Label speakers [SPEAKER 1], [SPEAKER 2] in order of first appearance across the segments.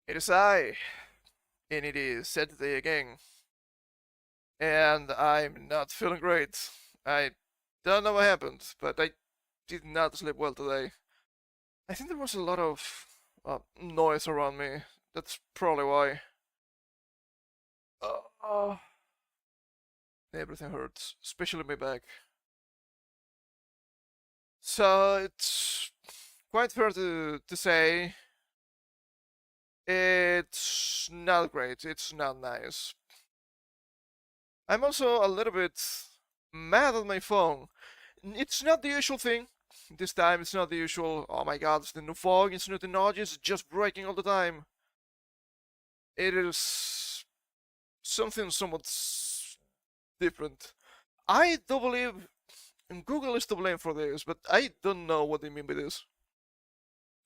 [SPEAKER 1] It is I, and it is Saturday again, and I'm not feeling great. I don't know what happened, but I did not sleep well today. I think there was a lot of noise around me. That's probably why. Uh, Everything hurts, especially my back. So it's quite fair to say it's not great. It's not nice. I'm also a little bit mad at my phone. It's not the usual thing. This time it's not the usual, oh my god, it's the new fog, it's new technology, it's just breaking all the time. It is something somewhat different. I do believe Google is to blame for this, but I don't know what they mean by this.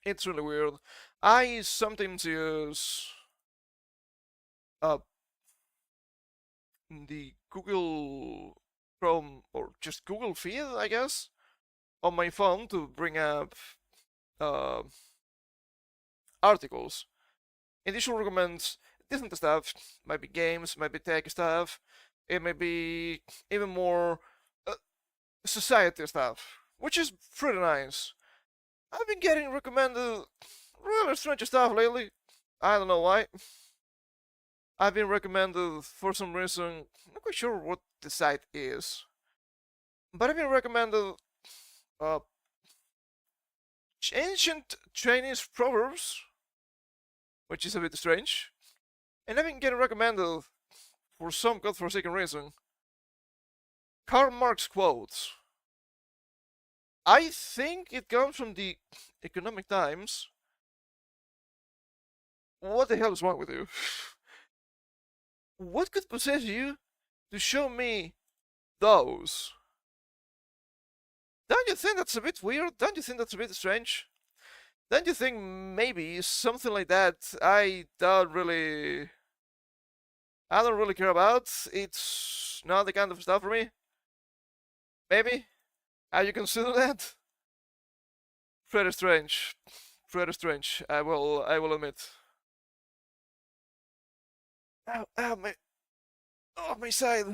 [SPEAKER 1] It's really weird. I sometimes use uh, the Google Chrome or just Google feed, I guess, on my phone to bring up uh, articles. And this will recommend different stuff. Might be games, might be tech stuff. It may be even more uh, society stuff, which is pretty nice. I've been getting recommended really strange stuff lately. I don't know why. I've been recommended for some reason. I'm not quite sure what the site is, but I've been recommended uh, ancient Chinese proverbs, which is a bit strange. And I've been getting recommended for some godforsaken reason Karl Marx quotes. I think it comes from the Economic Times. What the hell is wrong with you? What could possess you to show me those? Don't you think that's a bit weird? Don't you think that's a bit strange? Don't you think maybe something like that I don't really care about? It's not the kind of stuff for me? Maybe? Have you considered that? Pretty strange. Pretty strange. I will admit. Ow, ow, my side.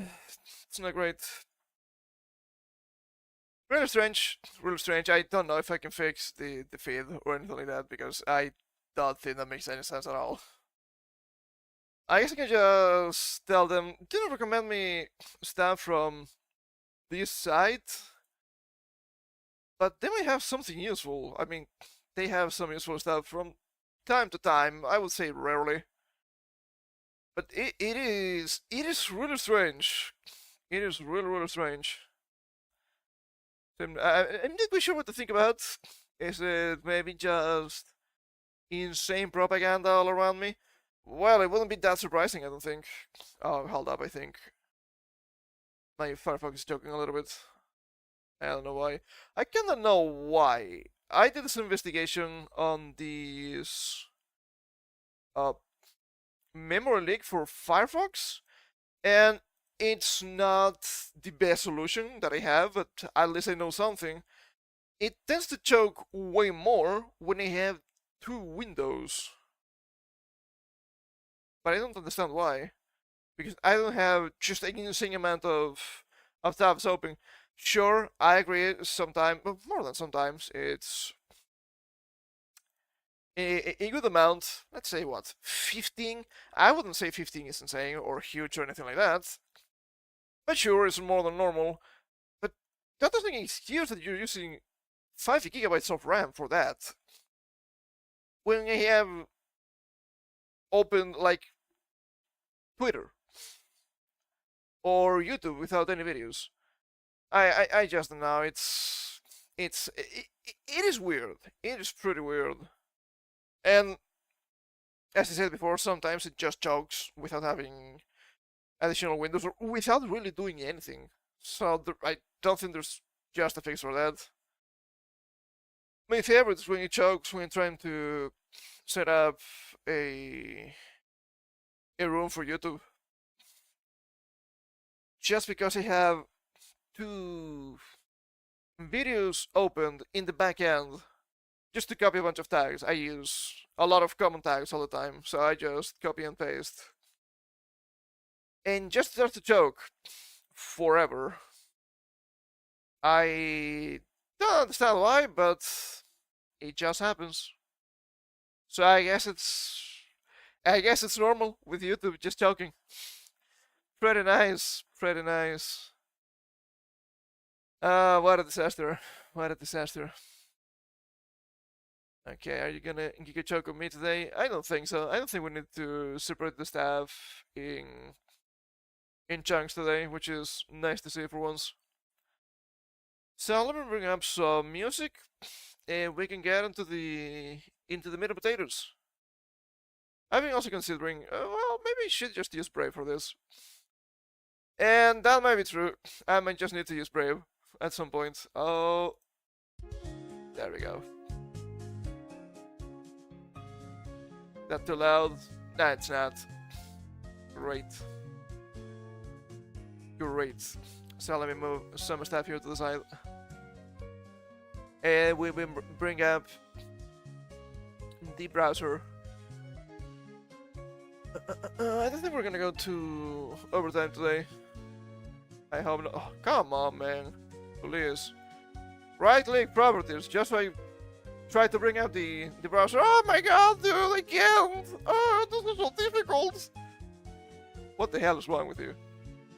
[SPEAKER 1] It's not great. Really strange. Really strange. I don't know if I can fix the feed or anything like that because I don't think that makes any sense at all. I guess I can just tell them, do you recommend me stuff from this site? But they might have something useful. I mean, they have some useful stuff from time to time. I would say rarely. But it is really strange. It is really strange. I'm not quite sure what to think about. Is it maybe just insane propaganda all around me? Well, it wouldn't be that surprising, I don't think. Oh, hold up, I think. My Firefox is joking a little bit. I don't know why. I kinda know why. I did some investigation on this uh, memory leak for Firefox, and it's not the best solution that I have, but at least I know something. It tends to choke way more when I have two windows, but I don't understand why. Because I don't have just an insane amount of tabs open. Sure, I agree. Sometimes, but more than sometimes, it's a good amount. Let's say what 15. I wouldn't say 15 is insane or huge or anything like that. But sure, it's more than normal. But that doesn't excuse that you're using 5 gigabytes of RAM for that. When I have open like Twitter or YouTube without any videos. I just don't know. It is weird. It is pretty weird. And as I said before, sometimes it just chokes without having additional windows or without really doing anything. So I don't think there's just a fix for that. My favorite is when it chokes when you're trying to set up a room for YouTube. Just because I have two videos opened in the back end just to copy a bunch of tags. I use a lot of common tags all the time, so I just copy and paste. And just start to joke forever. I don't understand why, but it just happens. So I guess it's normal with YouTube, just joking. Pretty nice, pretty nice. What a disaster. What a disaster. Okay, are you gonna Giga choke on me today? I don't think so. I don't think we need to separate the staff in chunks today, which is nice to see for once. So let me bring up some music, and we can get into the meat and potatoes. I've been also considering, well, maybe I should just use Brave for this. And that might be true. I might just need to use Brave at some point. Oh, there we go. That too loud? Nah, it's not. Great. Great. So let me move some stuff here to the side. And we will bring up the browser. I don't think we're gonna go to overtime today. I hope not. Oh, come on, man. Please. Right-click properties. Just so I try to bring up the browser. Oh my god, dude, I can't. Oh, this is so difficult. What the hell is wrong with you?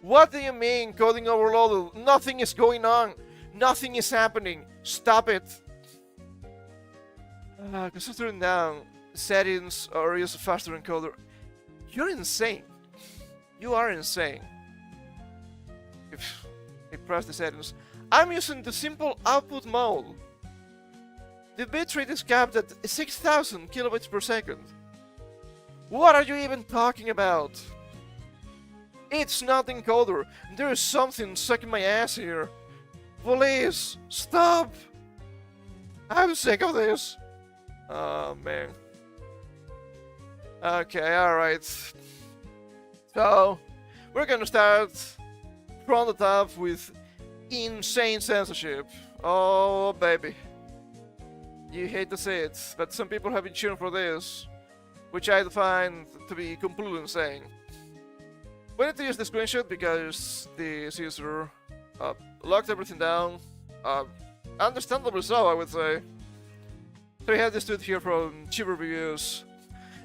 [SPEAKER 1] What do you mean, coding overloaded? Nothing is going on. Nothing is happening. Stop it. Considering down settings or use a faster encoder. You're insane. You are insane. If I press the settings, I'm using the simple output mode. The bitrate is capped at 6,000 kilobytes per second. What are you even talking about? It's not encoder. There is something sucking my ass here. Please, stop. I'm sick of this. Oh, man. Okay, alright. So, we're gonna start from the top with insane censorship. Oh, baby. You hate to say it, but some people have been cheering for this, which I find to be completely insane. We need to use the screenshot because the user locked everything down. Understandably so, I would say. So we have this tweet here from Cheap Reviews.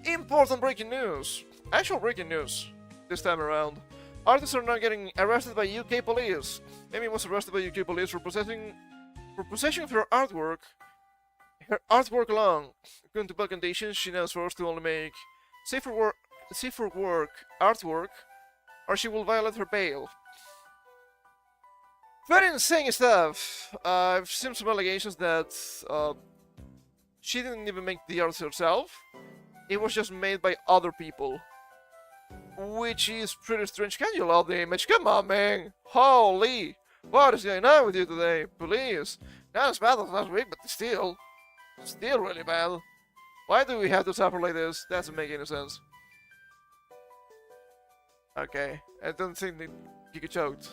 [SPEAKER 1] Important breaking news. Actual breaking news this time around. Artists are now getting arrested by UK police. Amy was arrested by UK police for possession of her artwork. Her artwork alone. According to bail conditions, she now is forced to only make safer work artwork, or she will violate her bail. Very insane stuff. I've seen some allegations that she didn't even make the art herself. It was just made by other people. Which is pretty strange. Can you load the image? Come on, man. Holy. What is going on with you today? Please. Not as bad as last week, but still really bad. Why do we have to suffer like this? That doesn't make any sense. Okay. I don't think that you get choked.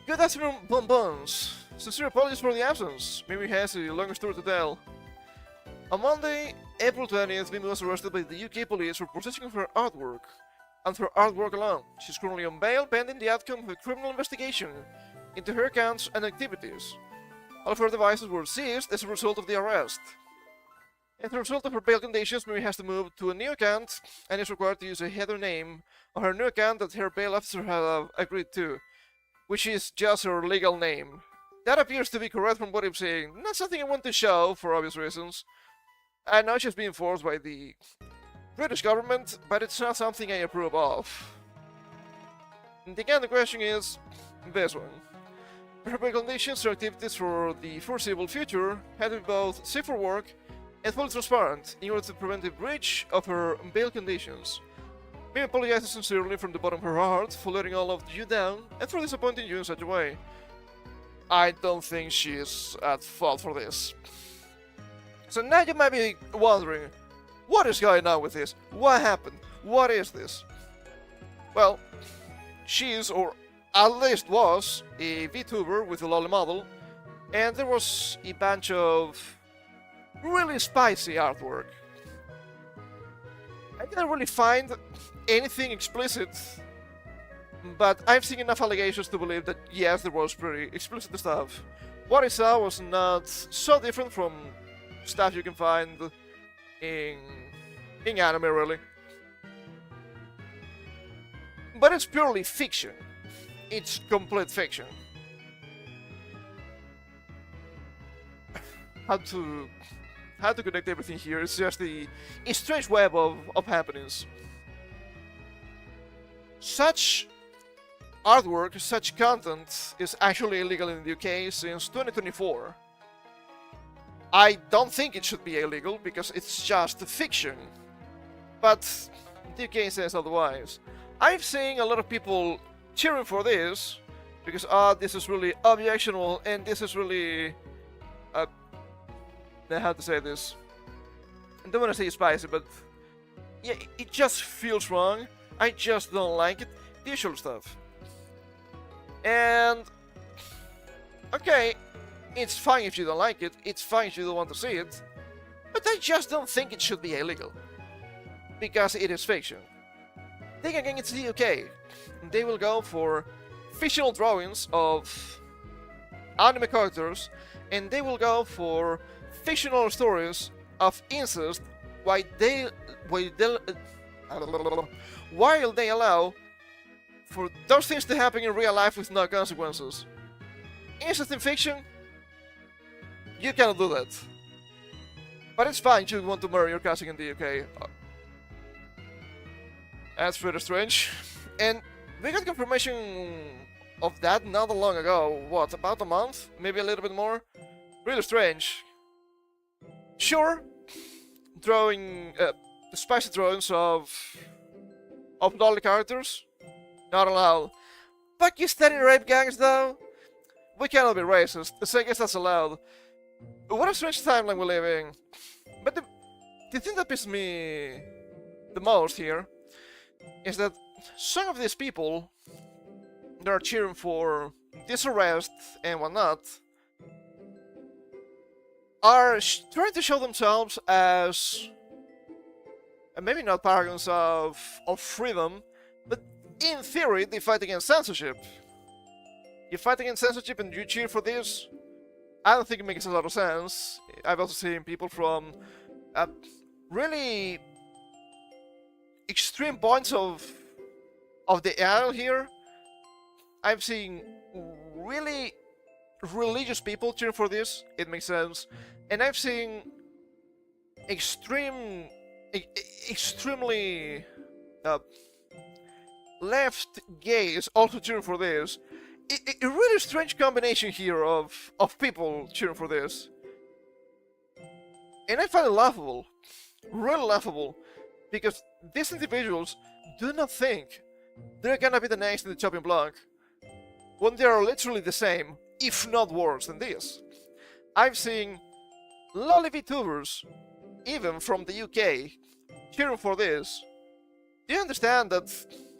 [SPEAKER 1] Good afternoon, bonbons. Sincere apologies for the absence. Mimi has a longer story to tell. On Monday, April 20th, Mimi was arrested by the UK police for possession of her artwork, and her artwork alone. She's currently on bail pending the outcome of a criminal investigation into her accounts and activities. All of her devices were seized as a result of the arrest. As a result of her bail conditions, Mimi has to move to a new account and is required to use a header name on her new account that her bail officer has agreed to, which is just her legal name. That appears to be correct from what I'm saying. Not something I want to show for obvious reasons. I know she's being forced by the British government, but it's not something I approve of. And again, the question is this one. Her bail conditions or activities for the foreseeable future had to be both safe for work and fully transparent in order to prevent a breach of her bail conditions. Mimi apologizes sincerely from the bottom of her heart for letting all of you down and for disappointing you in such a way. I don't think she's at fault for this. So now you might be wondering, what is going on with this? What happened? What is this? Well, she is, or at least was, a vtuber with a lolly model and there was a bunch of really spicy artwork. I didn't really find anything explicit, but I've seen enough allegations to believe that yes, there was pretty explicit stuff. What I saw was not so different from stuff you can find in anime, really. But it's purely fiction. It's complete fiction. How to connect everything here is just a strange web of happenings. Such artwork, such content is actually illegal in the UK since 2024. I don't think it should be illegal because it's just fiction, but the UK says otherwise. I've seen a lot of people cheering for this because this is really objectionable and this is really how to say this. I don't want to say spicy, but yeah, it just feels wrong. I just don't like it. The usual stuff. And okay, it's fine if you don't like it. It's fine if you don't want to see it. But I just don't think it should be illegal because it is fiction. Then again, it's the UK. They will go for fictional drawings of anime characters, and they will go for fictional stories of incest while they allow for those things to happen in real life with no consequences. Incest in fiction? You cannot do that. But it's fine, you want to murder your cousin in the UK. That's pretty strange. And we got confirmation of that not that long ago. What, about a month? Maybe a little bit more? Really strange. Sure, drawing spicy drawings of lolly characters, not allowed. Pakistani rape gangs though? We cannot be racist, so I guess that's allowed. What a strange timeline we live in. But the thing that pisses me the most here is that some of these people that are cheering for this arrest and whatnot are trying to show themselves as maybe not paragons of freedom, but in theory they fight against censorship. You fight against censorship and you cheer for this? I don't think it makes a lot of sense. I've also seen people from really extreme points of the aisle here. I've seen really religious people cheering for this. It makes sense. And I've seen extremely left gays also cheering for this. A really strange combination here of people cheering for this. And I find it laughable. Really laughable. Because these individuals do not think they're gonna be the next in the chopping block when they are literally the same, if not worse than this. I've seen lolly vtubers, even from the UK, cheering for this. Do you understand that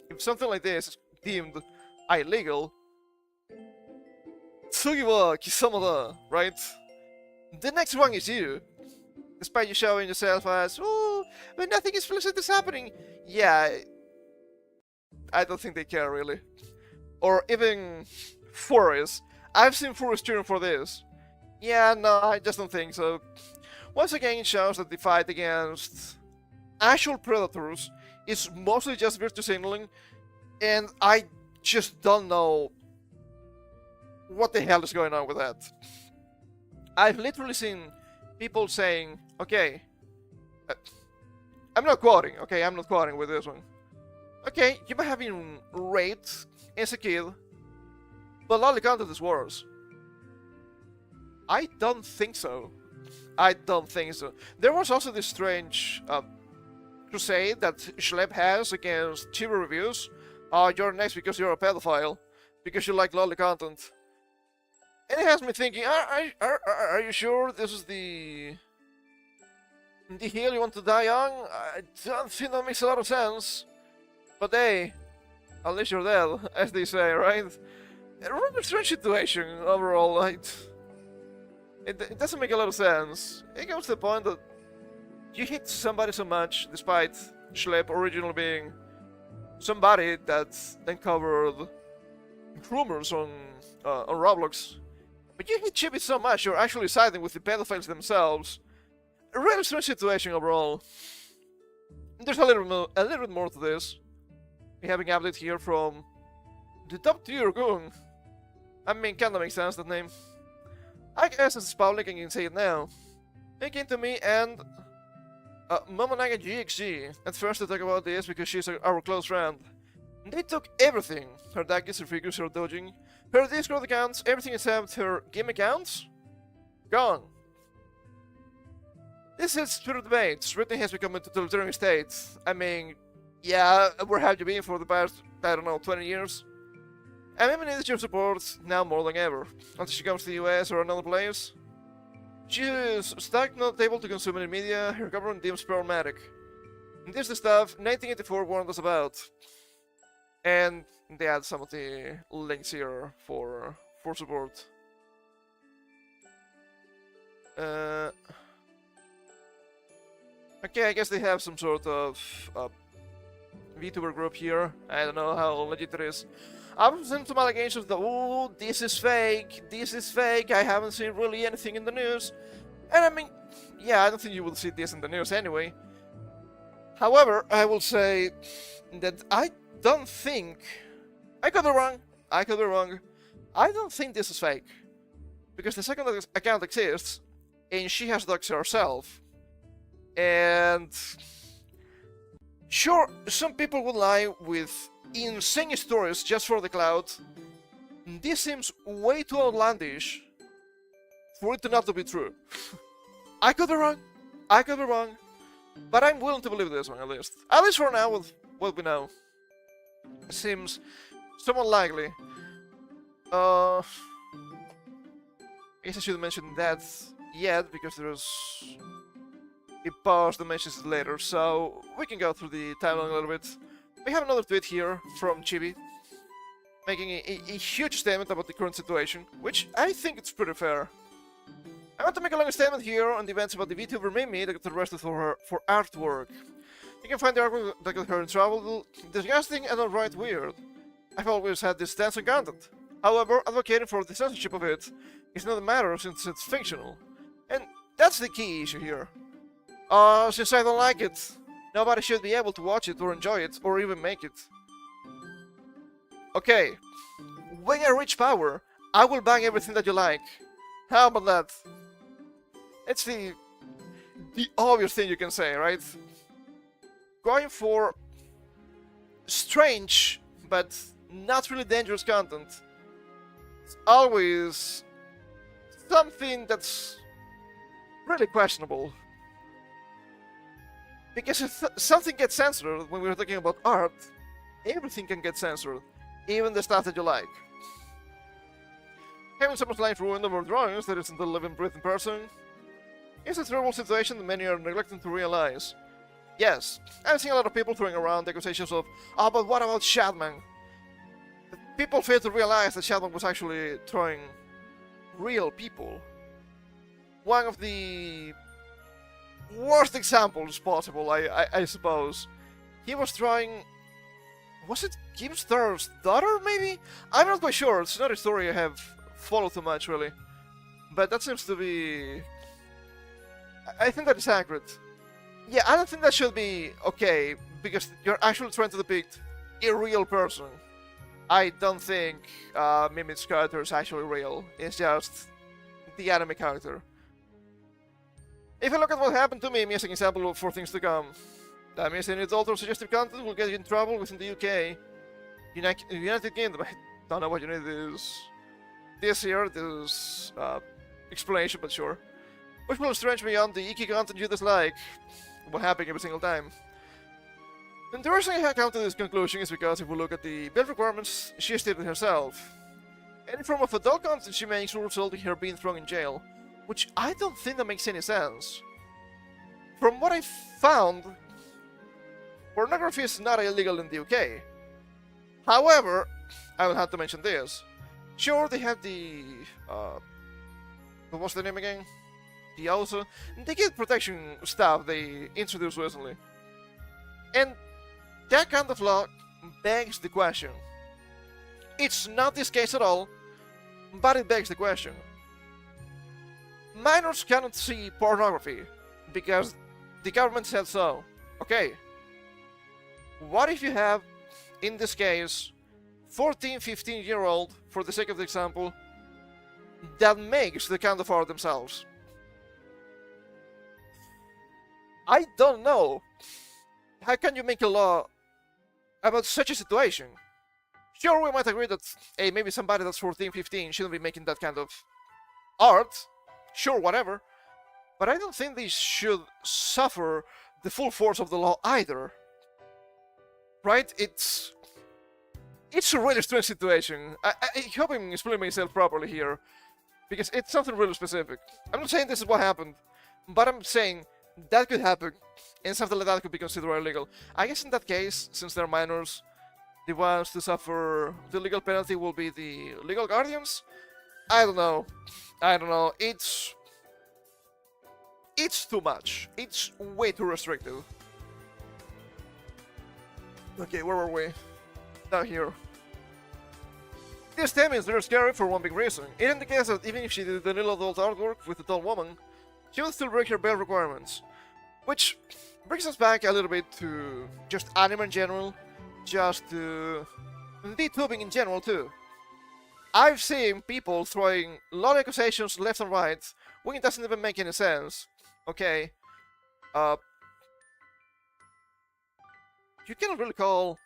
[SPEAKER 1] if something like this is deemed illegal, Tsugiwa Kisamada, right? The next one is you. Despite you showing yourself as, oh, but nothing explicit is happening. Yeah, I don't think they care really. Or even furries. I've seen furries cheering for this. Yeah, no, I just don't think so. Once again, it shows that the fight against actual predators is mostly just virtue signaling, and I just don't know what the hell is going on with that. I've literally seen people saying, okay, I'm not quoting with this one. Okay, you might have been raped as a kid, but lolly content is worse. I don't think so. I don't think so. There was also this strange crusade that Schlep has against chibi reviews. You're next because you're a pedophile, because you like lolly content. And it has me thinking, are you sure this is the hill you want to die on? I don't think that makes a lot of sense. But hey, at least you're dead, as they say, right? A rather strange situation overall, right? It doesn't make a lot of sense. It comes to the point that you hate somebody so much, despite Schlepp originally being somebody that uncovered rumors on Roblox. But you hate Chibi so much, you're actually siding with the pedophiles themselves. A really strange situation overall. There's a little bit more to this. We have an update here from the top tier Goon. I mean, kinda makes sense, that name. I guess it's public and you can say it now. He came to me and Momonaga GXG at first to talk about this because she's our close friend. They took everything. Her daggers, her figures, her dodging, her Discord accounts, everything except her game accounts. Gone. This is Spirit Debates. Britain has become a totalitarian state. I mean, yeah, where have you been for the past, I don't know, 20 years? And Mimi needs your support now more than ever. Until she comes to the US or another place. She is stuck, not able to consume any media, her government deems problematic. And this is the stuff 1984 warned us about. And they add some of the links here for support. Okay, I guess they have some sort of VTuber group here. I don't know how legit it is. I've seen some allegations that, oh, this is fake, I haven't seen really anything in the news. And I mean, yeah, I don't think you will see this in the news anyway. However, I will say that I don't think... I could be wrong, I don't think this is fake. Because the second account exists, and she has doxed herself. And... sure, some people will lie with insane stories just for the clout. This seems way too outlandish for it to not to be true. I could be wrong, but I'm willing to believe this one at least. At least for now, with what we know. Seems somewhat likely. I guess I shouldn't mention that yet because there's a pause that mentions it later, so we can go through the timeline a little bit. We have another tweet here from Chibi, making a huge statement about the current situation, which I think it's pretty fair. I want to make a longer statement here on the events about the VTuber Mimi that got arrested for artwork. You can find the artwork that got her in trouble disgusting and outright weird. I've always had this stance on content. However, advocating for the censorship of it is not a matter since it's fictional. And that's the key issue here. Since I don't like it, nobody should be able to watch it or enjoy it or even make it. Okay, when I reach power, I will bang everything that you like. How about that? It's the obvious thing you can say, right? Going for strange but not really dangerous content. It's always something that's really questionable. Because if something gets censored when we're talking about art, everything can get censored, even the stuff that you like. Having someone's life ruined over drawings that isn't a living, breathing person is a terrible situation that many are neglecting to realize. Yes, I've seen a lot of people throwing around accusations of, oh, but what about Shadman? People fail to realize that Shadman was actually drawing real people. One of the worst examples possible, I suppose. He was drawing... was it Keemstar's daughter, maybe? I'm not quite sure, it's not a story I have followed too much, really. But that seems to be... I think that is accurate. Yeah, I don't think that should be okay, because you're actually trying to depict a real person. I don't think Mimi's character is actually real, it's just the anime character. If you look at what happened to Mimi as an example for things to come, that means any adult or suggestive content will get you in trouble within the UK. United Kingdom, I don't know what you need this here, this explanation, but sure. Which will stretch beyond the icky content you dislike, will happen every single time. And the reason I come to this conclusion is because if we look at the build requirements she stated herself, any form of adult content she makes will result in her being thrown in jail, which I don't think that makes any sense. From what I found, pornography is not illegal in the UK. However, I will have to mention this. Sure, they have the what's the name again? The also the kid protection stuff they introduced recently. And that kind of law begs the question. It's not this case at all, but it begs the question. Minors cannot see pornography because the government said so. Okay. What if you have, in this case, 14, 15-year-old, for the sake of the example, that makes the kind of art themselves? I don't know. How can you make a law about such a situation? Sure, we might agree that, hey, maybe somebody that's 14, 15 shouldn't be making that kind of art. Sure, whatever. But I don't think they should suffer the full force of the law either. Right? It's a really strange situation. I hope I'm explaining myself properly here, because it's something really specific. I'm not saying this is what happened, but I'm saying that could happen, and something like that could be considered illegal. I guess in that case, since they're minors, the ones to suffer the legal penalty will be the legal guardians? I don't know. It's too much. It's way too restrictive. Okay, where were we? Down here. This theme is very scary for one big reason. It indicates that even if she did the little adult artwork with a tall woman, she would still break her bail requirements. Which brings us back a little bit to just anime in general, just to vtubing in general too. I've seen people throwing a lot of accusations left and right when it doesn't even make any sense. Okay, you cannot really call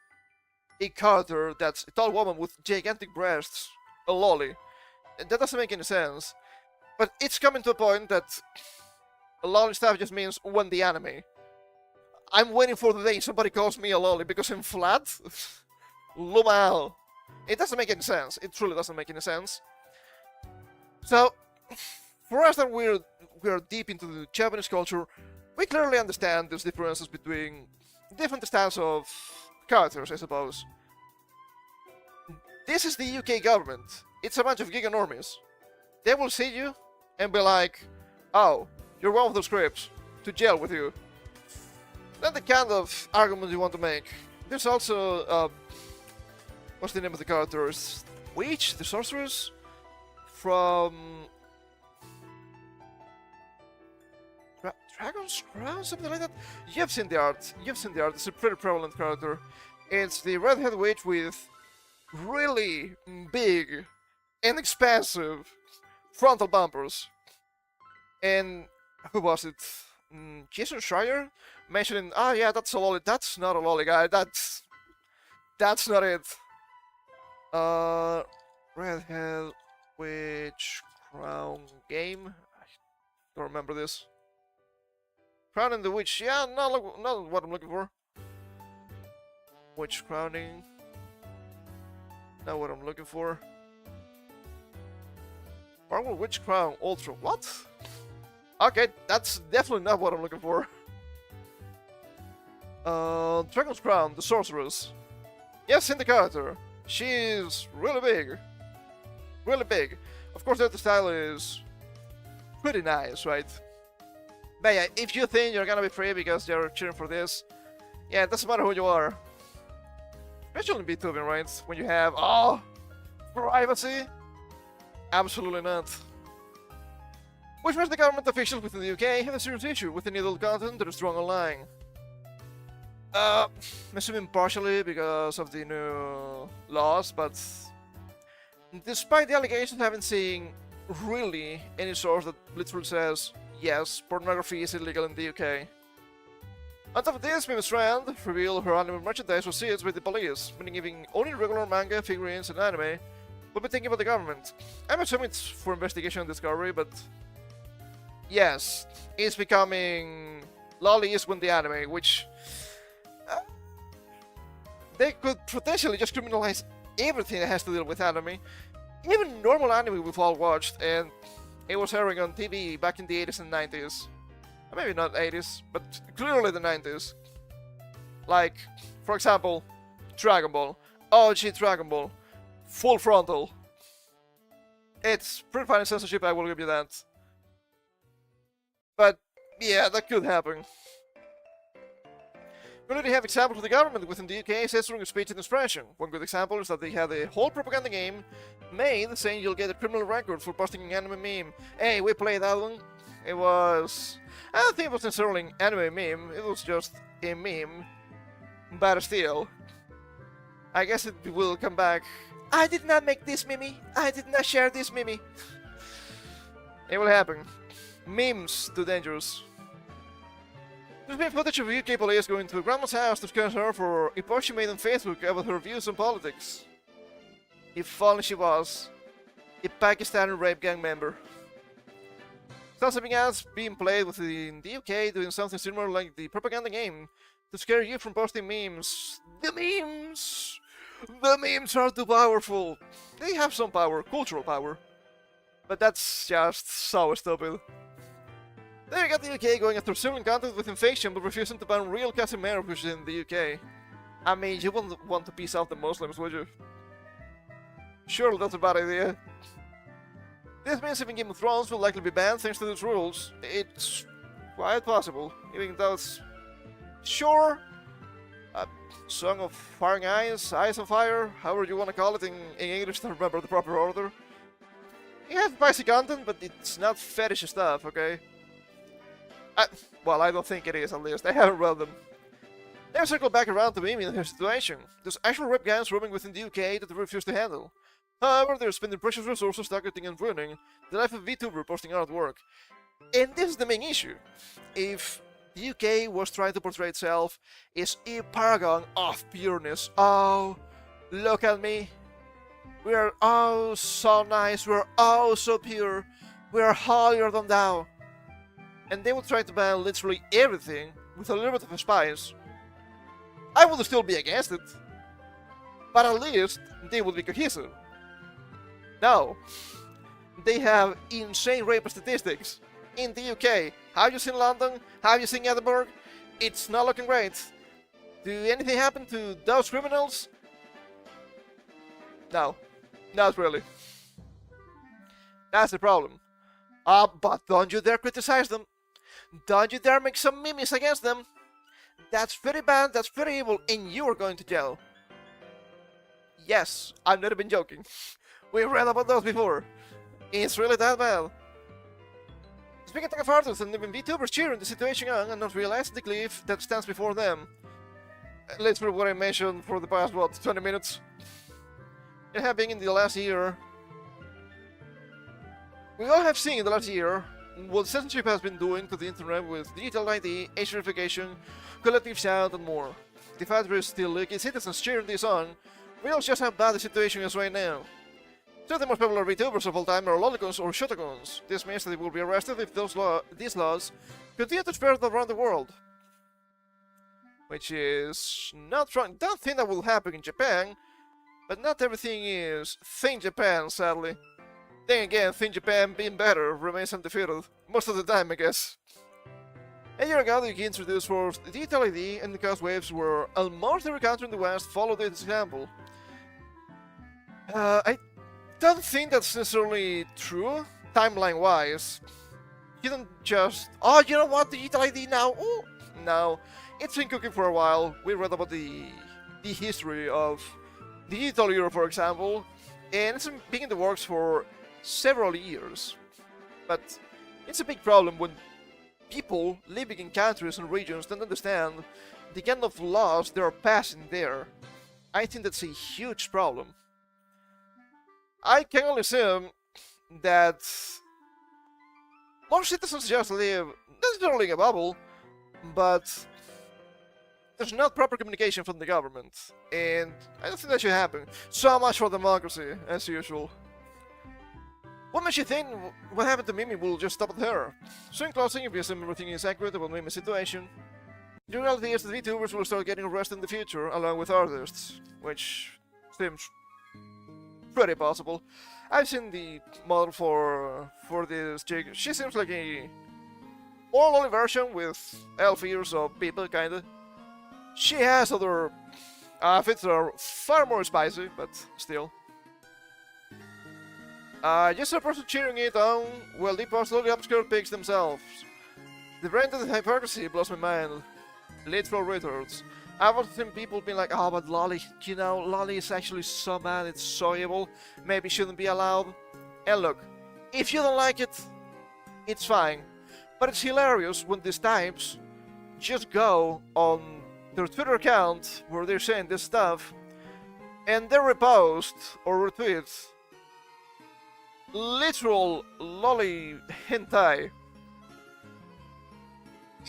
[SPEAKER 1] a character that's a tall woman with gigantic breasts a lolly. That doesn't make any sense. But it's coming to a point that a lolly stuff just means when the anime. I'm waiting for the day somebody calls me a lolly because I'm flat. Lumal. It doesn't make any sense. It truly doesn't make any sense. So, for us that we're deep into the Japanese culture, we clearly understand there's differences between different styles of characters, I suppose. This is the UK government. It's a bunch of giganormies. They will see you and be like, oh, you're one of those creeps. To jail with you. Not the kind of argument you want to make. There's also, what's the name of the characters? Witch? The sorceress? From Dragon's Crown? Something like that? You've seen the art. It's a pretty prevalent character. It's the redhead witch with really big and expansive frontal bumpers. And who was it? Jason Schreier mentioning, oh yeah, that's a lolly. That's not a lolly guy. That's not it. Redhead witch crown game. I don't remember this. Crown and the witch. Yeah, not what I'm looking for. Witch crowning. Not what I'm looking for. Marvel Witch Crown Ultra. What? Okay, that's definitely not what I'm looking for. Dragon's Crown, the sorceress. Yes, in the character. She's really big. Really big. Of course, the style is pretty nice, right? But yeah, if you think you're gonna be free because they're cheering for this, yeah, it doesn't matter who you are. Especially in VTubing, right? When you have, privacy? Absolutely not. Which means the government officials within the UK have a serious issue with any adult content that is strong online. I'm assuming partially because of the new laws, but despite the allegations, I haven't seen really any source that literally says, yes, pornography is illegal in the UK. On top of this, Mimi Rand revealed her anime merchandise was seized by the police, meaning even only regular manga, figurines, and anime will be taken by the government. I'm assuming it's for investigation and discovery, but yes, it's becoming lollies when the anime, which they could potentially just criminalize everything that has to deal with anime. Even normal anime we've all watched, and it was airing on TV back in the 80s and 90s. Maybe not 80s, but clearly the 90s. Like, for example, Dragon Ball. OG Dragon Ball. Full frontal. It's pretty funny censorship, I will give you that. Yeah, that could happen. We already have examples of the government within the UK censoring speech and expression. One good example is that they had a whole propaganda game made saying you'll get a criminal record for posting an anime meme. Hey, we played that one. It was... I don't think it was necessarily an anime meme, it was just a meme. But still, I guess it will come back. I did not make this meme. I did not share this meme. It will happen. Memes too dangerous. There's been footage of UK police going to a grandma's house to scare her for a post she made on Facebook about her views on politics. If only she was a Pakistani rape gang member. Still something else being played within the UK doing something similar like the propaganda game to scare you from posting memes. The memes! The memes are too powerful. They have some power, cultural power. But that's just so stupid. Then you got the UK going after similar content with inflation but refusing to ban real Casimir which is in the UK. I mean, you wouldn't want to peace out the Muslims, would you? Surely that's a bad idea. This means even Game of Thrones will likely be banned thanks to these rules. It's quite possible, even though it's... Sure, a Song of Firing Eyes, Eyes on Fire, however you want to call it in English to remember the proper order. It has spicy content, but it's not fetish stuff, okay? Well, I don't think it is, at least. I haven't read them. Let's circle back around to Mimi and her situation. There's actual rape gangs roaming within the UK that they refuse to handle. However, they're spending precious resources targeting and ruining the life of vtuber posting artwork. And this is the main issue. If the UK was trying to portray itself as a paragon of pureness, oh, look at me. We are oh so nice, we are oh so pure, we are holier than thou. And they would try to ban literally everything with a little bit of a spice. I would still be against it, but at least they would be cohesive. No, they have insane rape statistics in the UK. Have you seen London? Have you seen Edinburgh? It's not looking great. Do anything happen to those criminals? No, not really. That's the problem. But don't you dare criticize them. Don't you dare make some memes against them. That's very bad, that's very evil, and you're going to jail. Yes, I've not been joking. We read about those before. It's really that bad. Speaking of artists and even VTubers cheering the situation on and not realizing the cliff that stands before them. Let's read what I mentioned for the past, 20 minutes. It happened in the last year. We all have seen in the last year what censorship has been doing to the internet with digital ID, age verification, collective sound, and more. The fact there is still leaky citizens cheering this on reveals just how bad the situation is right now. Two of the most popular VTubers of all time are lolicons or shotguns. This means that they will be arrested if these laws continue to spread around the world. Which is not wrong. Don't think that will happen in Japan, but not everything is Thin Japan, sadly. Then again, Thin Japan being better remains undefeated, most of the time I guess. A year ago, the UK introduced first digital ID and the cost waves were almost every country in the West followed this example. I don't think that's necessarily true, timeline-wise. You don't just, oh, you know what, digital ID now? Ooh. No, it's been cooking for a while. We read about the history of digital Europe, for example, and it's been in the works for several years. But it's a big problem when people living in countries and regions don't understand the kind of laws they are passing there. I think that's a huge problem. I can only assume that most citizens just live, not necessarily in a bubble, but there's not proper communication from the government, and I don't think that should happen. So much for democracy, as usual. What makes you think what happened to Mimi will just stop at her? Soon closing if you assume everything is accurate about Mimi's situation. The reality is that VTubers will start getting arrested in the future, along with artists, which seems pretty possible. I've seen the model for this chick. She seems like a more lolly version with elf ears of people, kinda. She has other outfits that are far more spicy, but still. Just a person cheering it on while they post slowly obscure pics themselves. The brand of the hypocrisy blows my mind. Literal retards. I've often seen people being like, oh, but Lolly, you know, Lolly is actually so bad, it's so evil, maybe shouldn't be allowed. And look, if you don't like it, it's fine. But it's hilarious when these types just go on their Twitter account where they're saying this stuff and they repost or retweet literal lolly hentai.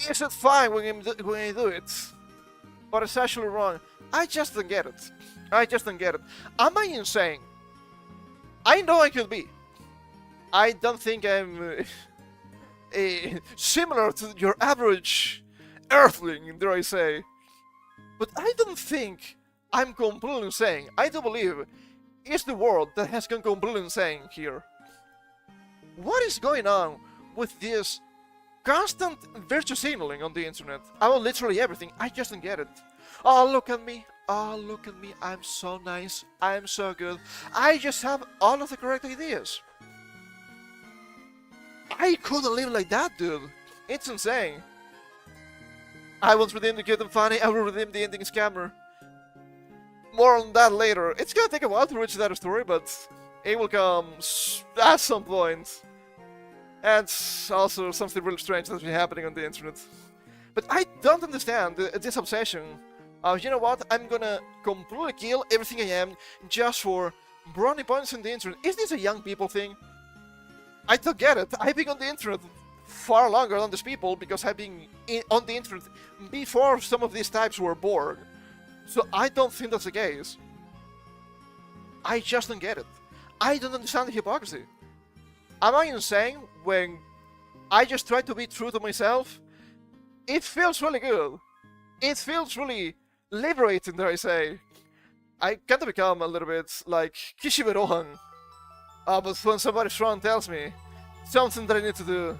[SPEAKER 1] Is it fine when you do it? But it's actually wrong. I just don't get it. I just don't get it. Am I insane? I know I could be. I don't think I'm similar to your average earthling, dare I say. But I don't think I'm completely insane. I do believe it's the world that has gone completely insane here. What is going on with this constant virtue signaling on the internet about literally everything? I just don't get it. Oh, look at me. Oh, look at me. I'm so nice. I'm so good. I just have all of the correct ideas. I couldn't live like that, dude. It's insane. I once redeemed the cute and funny. I will redeem the ending scammer. More on that later. It's gonna take a while to reach that story, but it will come at some point. And also something really strange that's been happening on the internet. But I don't understand this obsession of, you know what, I'm gonna completely kill everything I am just for brownie points on the internet. Is this a young people thing? I don't get it. I've been on the internet far longer than these people because I've been on the internet before some of these types were born. So I don't think that's the case. I just don't get it. I don't understand the hypocrisy. Am I insane when I just try to be true to myself? It feels really good. It feels really liberating, dare I say. I kind of become a little bit like Kishibe Rohan. But when somebody strong tells me something that I need to do,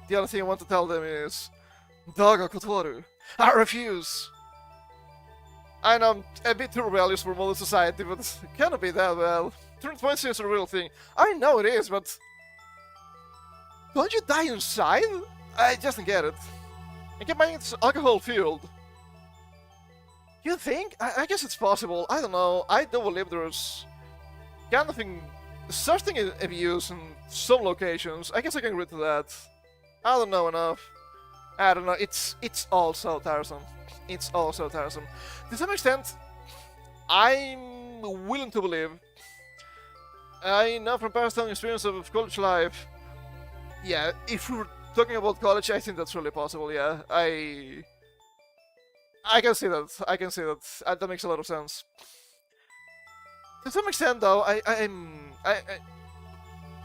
[SPEAKER 1] the only thing I want to tell them is Daga Kotoru. I refuse. I know I'm a bit too rebellious for modern society, but it cannot be that well. Turning points is a real thing. I know it is, but don't you die inside? I just don't get it. And keep mind it's alcohol fueled. You think? I guess it's possible. I don't know. I do believe there's kind of certain abuse in some locations. I guess I can agree to that. I don't know enough. I don't know. It's all so tiresome. It's all so tiresome. To some extent, I'm willing to believe. I know from personal experience of college life. Yeah, if we're talking about college, I think that's really possible. Yeah, I can see that. I can see that. That makes a lot of sense. To some extent, though, I'm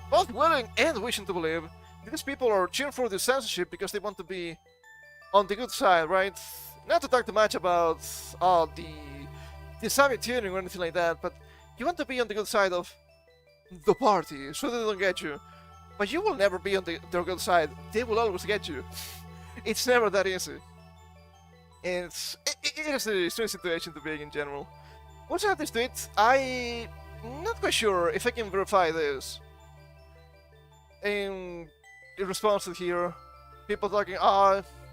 [SPEAKER 1] both willing and wishing to believe these people are cheering for the censorship because they want to be on the good side, right? Not to talk too much about the Soviet Union or anything like that, but you want to be on the good side of the party, so they don't get you. But you will never be on their good side. They will always get you. It's never that easy. It is a strange situation to be in general. What's out this tweet? I'm not quite sure if I can verify this. In response to here, people talking,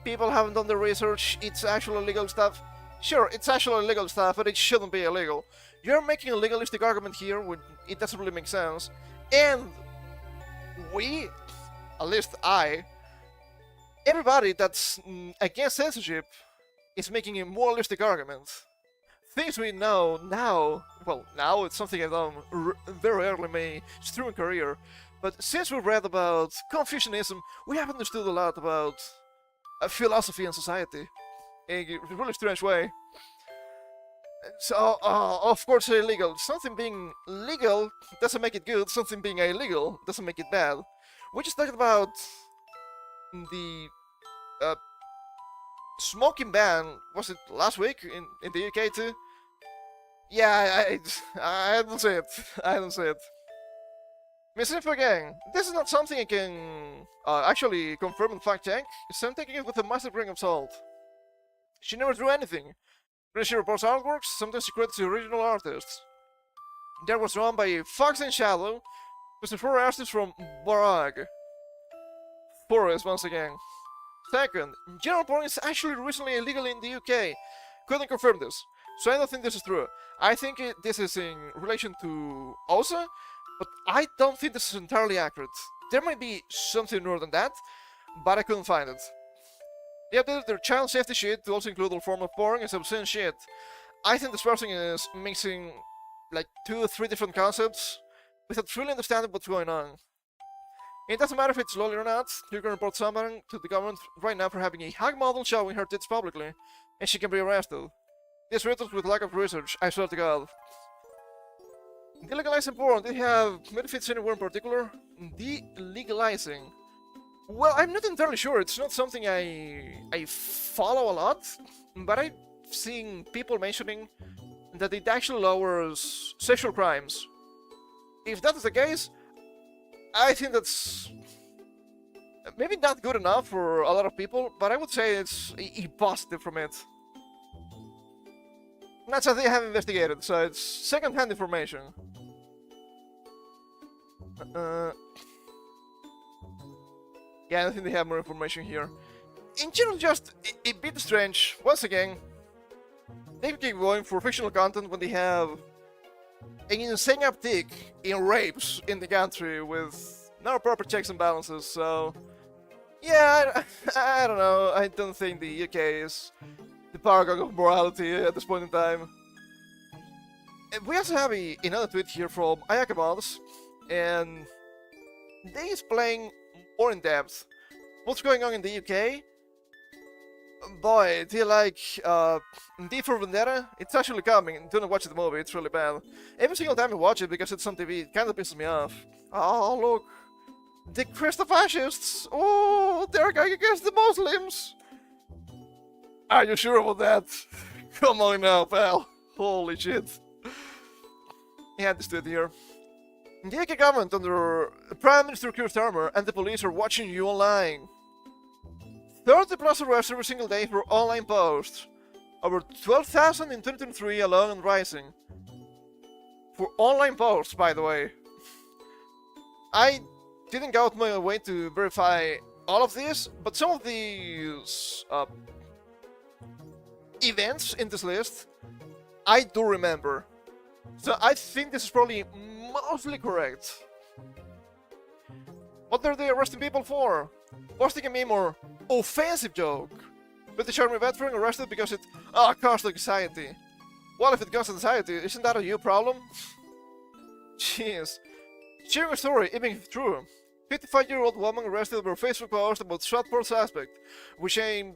[SPEAKER 1] people haven't done the research, it's actually illegal stuff. Sure, it's actually illegal stuff, but it shouldn't be illegal. You're making a legalistic argument here when it doesn't really make sense. And we, at least everybody that's against censorship is making a moralistic argument. Things we know now, well, now it's something I've done very early in my student career, but since we read about Confucianism, we have understood a lot about philosophy and society in a really strange way. So, of course, illegal. Something being legal doesn't make it good, something being illegal doesn't make it bad. We just talked about the smoking ban, was it last week in the UK too? Yeah, I don't say it. I don't say it. Misinfo again. This is not something I can actually confirm and fact check, so I'm taking it with a massive grain of salt. She never drew anything. When she reports artworks, sometimes she credits the original artists. That was drawn by Fox and Shadow, who's the four artists from Barag. Forest once again. Second, general porn is actually recently illegal in the UK. Couldn't confirm this, so I don't think this is true. I think this is in relation to OSA, but I don't think this is entirely accurate. There might be something more than that, but I couldn't find it. They updated their child safety sheet to also include all form of porn and obscene shit. I think this person is mixing like 2 or 3 different concepts without truly understanding what's going on. It doesn't matter if it's lolly or not, you can report someone to the government right now for having a hug model showing her tits publicly, and she can be arrested. This riddles with lack of research, I swear to God. Delegalizing porn, did you have benefits anywhere in particular? Delegalizing. Well, I'm not entirely sure, it's not something I follow a lot, but I've seen people mentioning that it actually lowers sexual crimes. If that is the case, I think that's maybe not good enough for a lot of people, but I would say it's a positive from it. That's something I have investigated, so it's second-hand information. Yeah, I don't think they have more information here. In general, just a bit strange. Once again, they keep going for fictional content when they have an insane uptick in rapes in the country with no proper checks and balances, so... Yeah, I don't know, I don't think the UK is the paragon of morality at this point in time. And we also have another tweet here from Ayakamods, and they explain more in depth what's going on in the UK. Boy, do you like D for Vendetta? It's actually coming. Do not watch the movie, it's really bad. Every single time I watch it because it's on TV, it kind of pisses me off. Oh, look. The Christofascists! Oh, they're going against the Muslims! Are you sure about that? Come on now, pal. Holy shit. He had this tweet here. The UK government under Prime Minister Keir Starmer and the police are watching you online. 30 plus arrests every single day for online posts. Over 12,000 in 2023 alone and rising. For online posts, by the way. I didn't go out my way to verify all of this, but some of these events in this list, I do remember. So I think this is probably mostly correct. What are they arresting people for? Posting a meme or offensive joke? With the charming veteran arrested because it caused anxiety. Well, if it caused anxiety, isn't that a you problem? Jeez. Sharing a story, even if true. 55-year-old woman arrested over a Facebook post about Stratford suspect, which I'm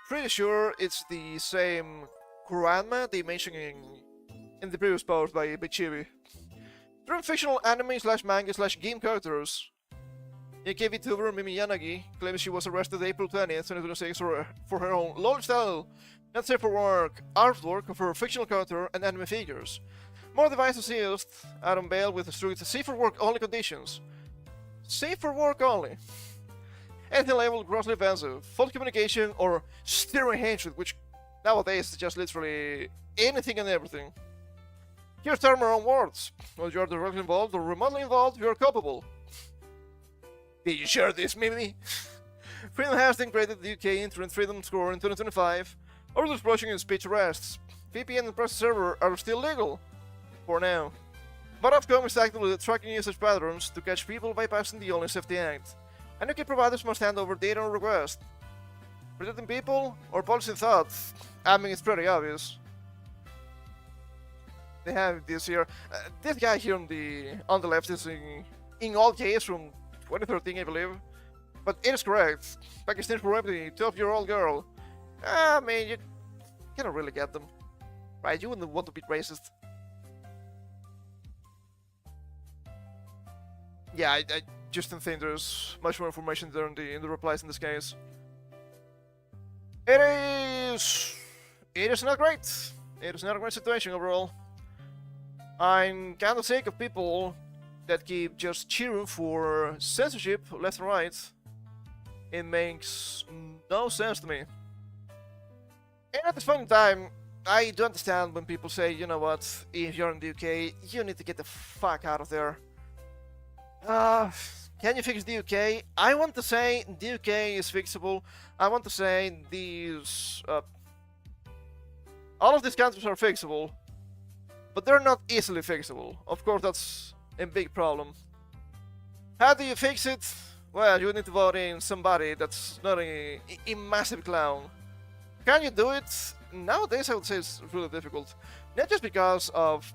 [SPEAKER 1] pretty sure it's the same grandma they mentioned in the previous post by Chibi. Through fictional anime slash manga slash game characters. UK vtuber Mimi Yanagi claims she was arrested April 20th, 2026 for her own lifestyle, not safe for work, artwork of her fictional character and anime figures. More devices used out on bail with strict safe for work only conditions. Safe for work only. Anything labeled grossly offensive, false communication, or stirring hatred, which nowadays is just literally anything and everything. Here's Starmer own words. Whether you are directly involved or remotely involved, you are culpable. Did you share this, Mimi? Freedom has then graded the UK Internet Freedom Score in 2025 over the explosion in speech arrests. VPN and press server are still legal. For now. But Ofcom is actively tracking usage patterns to catch people bypassing the Online Safety Act. And UK providers must hand over data on request. Protecting people or policy thought? I mean, it's pretty obvious. They have this here. This guy here on the left is in all case from 2013, I believe. But it is correct. Pakistan's for raping a 12-year-old girl. I mean, you cannot really get them. Right, you wouldn't want to be racist. Yeah, I just don't think there's much more information there in the replies in this case. It is not great. It is not a great situation overall. I'm kind of sick of people that keep just cheering for censorship left and right. It makes no sense to me. And at this point in time, I do understand when people say, you know what, if you're in the UK, you need to get the fuck out of there. Can you fix the UK? I want to say the UK is fixable. I want to say these... all of these countries are fixable, but they're not easily fixable. Of course, that's a big problem. How do you fix it? Well, you need to vote in somebody that's not a massive clown. Can you do it? Nowadays, I would say it's really difficult. Not just because of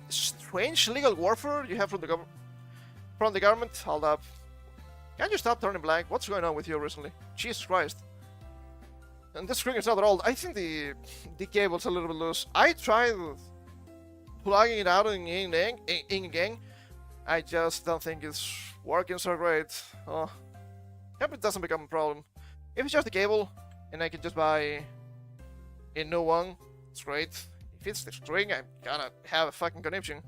[SPEAKER 1] strange legal warfare you have from the government. Hold up. Can you stop turning blank? What's going on with you recently? Jesus Christ. And this screen is not old. I think the cable's a little bit loose. I tried plugging it out in gang. I just don't think it's working so great. Oh, hope it doesn't become a problem. If it's just the cable and I can just buy a new one, it's great. If it's the string, I'm gonna have a fucking conniption.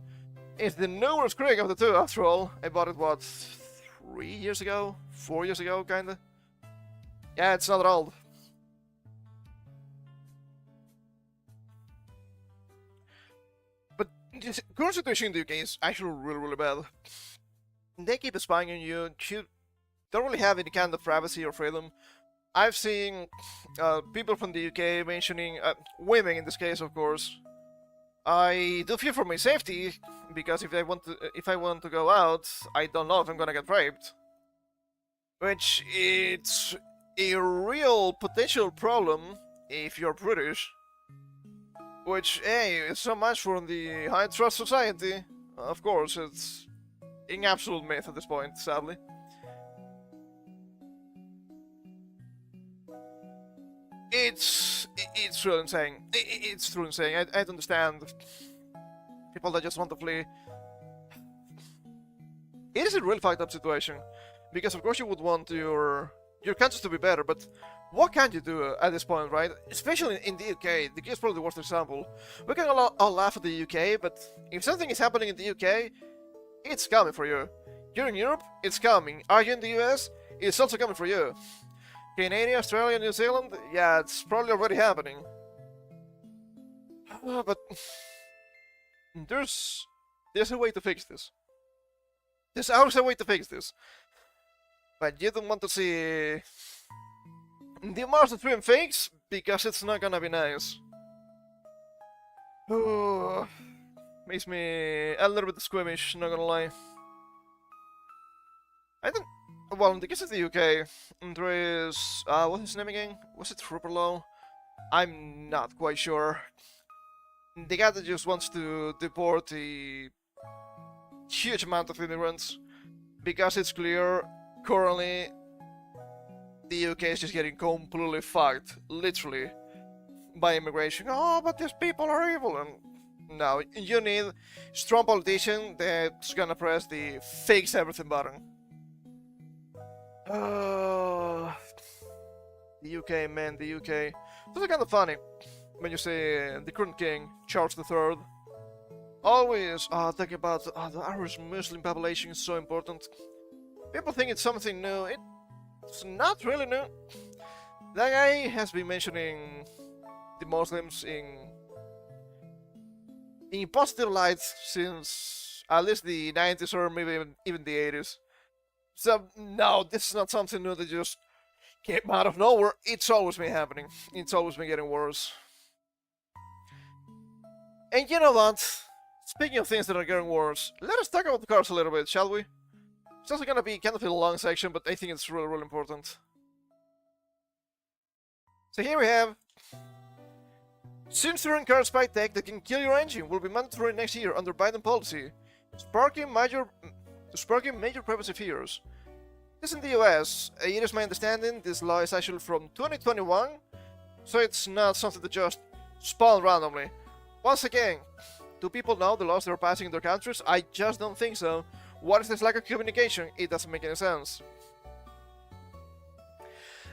[SPEAKER 1] It's the newer string of the two, after all. I bought it, what, 3 years ago? 4 years ago, kinda? Yeah, it's not that old. But the current situation in the UK is actually really bad. They keep spying on you. You don't really have any kind of privacy or freedom. I've seen people from the UK mentioning women in this case, of course. I do fear for my safety because if I want to go out, I don't know if I'm gonna get raped, which it's a real potential problem if you're British. Which, hey, it's so much for the high trust society. Of course, it's an absolute myth at this point, sadly. It's really insane. It's truly insane. I don't understand people that just want to flee. It is a really fucked up situation because of course you would want your countries to be better, but what can you do at this point, right? Especially in the UK. The UK is probably the worst example. We can all laugh at the UK, but if something is happening in the UK, it's coming for you. You're in Europe, it's coming. Are you in the US? It's also coming for you. Canada, Australia, New Zealand, yeah, it's probably already happening. But there's a way to fix this. There's always a way to fix this. But you don't want to see the most extreme things because it's not gonna be nice. Oh, makes me a little bit squeamish, not gonna lie. Well, in the case of the UK, there is... what's his name again? Was it Trooperlow? I'm not quite sure. The guy that just wants to deport a huge amount of immigrants. Because it's clear, currently, the UK is just getting completely fucked. Literally. By immigration. Oh, but these people are evil. And no, you need a strong politician that's gonna press the fix everything button. The UK, man, the UK. It's kind of funny when you say the current king, Charles III, always talking about the Irish Muslim population is so important. People think it's something new. It's not really new. That guy has been mentioning the Muslims in positive lights since at least the 90s or maybe even the 80s. So, no, this is not something new that just came out of nowhere. It's always been happening. It's always been getting worse. And you know what? Speaking of things that are getting worse, let us talk about the cars a little bit, shall we? It's also gonna be kind of a long section, but I think it's really important. So here we have... Soon-to-run car spy tech that can kill your engine will be mandatory next year under Biden policy, sparking major privacy fears. This in the US. It is my understanding this law is actually from 2021, so it's not something that just spawned randomly. Once again, do people know the laws that are passing in their countries? I just don't think so. What is this lack of communication? It doesn't make any sense.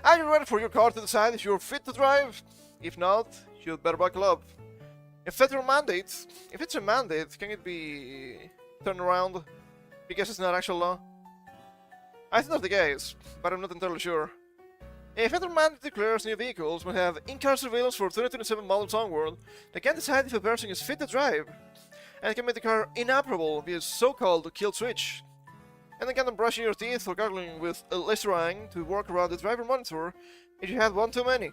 [SPEAKER 1] Are you ready for your car to decide if you're fit to drive? If not, you'd better buckle up. A federal mandate? If it's a mandate, can it be turned around because it's not actual law? I think that's the case, but I'm not entirely sure. A federal mandate declares new vehicles will have in-car surveillance for 2027 models onward that can decide if a person is fit to drive, and can make the car inoperable via so-called kill switch. and then kind of brushing your teeth or gargling with a Listerine to work around the driver monitor if you had one too many.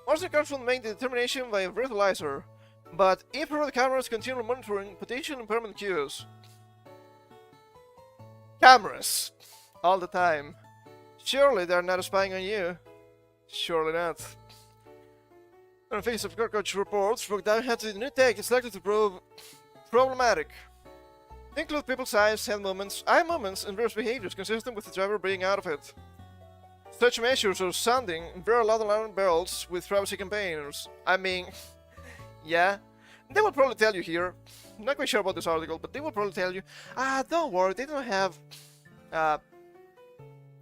[SPEAKER 1] Monster cards will make the determination by a breathalyzer, but infrared cameras continue monitoring potential impairment cues. Cameras! All the time. Surely they're not spying on you. Surely not. On the face of cockroach reports, broke down how the new tech is likely to prove problematic. They include people's eyes, hand movements, eye movements, and various behaviors consistent with the driver being out of it. Such measures are sounding very loud alarm bells with privacy campaigners. I mean, yeah, they will probably tell you here. I'm not quite sure about this article, but they will probably tell you, don't worry, they don't have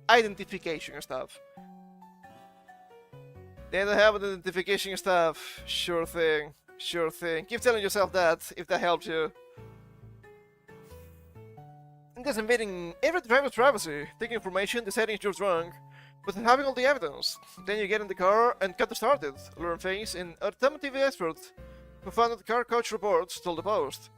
[SPEAKER 1] identification stuff. They don't have identification stuff. Sure thing, sure thing. Keep telling yourself that if that helps you. And that's invading every driver's privacy, taking information, deciding if you're drunk, but having all the evidence. Then you get in the car and get started. Learn things in automotive expert who founded the car coach reports told the Post.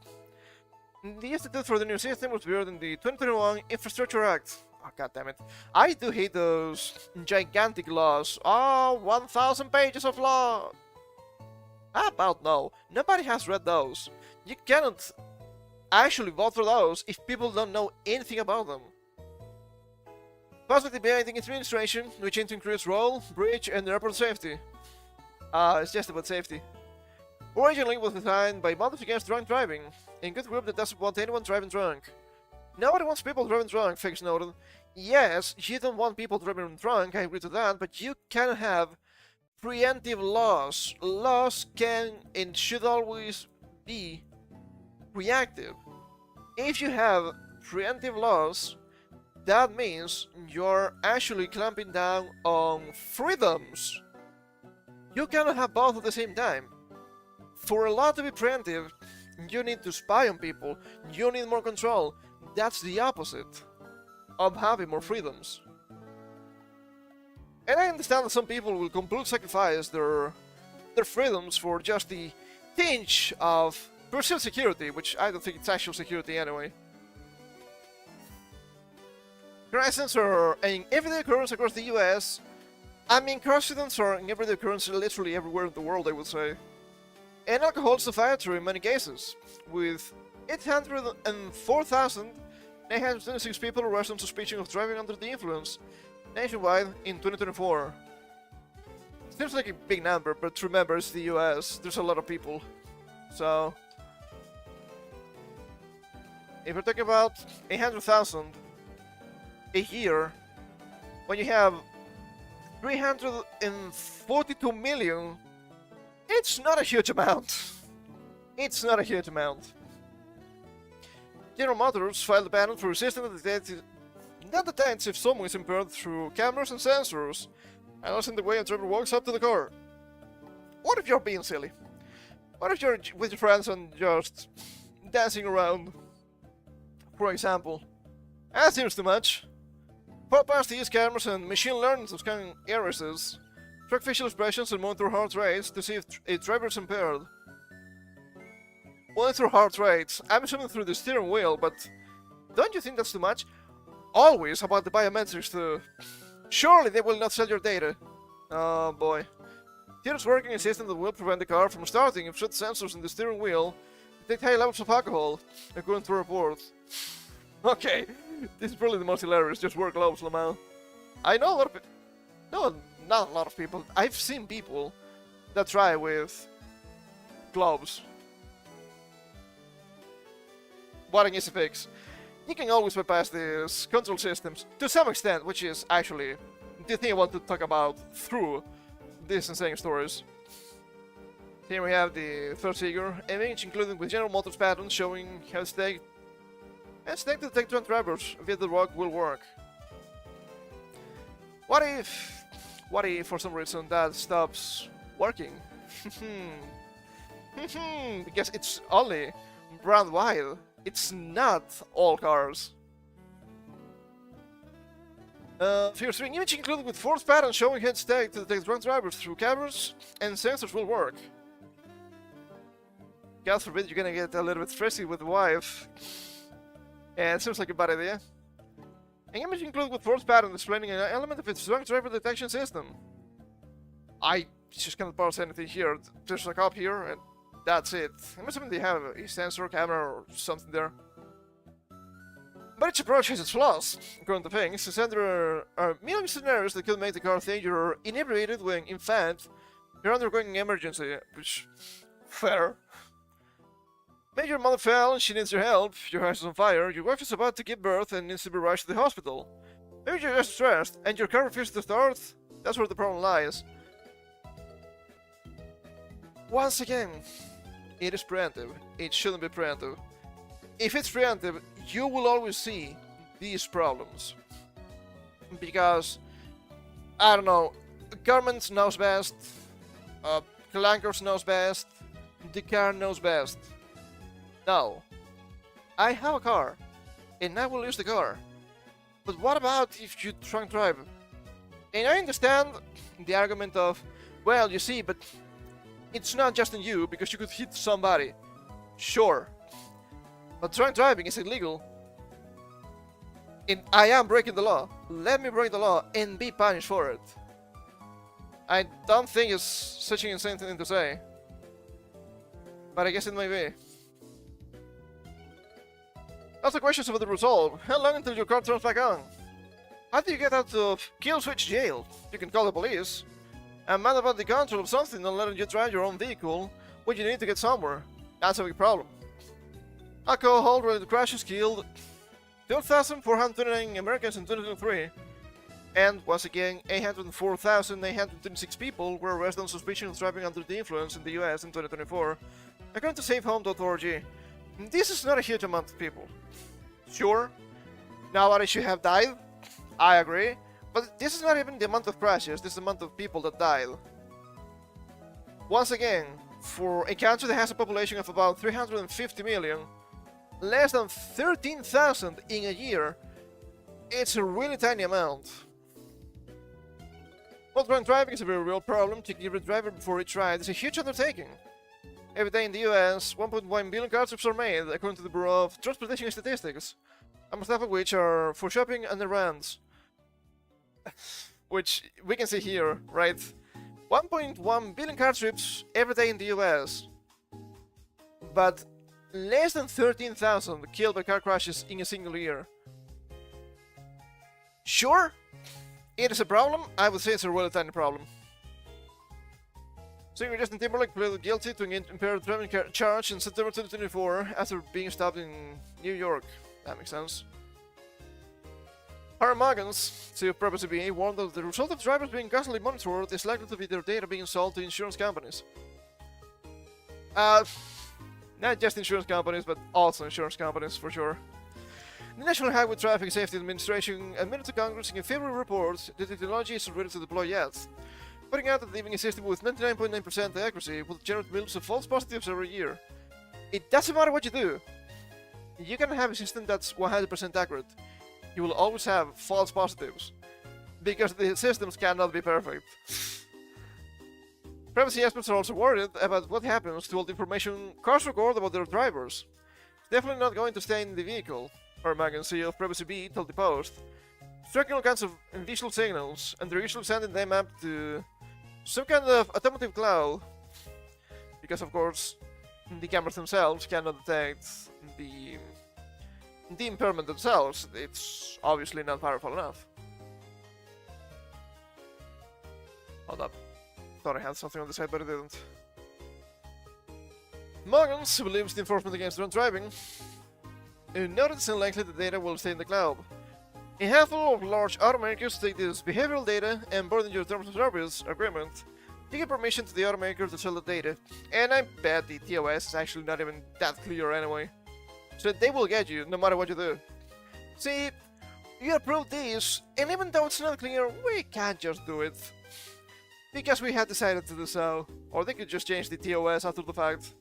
[SPEAKER 1] The Institute for the New System was built in the 2021 Infrastructure Act. Oh, god damn it. I do hate those gigantic laws. Oh, 1,000 pages of law. How about no? Nobody has read those. You cannot actually vote for those if people don't know anything about them. Possibly behind the administration, which aim to increase road, bridge, and airport safety. It's just about safety. Originally it was designed by mothers against drunk driving, a good group that doesn't want anyone driving drunk. Nobody wants people driving drunk, Fix noted. Yes, you don't want people driving drunk, I agree to that, but you can have preemptive laws. Laws can and should always be reactive. If you have preemptive laws, that means you're actually clamping down on freedoms. You cannot have both at the same time. For a law to be preemptive, you need to spy on people, you need more control. That's the opposite of having more freedoms. And I understand that some people will completely sacrifice their freedoms for just the tinge of perceived security, which I don't think it's actual security anyway. Car accidents are an everyday occurrence across the US. I mean, car accidents are an everyday occurrence literally everywhere in the world, I would say. And alcohol is a factor in many cases, with 804,926 people arrested on suspicion of driving under the influence nationwide in 2024. Seems like a big number, but remember, it's the US, there's a lot of people. So, if we're talking about 800,000 a year, when you have 342 million, it's not a huge amount. It's not a huge amount. General Motors filed a patent for resistant not detects if someone is impaired through cameras and sensors, unless in the way a driver walks up to the car. What if you're being silly? What if you're with your friends and just dancing around, for example? That seems too much. Past to use cameras and machine learning to scan irises, track facial expressions and monitor heart rates to see if a driver is impaired. Monitor heart rates, I'm assuming through the steering wheel, but don't you think that's too much? Always about the biometrics too. Surely they will not sell your data. Oh boy. Here's working a system that will prevent the car from starting if certain sensors in the steering wheel detect high levels of alcohol, according to reports. Okay, this is probably the most hilarious. Just wear gloves, Lamau. I know a lot of people. No, not a lot of people. I've seen people that try with gloves. What an easy fix. You can always bypass these control systems to some extent, which is actually the thing I want to talk about through these insane stories. Here we have the third figure image, including with General Motors patterns showing how stake to detect drunk drivers via the rock will work. What if for some reason that stops working? Because it's only brand wide. It's not all cars. Figure 3 image included with force patterns showing head stake to detect drunk drivers through cameras and sensors will work. God forbid you're gonna get a little bit stressy with the wife. And it seems like a bad idea. An image included with force pattern displaying an element of its drunk driver detection system. I just cannot parse anything here. There's a cop here, and that's it. I'm assuming they have a sensor, camera, or something there. But each approach has its flaws, according to things, since there are million scenarios that could make the car think you're inebriated when, in fact, you're undergoing an emergency, which... fair. Maybe your mother fell and she needs your help, your house is on fire, your wife is about to give birth and needs to be rushed to the hospital. Maybe you're just stressed, and your car refuses to start. That's where the problem lies. Once again, it is preemptive. It shouldn't be preemptive. If it's preemptive, you will always see these problems. Because, I don't know, the government knows best, Clankers knows best, the car knows best. Now, I have a car, and I will use the car. But what about if you drunk drive? And I understand the argument of, well, you see, but it's not just on you, because you could hit somebody. Sure. But drunk driving is illegal. And I am breaking the law. Let me break the law and be punished for it. I don't think it's such an insane thing to say. But I guess it may be. Also questions about the result. How long until your car turns back on? How do you get out of kill switch jail? You can call the police. I'm mad about the control of something not letting you drive your own vehicle when you need to get somewhere. That's a big problem. Alcohol-related crashes killed 2,429 Americans in 2023. And once again, 804,826 people were arrested on suspicion of driving under the influence in the US in 2024, according to SafeHome.org. This is not a huge amount of people. Sure, nobody should have died, I agree, but this is not even the amount of crashes, this is the amount of people that died. Once again, for a country that has a population of about 350 million, less than 13,000 in a year, it's a really tiny amount. While drunk driving is a very real problem, taking every driver before each ride is a huge undertaking. Every day in the US, 1.1 billion car trips are made, according to the Bureau of Transportation Statistics, almost half of which are for shopping and errands. Which we can see here, right? 1.1 billion car trips every day in the US. But less than 13,000 killed by car crashes in a single year. Sure, it is a problem. I would say it's a really tiny problem. Singer Justin Timberlake pleaded guilty to an impaired driving charge in September 2024 after being stopped in New York. That makes sense. Harry Muggins, CEO of Purpose CBA, warned that the result of drivers being constantly monitored is likely to be their data being sold to insurance companies. Not just insurance companies, but also insurance companies, for sure. The National Highway Traffic Safety Administration admitted to Congress in a February report that the technology isn't ready to deploy yet, pointing out that leaving a system with 99.9% accuracy will generate millions of false positives every year. It doesn't matter what you do. You can have a system that's 100% accurate. You will always have false positives, because the systems cannot be perfect. Privacy experts are also worried about what happens to all the information cars record about their drivers. It's definitely not going to stay in the vehicle, Hermagan, CEO of Privacy B, told the Post. Tracking all kinds of visual signals, and they're usually sending them up to some kind of automotive cloud, because of course the cameras themselves cannot detect the impairment themselves. It's obviously not powerful enough. Hold up. Thought I had something on the side, but I didn't. Muggins, who believes the enforcement against drunk driving, noted it's unlikely the data will stay in the cloud. A handful of large automakers take this behavioral data and burden your terms of service agreement to give permission to the automaker to sell the data. And I bet the TOS is actually not even that clear anyway. So they will get you no matter what you do. See, you approve this, and even though it's not clear, we can't just do it. Because we had decided to do so. Or they could just change the TOS after the fact.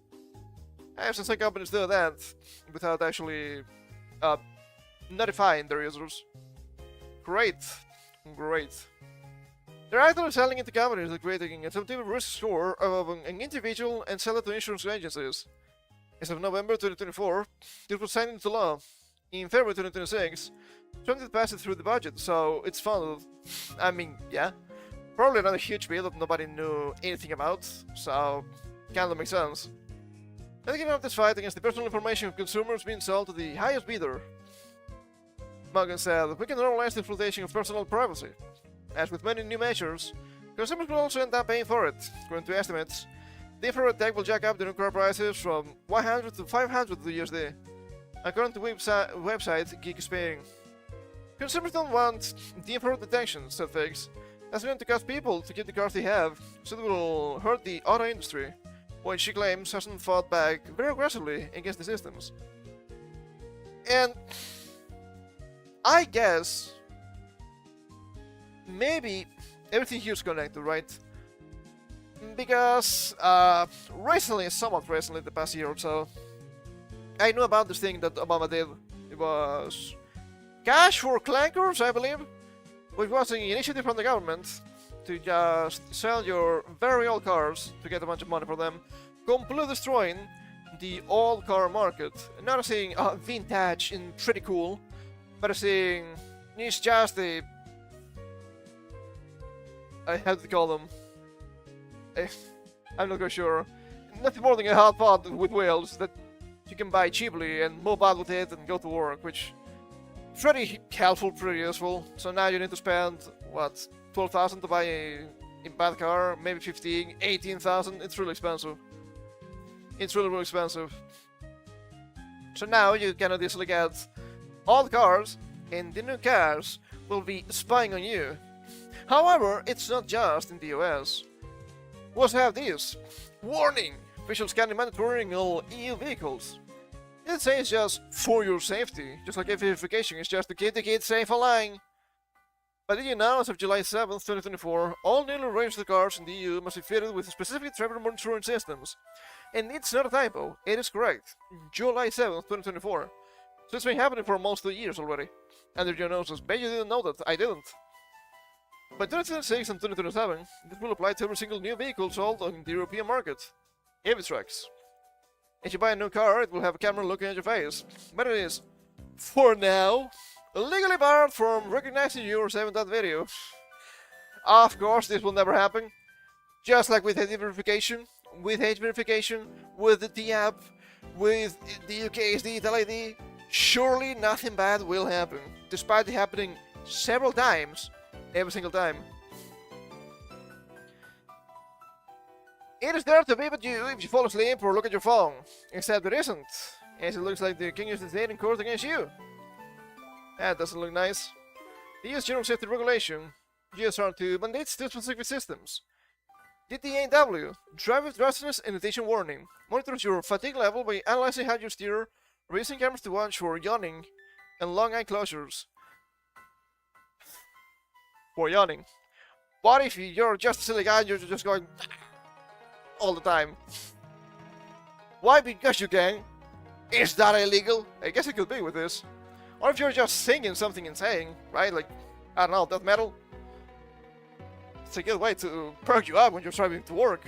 [SPEAKER 1] I have seen some companies do that without actually notifying their users. Great. Great. They're actually selling it to companies that creating a subjective risk score of an individual and sell it to insurance agencies. as of November 2024, it was signed into law. In February 2026, Trump passed it through the budget, so it's funded. I mean, yeah, probably not a huge bill that nobody knew anything about, so kinda makes sense. And given up this fight against the personal information of consumers being sold to the highest bidder, Morgan said, we can normalize the exploitation of personal privacy. As with many new measures, consumers will also end up paying for it. According to estimates, the infrared tech will jack up the new car prices from 100 to 500 USD. According to website Geek Spain. Consumers don't want the infrared detection, said Fix. That's going to cost people to keep the cars they have, so it will hurt the auto industry, which she claims hasn't fought back very aggressively against the systems. And I guess maybe everything here is connected, right? Because somewhat recently, the past year or so, I knew about this thing that Obama did. It was cash for clankers, I believe, which was an initiative from the government to just sell your very old cars to get a bunch of money for them, completely destroying the old car market. Not saying vintage and pretty cool, but saying it's just a how do you call them? I'm not quite sure. Nothing more than a hot pot with wheels that you can buy cheaply and move out with it and go to work, which is pretty helpful, pretty useful. So now you need to spend, what, 12,000 to buy a bad car, maybe 15, 18,000. It's really expensive. It's really expensive. So now you cannot easily get old cars, and the new cars will be spying on you. However, it's not just in the US. We also have this. Warning! Officials scanning mandatory in all EU vehicles. It says just for your safety, just like verification is just to keep the kids safe online. But did you know, as of July 7th, 2024, all newly registered cars in the EU must be fitted with specific driver monitoring systems. And it's not a typo, it is correct. July 7th, 2024. So it's been happening for almost 2 years already. Under your noses, bet you didn't know that, I didn't. By 2026 and 2027, this will apply to every single new vehicle sold on the European market. Heavy trucks. If you buy a new car, it will have a camera looking at your face. But it is, for now, legally barred from recognizing you or saving that video. Of course, this will never happen. Just like with age verification, with the app, with the UK's digital ID, surely nothing bad will happen, despite it happening several times, every single time. It is there to beep at you if you fall asleep or look at your phone, except it isn't, as it looks like the king is in court against you. That doesn't look nice. The US General Safety Regulation, GSR2, mandates two specific systems. DTAW, driver drowsiness and attention warning, monitors your fatigue level by analyzing how you steer, or using cameras to watch for yawning and long eye closures. For yawning. What if you're just a silly guy and you're just going all the time? Why? Because you can. Is that illegal? I guess it could be with this. Or if you're just singing something insane, right? Like, I don't know, death metal. It's a good way to perk you up when you're driving to work.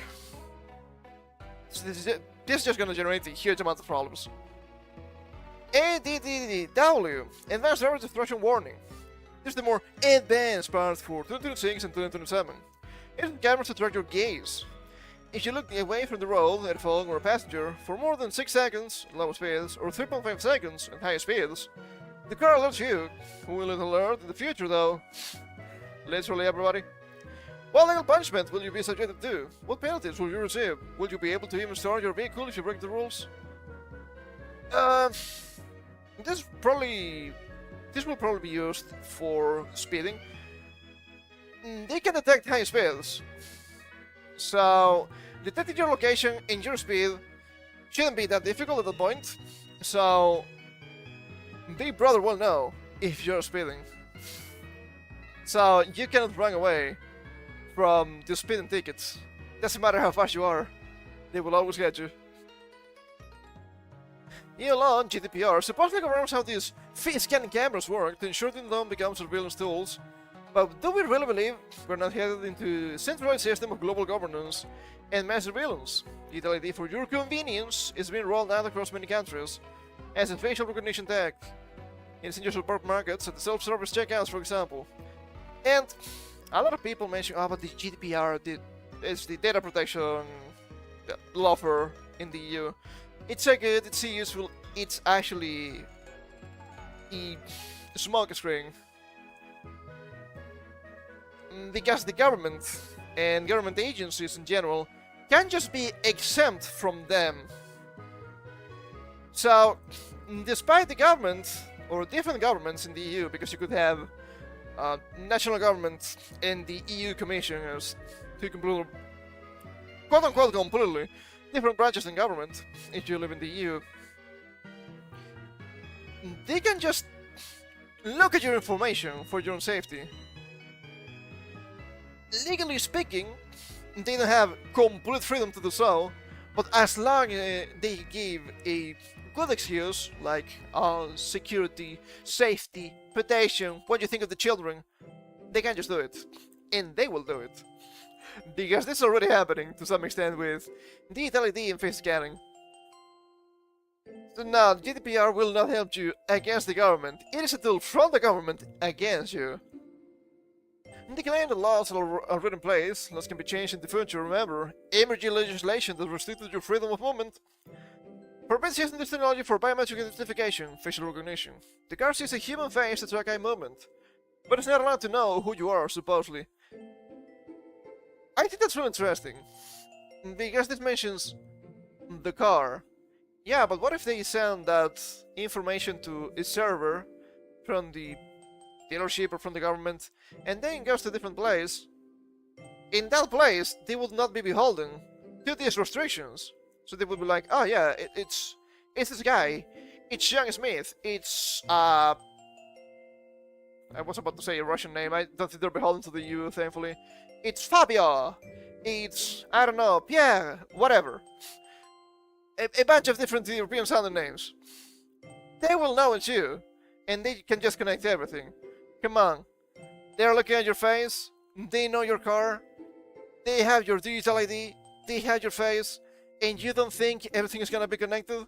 [SPEAKER 1] This is just gonna generate a huge amount of problems. ADDW, Advanced Driver Destruction Warning. This is the more advanced part for 2026 and 2027. It is cameras to track your gaze. If you look away from the road at a phone or a passenger for more than 6 seconds at low speeds or 3.5 seconds at high speeds, the car alerts you. Who will it alert in the future though? Literally everybody. What legal punishment will you be subjected to? What penalties will you receive? Will you be able to even start your vehicle if you break the rules? This will probably be used for speeding. They can detect high speeds. So, detecting your location and your speed shouldn't be that difficult at that point. So, Big Brother will know if you're speeding. So, you cannot run away from the speeding tickets. Doesn't matter how fast you are, they will always get you. EU law on GDPR supposedly governs how these face scanning cameras work to ensure they don't become surveillance tools, But do we really believe we're not headed into a centralized system of global governance and mass surveillance? Digital ID for your convenience is being rolled out across many countries as a facial recognition tag in essential supermarkets at the self-service checkouts, for example. And a lot of people mention about the GDPR, it's the data protection law in the EU. It's so good, it's so useful, it's actually a smoke screen. Because the government and government agencies in general can just be exempt from them. So, despite the government or different governments in the EU, because you could have national government and the EU Commission as two completely, quote-unquote completely different branches in government if you live in the EU, they can just look at your information for your own safety. Legally speaking, they don't have complete freedom to do so, but as long as they give a good excuse, like security, safety, protection, what do you think of the children, they can just do it. And they will do it. Because this is already happening to some extent with digital ID and face scanning. So now, GDPR will not help you against the government. It is a tool from the government against you. The claim that laws are already in place, laws can be changed in the future. Remember, emerging legislation that restricted your freedom of movement forbids using this technology for biometric identification, facial recognition. The card sees a human face to track eye movement, but it's not allowed to know who you are, supposedly. I think that's really interesting, because this mentions the car. Yeah, but what if they send that information to a server from the dealership or from the government, and then goes to a different place? In that place, they would not be beholden to these restrictions. So they would be like, oh yeah, it's this guy, it's Young Smith, it's I was about to say a Russian name, I don't think they're beholden to the EU, thankfully. It's Fabio, it's, I don't know, Pierre, whatever. A bunch of different European sounding names. They will know it's you, and they can just connect everything. Come on, they're looking at your face, they know your car, they have your digital ID, they have your face, and you don't think everything is gonna be connected?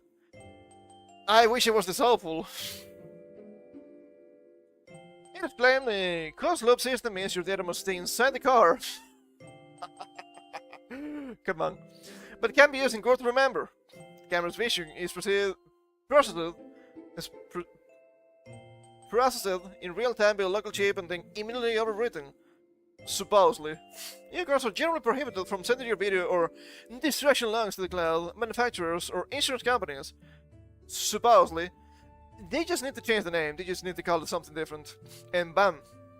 [SPEAKER 1] I wish it was this awful. It is claimed a closed-loop system means your data must stay inside the car. Come on. But it can be used in court to remember. The camera's vision is processed in real time by a local chip and then immediately overwritten. Supposedly. E-cards are generally prohibited from sending your video or distraction logs to the cloud, manufacturers or insurance companies. Supposedly. They just need to change the name, they just need to call it something different. And bam,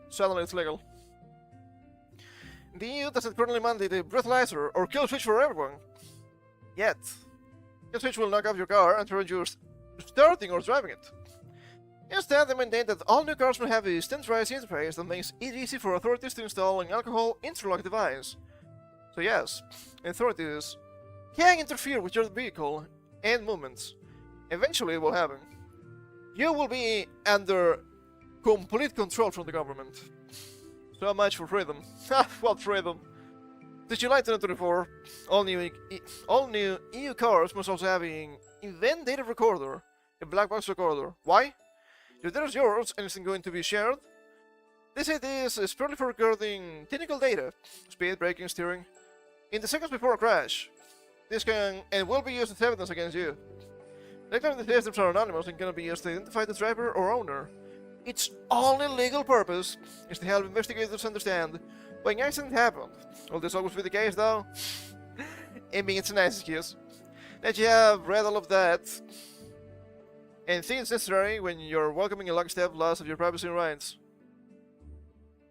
[SPEAKER 1] suddenly it's legal. The EU doesn't currently mandate a breathalyzer or kill switch for everyone. Yet. Kill switch will knock off your car and prevent you starting or driving it. Instead, they maintain that all new cars will have a standardized interface that makes it easy for authorities to install an alcohol interlock device. So yes, authorities can interfere with your vehicle and movements. Eventually it will happen. You will be under complete control from the government. So much for freedom. What freedom? Since July 2024, all new EU cars must also have an event data recorder, a black box recorder. Why? Your data is yours and isn't going to be shared. This is purely for recording technical data, speed, braking, steering, in the seconds before a crash. This can and will be used as evidence against you. Electronic systems are anonymous and cannot be used to identify the driver or owner. Its only legal purpose is to help investigators understand when an accident happened. Will this always be the case, though? I mean, it's a nice excuse. That you have read all of that and think it's necessary when you're welcoming a lockstep loss of your privacy and rights.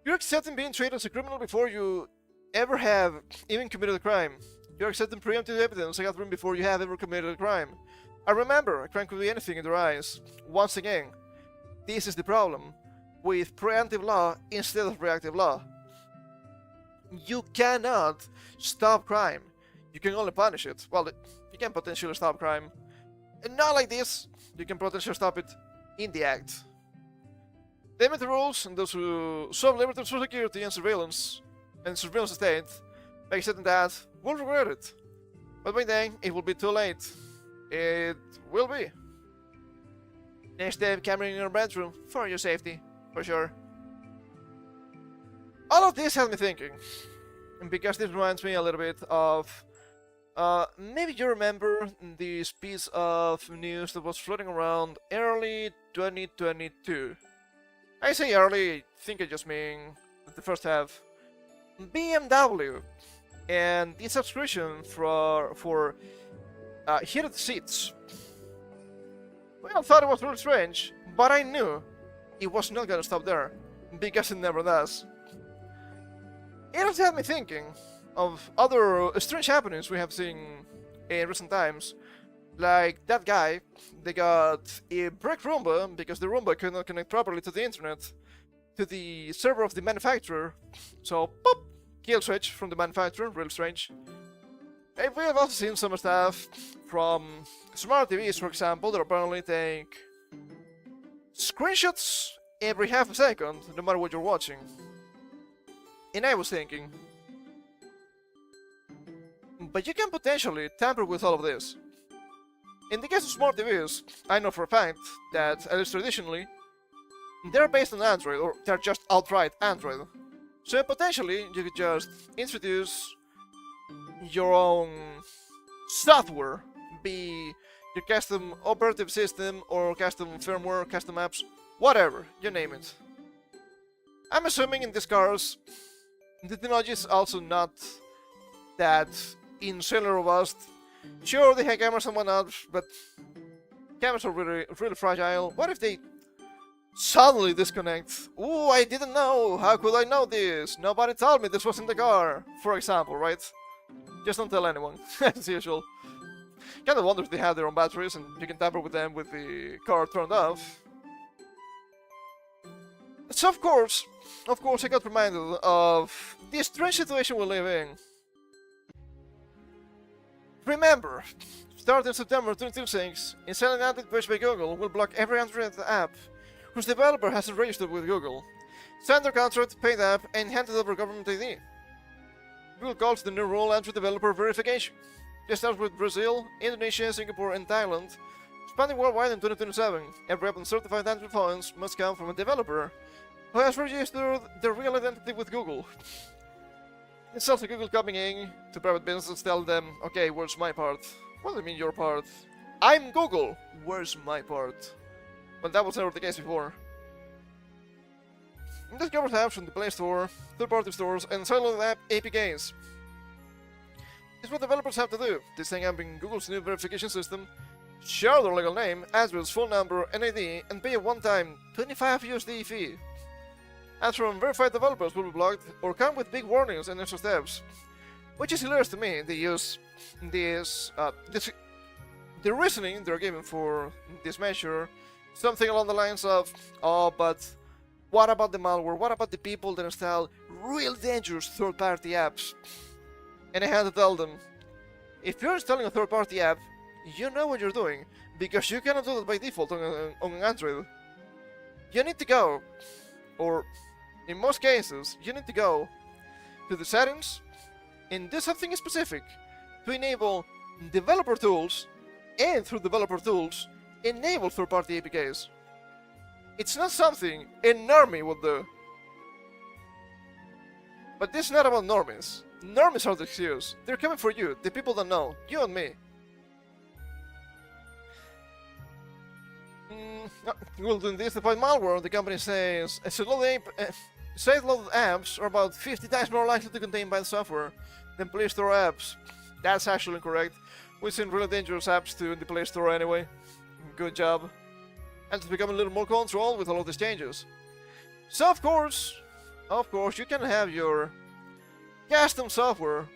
[SPEAKER 1] You're accepting being treated as a criminal before you ever have even committed a crime. You're accepting preemptive evidence gathering before you have ever committed a crime. And remember, a crime could be anything in their eyes. Once again, this is the problem with preemptive law instead of reactive law. You cannot stop crime. You can only punish it. Well, you can potentially stop crime. And not like this. You can potentially stop it in the act. They implement the rules, and those who so limited through security and surveillance state make certain that will regret it. But by then, it will be too late. It will be. Next step, camera in your bedroom for your safety, for sure. All of this has me thinking, because this reminds me a little bit of maybe you remember this piece of news that was floating around early 2022. I say early, I think I just mean the first half. BMW and the subscription for heated seats. Well, I thought it was really strange, but I knew it was not gonna stop there, because it never does. It has had me thinking of other strange happenings we have seen in recent times. Like that guy, they got a brick Roomba because the Roomba could not connect properly to the internet, to the server of the manufacturer. So, pop, kill switch from the manufacturer, real strange. And we have also seen some stuff from smart TVs, for example, that apparently take screenshots every half a second, no matter what you're watching. And I was thinking, but you can potentially tamper with all of this. In the case of smart TVs, I know for a fact that, at least traditionally, they're based on Android, or they're just outright Android. So potentially, you could just introduce your own software, be your custom operative system, or custom firmware, custom apps, whatever, you name it. I'm assuming in these cars, the technology is also not that insanely robust. Sure, they have cameras and whatnot, but cameras are really fragile. What if they suddenly disconnect? Ooh, I didn't know! How could I know this? Nobody told me this was in the car, for example, right? Just don't tell anyone, as usual. Kinda wonder if they have their own batteries and you can tamper with them with the car turned off. So of course, I got reminded of the strange situation we live in. Remember, starting September 2026, Installing Android page by Google will block every Android app whose developer hasn't registered with Google. Sign their contract, pay the app, and hand it over government ID. Google calls the new rule Android developer verification. This starts with Brazil, Indonesia, Singapore, and Thailand. Expanding worldwide in 2027, every app on certified Android phones must come from a developer who has registered their real identity with Google. It's also Google coming in to private businesses, tell them, okay, where's my part? What do you mean your part? I'm Google, where's my part? But that was never the case before. This covers apps from the Play Store, third-party stores, and siloed app APKs. It's what developers have to do. This thing up in Google's new verification system, share their legal name, address, phone number, and ID, and pay a one-time 25 USD fee. Ads from verified developers will be blocked or come with big warnings and extra steps. Which is hilarious to me. They use the reasoning they're giving for this measure, something along the lines of, oh, but what about the malware? What about the people that install real dangerous third-party apps? And I had to tell them, if you're installing a third-party app, you know what you're doing, because you cannot do that by default on an Android. You need to go, or in most cases, you need to go to the settings and do something specific to enable developer tools, and through developer tools, enable third-party APKs. It's not something a normie would do. But this is not about normies. Normies are the excuse. They're coming for you, the people that know, you and me. Well, doing this to fight malware, the company says side-loaded apps are about 50 times more likely to contain bad software than Play Store apps. That's actually incorrect. We've seen really dangerous apps too in the Play Store anyway. Good job. And it's becoming a little more controlled with all of these changes. So of course, you can have your custom software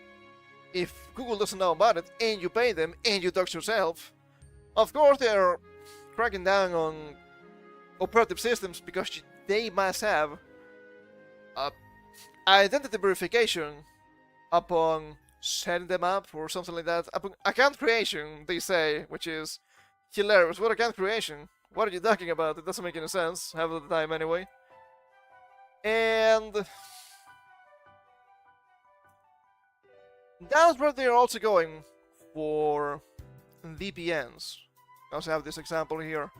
[SPEAKER 1] if Google doesn't know about it, and you pay them, and you dox yourself. Of course, they're cracking down on operative systems because they must have identity verification upon setting them up or something like that. Upon account creation, they say, which is hilarious. What account creation? What are you talking about? It doesn't make any sense half of the time anyway. And that's where they're also going for VPNs. I also have this example here.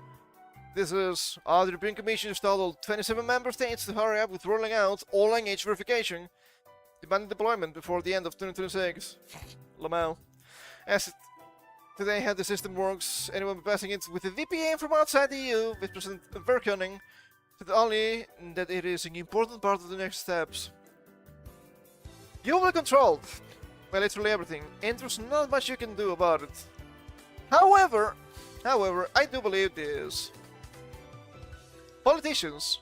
[SPEAKER 1] This is the European Commission has told 27 member states to hurry up with rolling out online age verification, demanding deployment before the end of 2026. Lamau. As today how the system works, anyone passing it with a VPN from outside the EU, with President Verkoning, said only that it is an important part of the next steps. You will be controlled by literally everything, and there's not much you can do about it. However, I do believe this. Politicians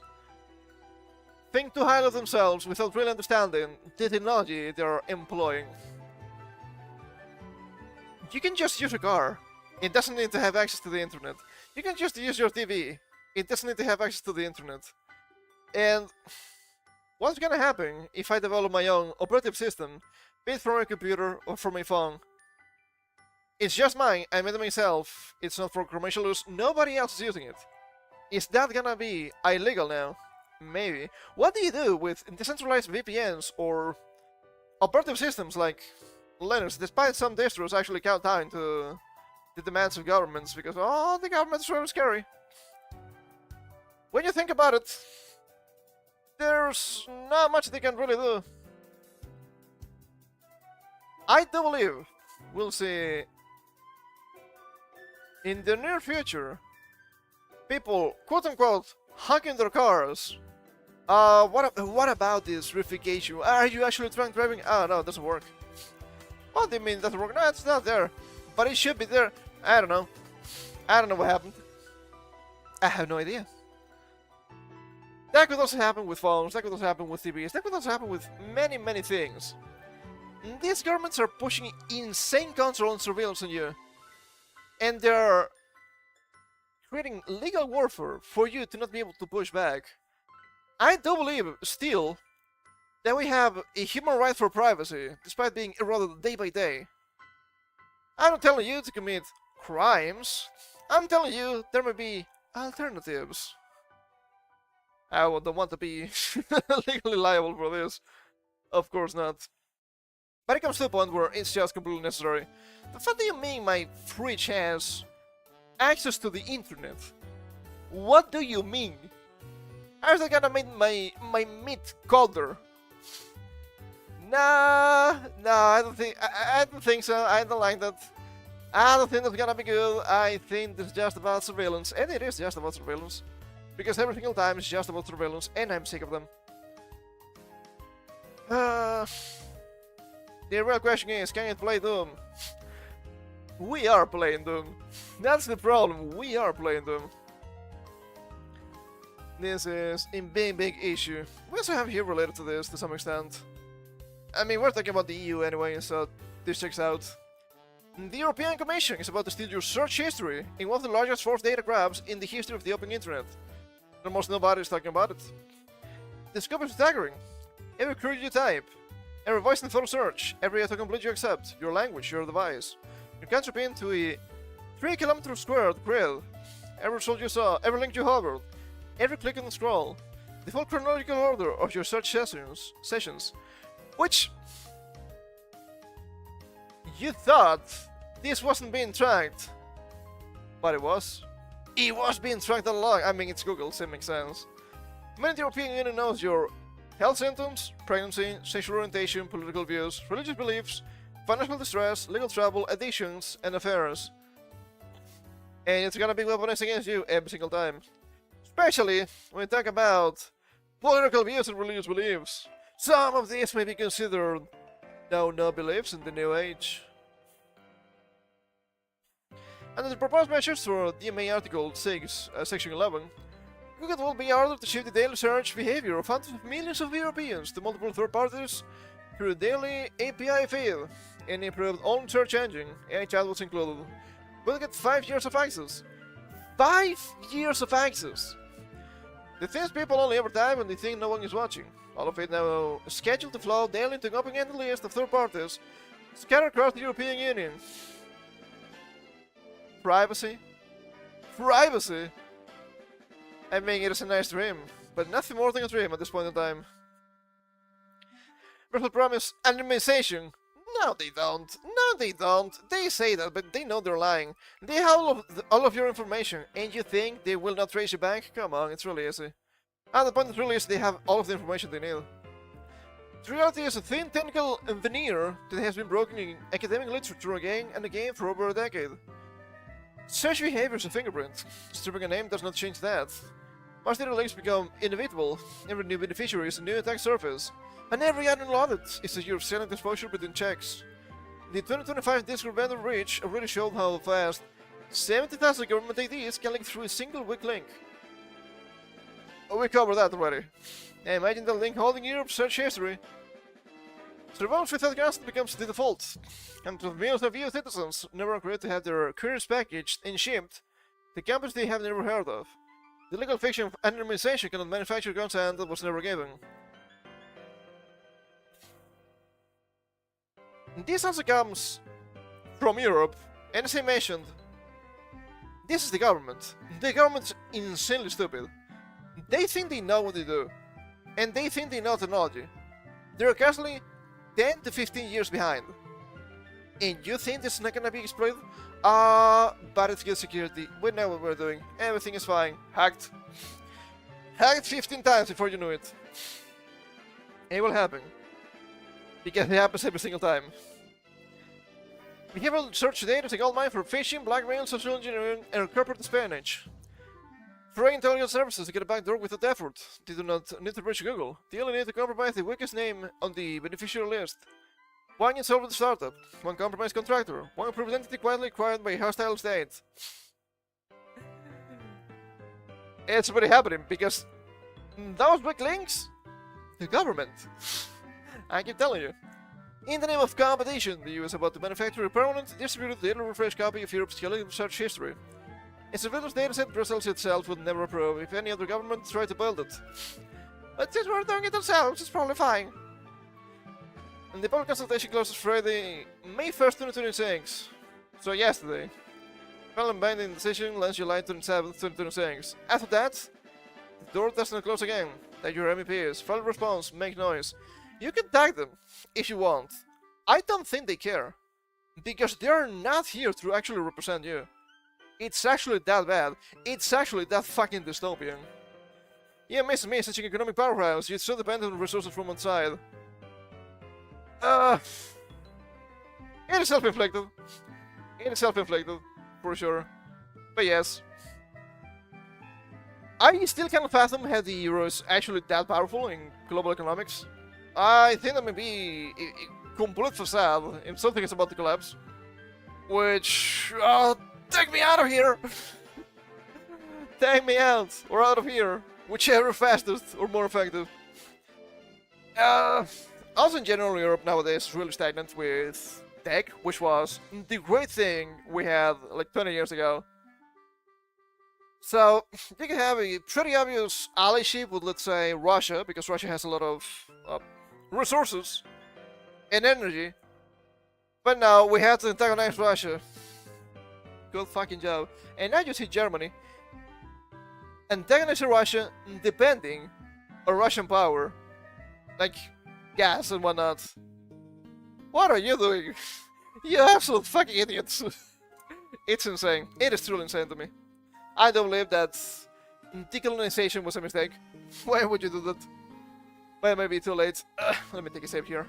[SPEAKER 1] think too highly of themselves without really understanding the technology they are employing. You can just use a car. It doesn't need to have access to the internet. You can just use your TV. It doesn't need to have access to the internet. And what's gonna happen if I develop my own operative system, be it from my computer or from my phone? It's just mine, I made it myself, it's not for commercial use, nobody else is using it. Is that gonna be illegal now? Maybe. What do you do with decentralized VPNs or operative systems like Linux, despite some distros actually count down to the demands of governments because, oh, the government's really scary. When you think about it, there's not much they can really do. I do believe we'll see in the near future people, quote-unquote, hacking their cars. What about this verification? Are you actually drunk driving? Oh, no, it doesn't work. What do you mean it doesn't work? No, it's not there. But it should be there. I don't know. I don't know what happened. I have no idea. That could also happen with phones, that could also happen with TVs, that could also happen with many, many things. These governments are pushing insane control and surveillance on you. And they're creating legal warfare for you to not be able to push back. I do believe, still, that we have a human right for privacy, despite being eroded day by day. I'm not telling you to commit crimes. I'm telling you there may be alternatives. I don't want to be legally liable for this. Of course not. But it comes to a point where it's just completely necessary. But what do you mean my fridge has access to the internet? What do you mean? How's that gonna make my meat colder? Nah, I don't think so. I don't like that. I don't think that's gonna be good. I think it's just about surveillance, and it is just about surveillance. Because every single time it's just about surveillance, and I'm sick of them. The real question is, can you play Doom? We are playing Doom. That's the problem, we are playing Doom. This is a big issue. We also have here related to this to some extent. I mean, we're talking about the EU anyway, so this checks out. The European Commission is about to steal your search history in one of the largest forced data grabs in the history of the open internet. Almost nobody is talking about it. The scope is staggering. Every query you type, every voice and photo search, every autocomplete you accept, your language, your device, your country pin to a 3 km squared grid, every result you saw, every link you hovered, every click and scroll, the full chronological order of your search sessions, which you thought this wasn't being tracked, but it was. It was being tracked all along. I mean, it's Google, so it makes sense. Many European Union knows your health symptoms, pregnancy, sexual orientation, political views, religious beliefs, financial distress, legal trouble, addictions, and affairs. And it's gonna be weaponized against you every single time. Especially when we talk about political views and religious beliefs. Some of these may be considered no beliefs in the new age. Under the proposed measures for DMA Article 6, Section 11, Google will be ordered to shift the daily search behavior of hundreds of millions of Europeans to multiple third parties through a daily API feed. Any improved own search engine, AI chatbots included, will get 5 years of access. 5 years of access! The things people only ever type when they think no one is watching. All of it now scheduled to flow daily into an open-ended list of third parties scattered across the European Union. Privacy? Privacy? I mean, it is a nice dream, but nothing more than a dream at this point in time. People promise anonymization. No, they don't. No, they don't. They say that, but they know they're lying. They have all of your information, and you think they will not trace you back? Come on, it's really easy. At the point it's really easy, they have all of the information they need. The reality is a thin technical veneer that has been broken in academic literature again and again for over a decade. Such behavior is a fingerprint. Stripping a name does not change that. Once data links become inevitable, every new beneficiary is a new attack surface, and every annual audit is a year of silent exposure between checks. The 2025 Discord vendor reach already showed how fast 70,000 government IDs can link through a single weak link. Oh, we covered that already. Imagine the link holding Europe's search history. Surveillance without consent becomes the default, and with millions of EU citizens never agree to have their careers packaged and shipped to companies they have never heard of. The legal fiction of anonymization cannot manufacture consent that was never given. This also comes from Europe, and as I mentioned, this is the government. The government's insanely stupid. They think they know what they do, and they think they know technology. They're constantly 10 to 15 years behind. And you think this is not gonna be exploited? But it's good security. We know what we're doing. Everything is fine. Hacked. Hacked 15 times before you knew it. It will happen. Because it happens every single time. Behavioral search data is a gold mine for phishing, blackmail, social engineering, and corporate espionage. Free intelligence services to get a backdoor without effort. They do not need to breach Google. They only need to compromise the weakest name on the beneficiary list. One insolvent startup, one compromised contractor, one approved entity quietly acquired by a hostile state. It's already happening because those weak links, the government. I keep telling you. In the name of competition, the US is about to manufacture a permanent, distributed, daily refresh copy of Europe's collective search history. Its surveillance dataset Brussels itself would never approve if any other government tried to build it. But since we're doing it ourselves, it's probably fine. And the public consultation closes Friday, May 1st, 2026. So yesterday. Final binding decision lands July 27th, 2026. After that, the door does not close again. Tag your MEPs, file response, make noise. You can tag them, if you want. I don't think they care. Because they're not here to actually represent you. It's actually that bad. It's actually that fucking dystopian. You amazes me, such an economic powerhouse, you're so dependent on resources from outside. It is self-inflicted. It is self-inflicted, for sure. But yes. I still cannot fathom how the euro is actually that powerful in global economics. I think that may be a complete facade and something is about to collapse. Which... take me out of here! Take me out, or out of here. Whichever fastest or more effective. Also in general, Europe nowadays is really stagnant with tech, which was the great thing we had like 20 years ago. So, you can have a pretty obvious allyship with, let's say, Russia, because Russia has a lot of resources and energy. But now we have to antagonize Russia. Good fucking job. And now you see Germany antagonizing Russia depending on Russian power. Like gas and whatnot. What are you doing? You absolute fucking idiots. It's insane. It is truly insane to me. I don't believe that decolonization was a mistake. Why would you do that? Well, maybe too late. Let me take a save here.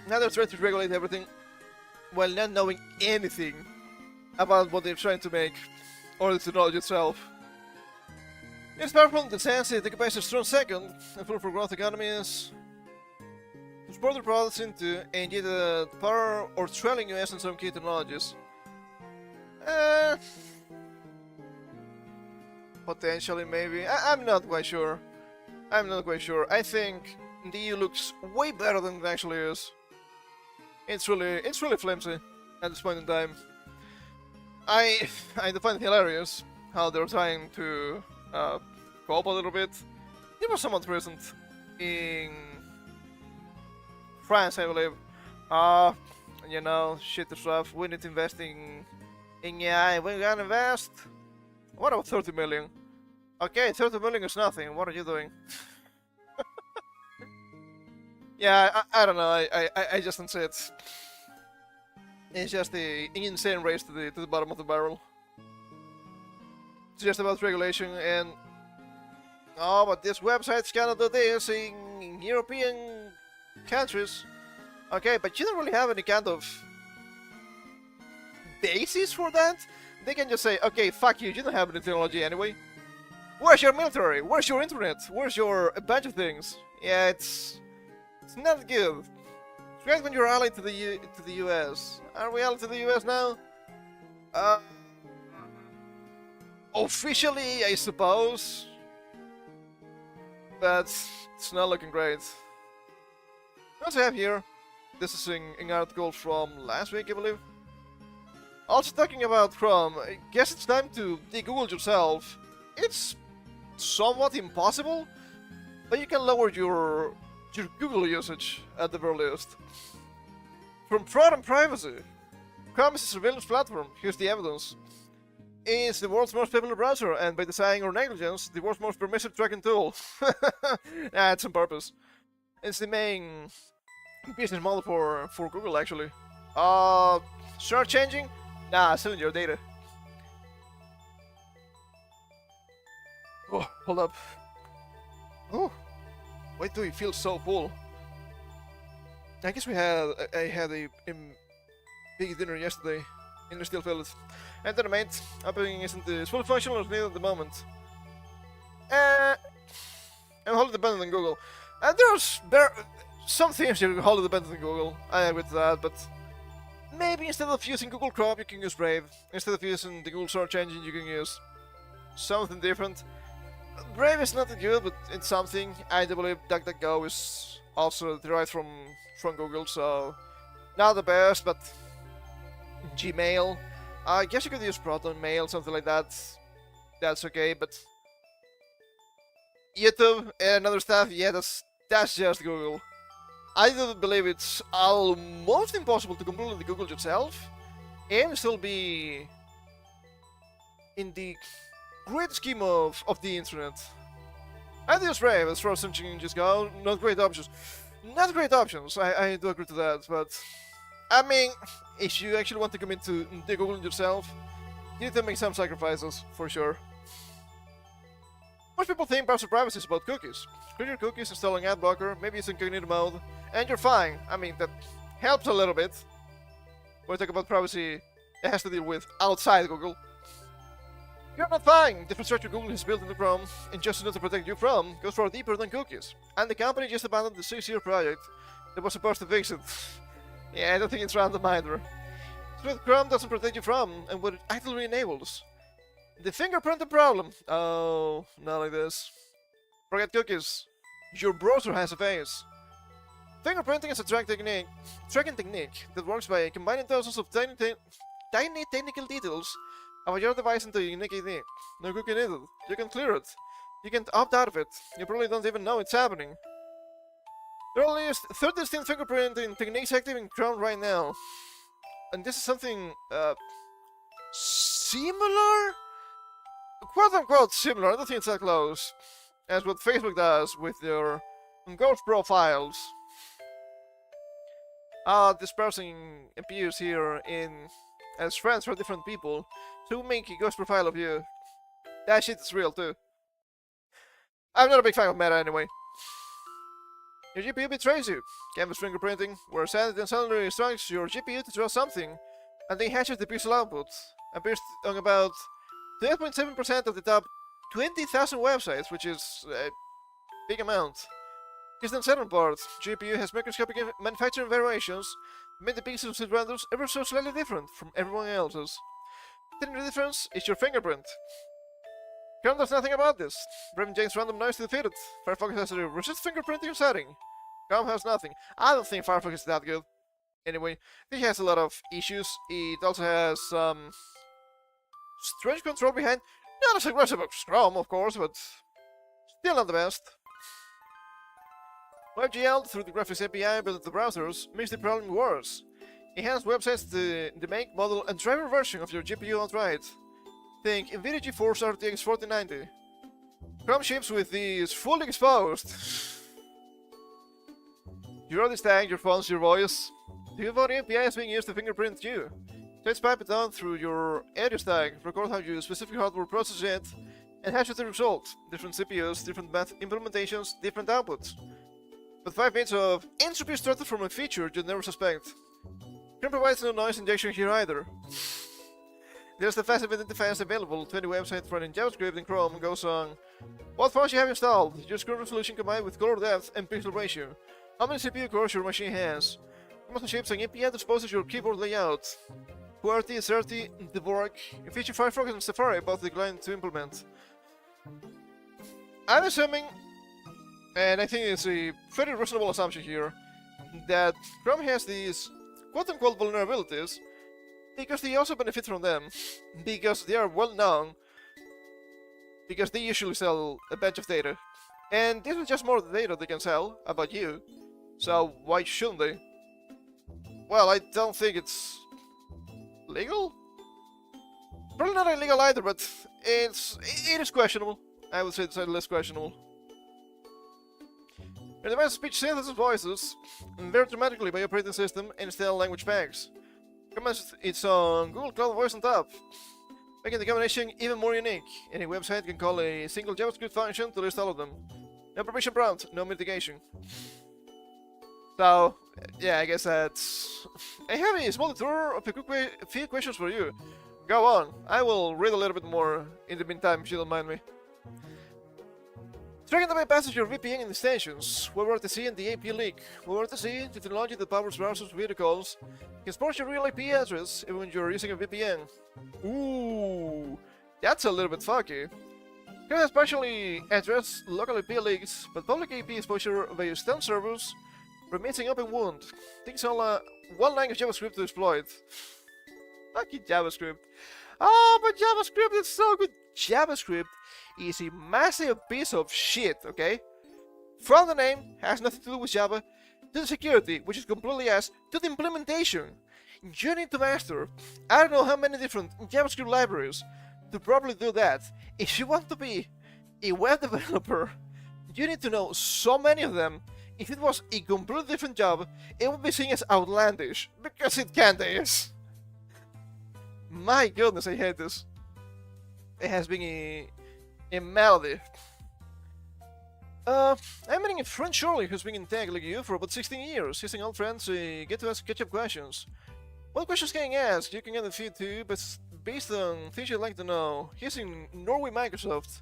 [SPEAKER 1] Now they're trying to regulate everything while not knowing anything about what they're trying to make or the technology itself. It's powerful in the sense that it occupies a strong second and full for growth economies to support their products into and get the power or trailing US in some key technologies. Potentially, maybe. I'm not quite sure. I'm not quite sure. I think the EU looks way better than it actually is. It's really flimsy at this point in time. I find it hilarious how they're trying to cope a little bit. There was someone present in France, I believe. you know, shitty stuff. We need to invest in AI. We're gonna invest. What about 30 million? Okay, 30 million is nothing. What are you doing? Yeah, I don't know. I just don't see it. It's just the insane race to the bottom of the barrel. It's just about regulation and oh, but this website's gonna do this in European countries. Okay, but you don't really have any kind of basis for that. They can just say, okay, fuck you. You don't have any technology anyway. Where's your military? Where's your internet? Where's your a bunch of things? Yeah, it's not good. It's great when you're allied to the US. Are we allied to the US now? Officially, I suppose, but it's not looking great. What I have here, this is an article from last week, I believe. Also talking about Chrome, I guess it's time to de-Google yourself. It's somewhat impossible, but you can lower your Google usage at the very least. From fraud and privacy, Chrome is a surveillance platform. Here's the evidence. It's the world's most popular browser, and by design or negligence, the world's most permissive tracking tool. Nah, it's on purpose. It's the main business model for Google, actually. Search engine? Nah, selling your data. Oh, hold up. Oh, why do you feel so full? I guess I had a big dinner yesterday, and I still feel it. And then mate, uploading isn't as fully functional as needed at the moment. I'm wholly dependent on Google. And there are some things you're wholly dependent on Google. I agree to that, but maybe instead of using Google Chrome, you can use Brave. Instead of using the Google search engine, you can use something different. Brave is not that good, but it's something. I do believe DuckDuckGo is also derived from Google, so not the best, but Gmail. I guess you could use Proton Mail, something like that. That's okay, but YouTube and other stuff, yeah, that's just Google. I do believe it's almost impossible to completely Google yourself and still be in the great scheme of the internet. I use Brave as far as search engines go. Not great options. Not great options, I do agree to that, but I mean, if you actually want to commit to de-Googling yourself, you need to make some sacrifices, for sure. Most people think browser privacy is about cookies. Clear your cookies, install an ad blocker, maybe use incognito mode, and you're fine. I mean, that helps a little bit. When we talk about privacy, it has to deal with outside Google. You're not fine. The infrastructure Google has built into Chrome, and just enough to protect you from, goes far deeper than cookies. And the company just abandoned the 6-year project that was supposed to fix it. Yeah, I don't think it's random either. It's what Chrome doesn't protect you from, and what it actively enables. The fingerprinting problem. Oh, not like this. Forget cookies. Your browser has a face. Fingerprinting is a tracking technique that works by combining thousands of tiny technical details of your device into a unique ID. No cookie needed. You can clear it. You can opt out of it. You probably don't even know it's happening. There are at least 30 distinct fingerprinting techniques active in Chrome right now. And this is something, similar? Quote-unquote similar, I don't think it's that close. As what Facebook does with their ghost profiles. This person appears here as friends for different people to make a ghost profile of you. That shit is real too. I'm not a big fan of Meta anyway. Your GPU betrays you. Canvas fingerprinting, where sanity and suddenly instructs your GPU to draw something, and then hashes the pixel output. Appears on about 12.7% of the top 20,000 websites, which is a big amount. Here's the uncertain part. GPU has microscopic manufacturing variations, made the pixels it renders ever so slightly different from everyone else's. The only difference is your fingerprint. Chrome does nothing about this. Brave James random noise to defeat it. Firefox has a resist fingerprinting setting. Chrome has nothing. I don't think Firefox is that good. Anyway, it has a lot of issues. It also has some strange control behind. Not as aggressive as Chrome, of course, but still not the best. WebGL, through the graphics API built into browsers, makes the problem worse. Enhanced websites the make, model, and driver version of your GPU outright. Think NVIDIA GeForce RTX 4090. Chrome chips with these fully exposed. Your audio stack, your phones, your voice. The audio API is being used to fingerprint you. Let's pipe it down through your audio stack, record how you specific hardware process it, and hash out the result. Different CPUs, different math implementations, different outputs. With 5 minutes of entropy started from a feature you'd never suspect. Chrome provides no noise injection here either. There's the fast identifiers available to any website running JavaScript in Chrome goes on. What fonts you have installed, your screen resolution combined with color depth and pixel ratio. How many CPU cores your machine has. Command shapes and API disposes your keyboard layout. QWERTY, SRT, Dvorak, and feature Firefox and Safari both declined to implement. I'm assuming, and I think it's a pretty reasonable assumption here, that Chrome has these quote-unquote vulnerabilities because they also benefit from them, because they are well known, because they usually sell a bunch of data. And this is just more data they can sell about you, so why shouldn't they? Well, I don't think it's legal? Probably not illegal either, but it is questionable. I would say it's less questionable. Your device speech synthesis voices very dramatically by operating system and style language packs. Comments it's on Google Cloud Voice on top, making the combination even more unique. Any website can call a single JavaScript function to list all of them. No permission prompt, no mitigation. So, yeah, I guess that's... I have a small tour of a few questions for you. Go on, I will read a little bit more in the meantime if you don't mind me. Tracking the bypasses your VPN extensions, WebRTC and the AP leak. WebRTC, the technology that powers browsers video calls, can support your real IP address even when you're using a VPN. Ooh, that's a little bit fucky. It has partially addressed local IP leaks, but public IP exposure via STEM servers remains an open wound. Takes all one language JavaScript to exploit. Fucking JavaScript. Oh, but JavaScript is so good. JavaScript is a massive piece of shit, okay? From the name, has nothing to do with Java, to the security, which is completely ass, to the implementation. You need to master, I don't know how many different JavaScript libraries to properly do that. If you want to be a web developer, you need to know so many of them. If it was a completely different job, it would be seen as outlandish, because it kinda is. My goodness, I hate this. It has been a melody. I'm meeting a friend Shirley who's been in tech like you for about 16 years. He's an old friend, so you get to ask catch-up questions. What questions can you ask? You can get a few too, but based on things you'd like to know. He's in Norway Microsoft.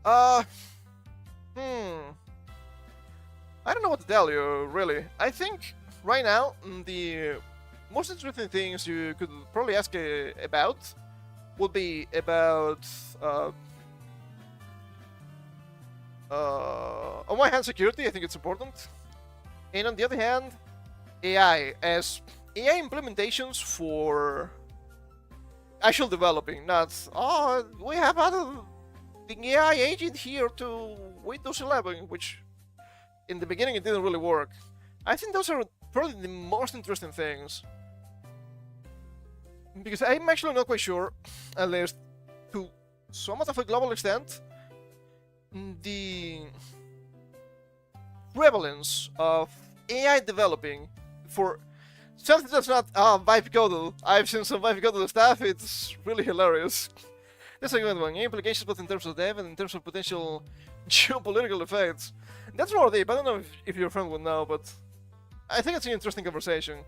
[SPEAKER 1] I don't know what to tell you, really. I think right now the most interesting things you could probably ask about would be about on one hand security. I think it's important, and on the other hand AI, as AI implementations for actual developing, not we have added the AI agent here to Windows 11, which in the beginning it didn't really work. I think those are probably the most interesting things, because I'm actually not quite sure, at least to somewhat of a global extent, the prevalence of AI developing for something that's not vibe coded. I've seen some vibe coded stuff, it's really hilarious. That's a good one. Implications both in terms of dev and in terms of potential geopolitical effects. That's more deep. I don't know if your friend would know, but I think it's an interesting conversation.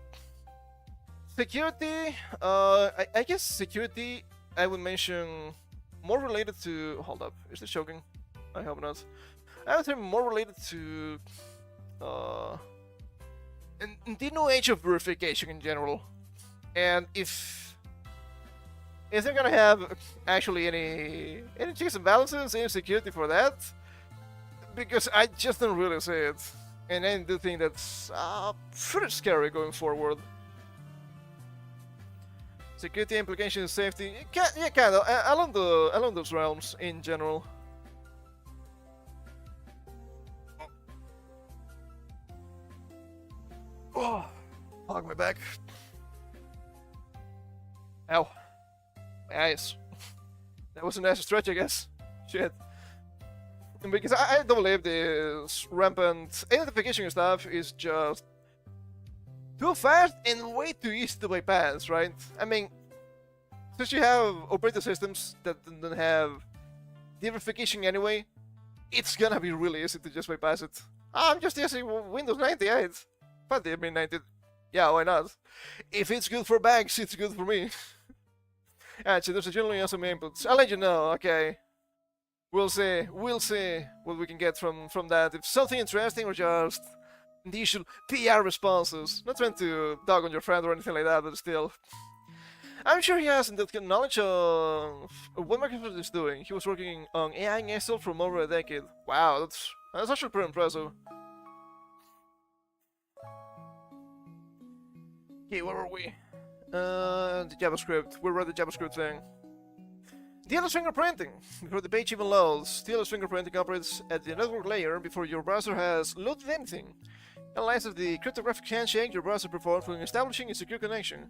[SPEAKER 1] Security, I guess security I would mention more related to... Hold up, is this choking? I hope not. I would say more related to the new age of verification in general. And if they're gonna have actually any checks and balances, any security for that, because I just don't really see it. And I do think that's pretty scary going forward. Security implications, safety, yeah, kind of along those realms in general. Oh, fuck my back. Nice. That was a nice stretch, I guess. Shit. Because I don't believe this rampant identification stuff is just too fast and way too easy to bypass, right? I mean, since you have operating systems that don't have verification anyway, it's gonna be really easy to just bypass it. I'm just using Windows 98. But I mean 90. Yeah, why not? If it's good for banks, it's good for me. Actually, there's generally some inputs. I'll let you know, okay? We'll see what we can get from that. If something interesting or just the usual PR responses. Not trying to dog on your friend or anything like that, but still. I'm sure he has that knowledge of what Microsoft is doing. He was working on AI and SL for over a decade. Wow, that's actually pretty impressive. Okay, where were we? The JavaScript. We read the JavaScript thing. TLS fingerprinting. Before the page even loads, TLS fingerprinting operates at the network layer before your browser has loaded anything. Analyzes the cryptographic handshake your browser performs when establishing a secure connection.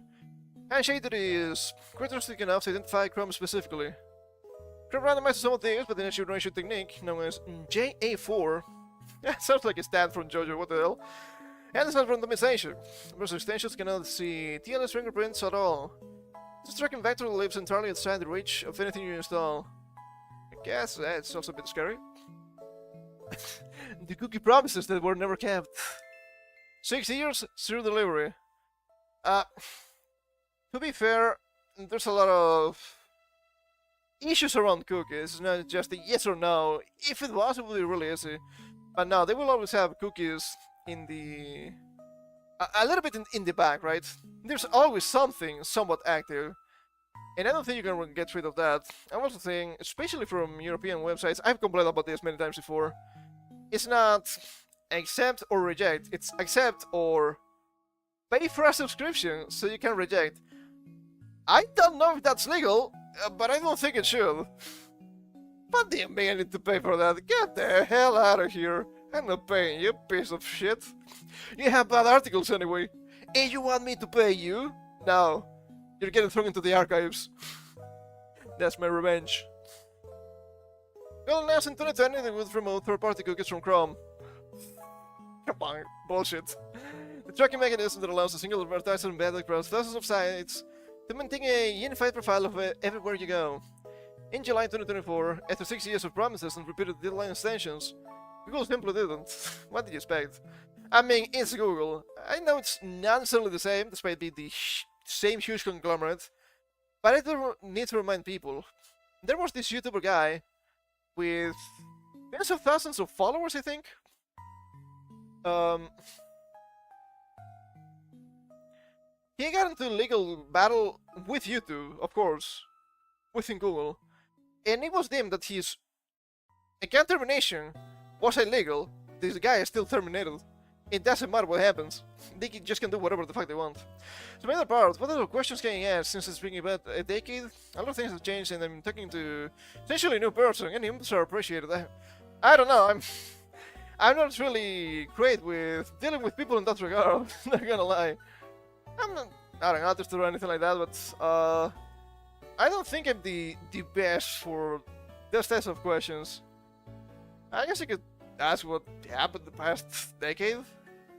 [SPEAKER 1] Handshake that is characteristic enough to identify Chrome specifically. Chrome randomizes some of these, but the next generation technique, known as JA4, sounds like a stand from JoJo, what the hell? And it's not randomization. Browser extensions cannot see TLS fingerprints at all. This tracking vector lives entirely outside the reach of anything you install. I guess that's also a bit scary. The cookie promises that were never kept. 6 years, 0 delivery. To be fair, there's a lot of issues around cookies. It's not just a yes or no. If it was, it would be really easy. But no, they will always have cookies in the... a little bit in the back, right? There's always something somewhat active. And I don't think you can get rid of that. I'm also saying, especially from European websites, I've complained about this many times before. It's not accept or reject. It's accept or pay for a subscription so you can reject. I don't know if that's legal, but I don't think it should. What do you mean I need to pay for that? Get the hell out of here. I'm not paying you, piece of shit. You have bad articles anyway. And you want me to pay you? No. You're getting thrown into the archives. That's my revenge. Well, announced in 2020 they would remove third-party cookies from Chrome. Come on, bullshit. The tracking mechanism that allows a single advertiser embedded across thousands of sites to maintain a unified profile of everywhere you go. In July 2024, after 6 years of promises and repeated deadline extensions, Google simply didn't. What did you expect? I mean, it's Google. I know it's not necessarily the same, despite being the same huge conglomerate, but I do need to remind people. There was this YouTuber guy with tens of thousands of followers, I think. He got into a legal battle with YouTube, of course, within Google, and it was deemed that his account termination was illegal. This guy is still terminated. It doesn't matter what happens. They just can do whatever the fuck they want. So, main part, what other questions can you ask since it's been about a decade? A lot of things have changed, and I'm talking to essentially a new person. Any inputs are appreciated. I don't know. I'm not really great with dealing with people in that regard. Not gonna lie. I'm not an artist or anything like that, but I don't think I'm the best for those types of questions. I guess I could ask what happened the past decade.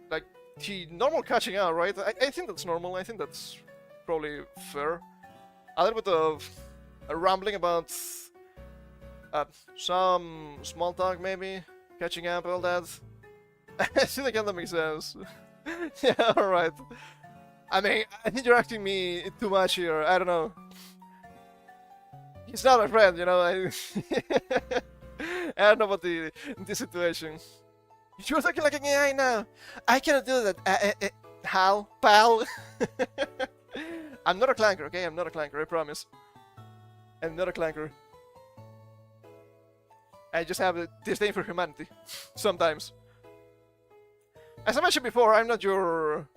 [SPEAKER 1] Like, the normal catching out, right? I think that's normal. I think that's probably fair. A little bit of rambling about some small talk, maybe. Catching up, all that. I still think that makes sense. Yeah, alright. I mean, I think you're asking me too much here. I don't know. He's not my friend, you know. I don't know about the situation. You're talking like an AI now. I cannot do that. Hal, pal. I'm not a clanker, okay? I'm not a clanker, I promise. I'm not a clanker. I just have a disdain for humanity. Sometimes. As I mentioned before, I'm not your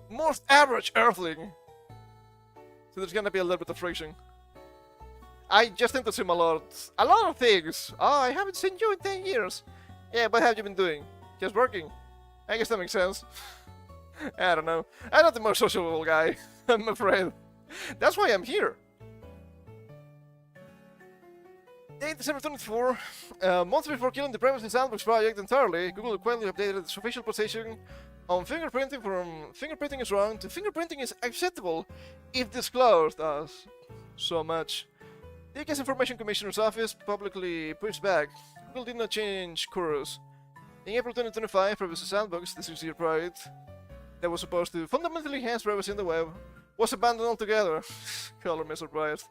[SPEAKER 1] most average earthling. So there's gonna be a little bit of friction. I just tend to assume a lot of things. Oh, I haven't seen you in 10 years. Yeah, what have you been doing? Just working. I guess that makes sense. I don't know. I'm not the most sociable guy, I'm afraid. That's why I'm here. Date December 24. Months before killing the Privacy Sandbox project entirely, Google quietly updated its official position on fingerprinting from fingerprinting is wrong to fingerprinting is acceptable if disclosed as so much. The US Information Commissioner's Office publicly pushed back. Google did not change course. In April 2025, Privacy Sandbox, the 6-year project that was supposed to fundamentally enhance privacy in the web, was abandoned altogether. Color me surprised.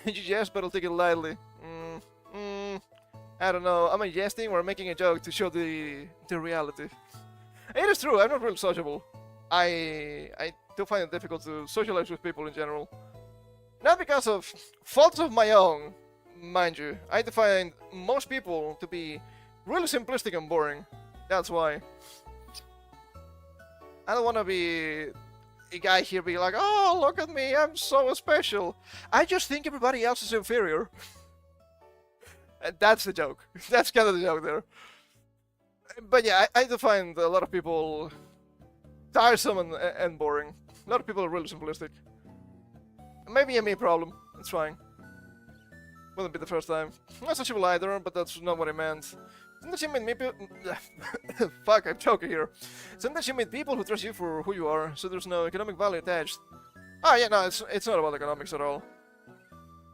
[SPEAKER 1] Yes, but I'll take it lightly. I don't know. Am I jesting or making a joke to show the reality? It is true. I'm not really sociable. I do find it difficult to socialize with people in general. Not because of faults of my own, mind you. I find most people to be really simplistic and boring. That's why. I don't want to be a guy here being like, oh, look at me, I'm so special. I just think everybody else is inferior. And that's the joke. That's kind of the joke there. But yeah, I do find a lot of people tiresome and boring. A lot of people are really simplistic. Maybe a me problem. It's fine. Wouldn't be the first time. Not sociable either, but that's not what I meant. Sometimes you meet people. Fuck, I'm choking here. Sometimes you meet people who trust you for who you are, so there's no economic value attached. Oh yeah, no, it's not about economics at all.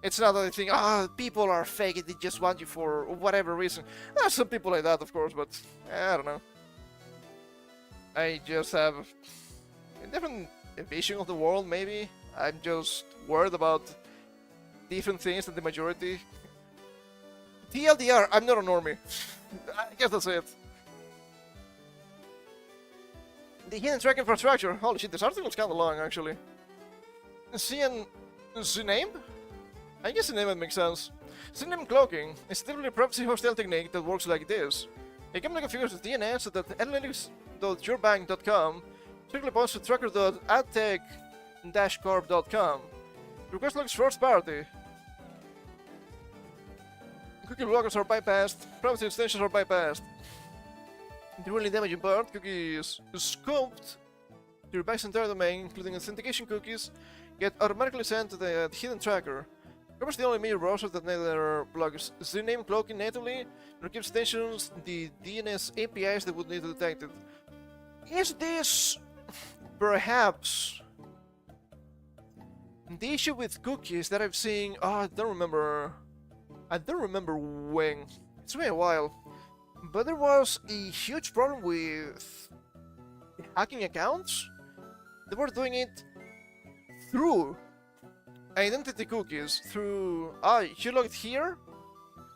[SPEAKER 1] It's not that I think, people are fake and they just want you for whatever reason. There's some people like that, of course, but I don't know. I just have a different vision of the world, maybe. I'm just worried about different things than the majority. TLDR, I'm not a normie. I guess that's it. The hidden track infrastructure. Holy shit, this article's kinda long, actually. Name? I guess the name would make sense. Synonym cloaking is a typically privacy hostile technique that works like this. A company configures the DNS so that analytics.yourbank.com strictly points to tracker.adtech-corp.com. Request logs first party. Cookie blockers are bypassed, privacy extensions are bypassed. The really damaging part, cookies scoped to your bank's entire domain, including authentication cookies, get automatically sent to the hidden tracker. Covers the only major browser that neither blocks name cloaking natively, nor gives extensions the DNS APIs that would need to detect it. Is this perhaps the issue with cookies that I've seen? I don't remember when. It's been a while. But there was a huge problem with hacking accounts. They were doing it through identity cookies, through, you logged here,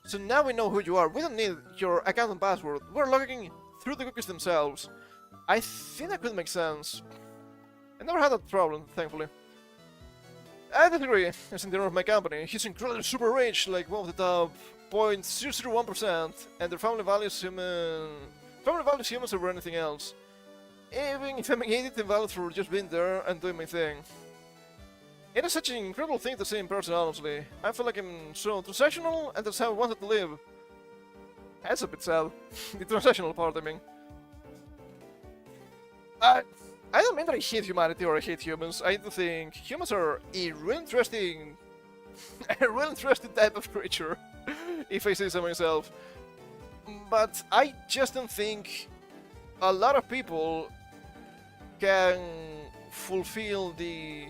[SPEAKER 1] so now we know who you are. We don't need your account and password. We're logging through the cookies themselves. I think that could make sense. I never had that problem, thankfully. I disagree, as in the owner of my company. He's incredibly super rich, like one of the top 0.001%, and their family values humans over anything else. Even if I'm hated and valued for just being there and doing my thing. It is such an incredible thing to see in person, honestly. I feel like I'm so transactional, and that's how I wanted to live. That's a bit sad. The transactional part, I mean. I don't mean that I hate humanity or I hate humans. I do think humans are a really interesting type of creature, if I say so myself. But I just don't think a lot of people can fulfill the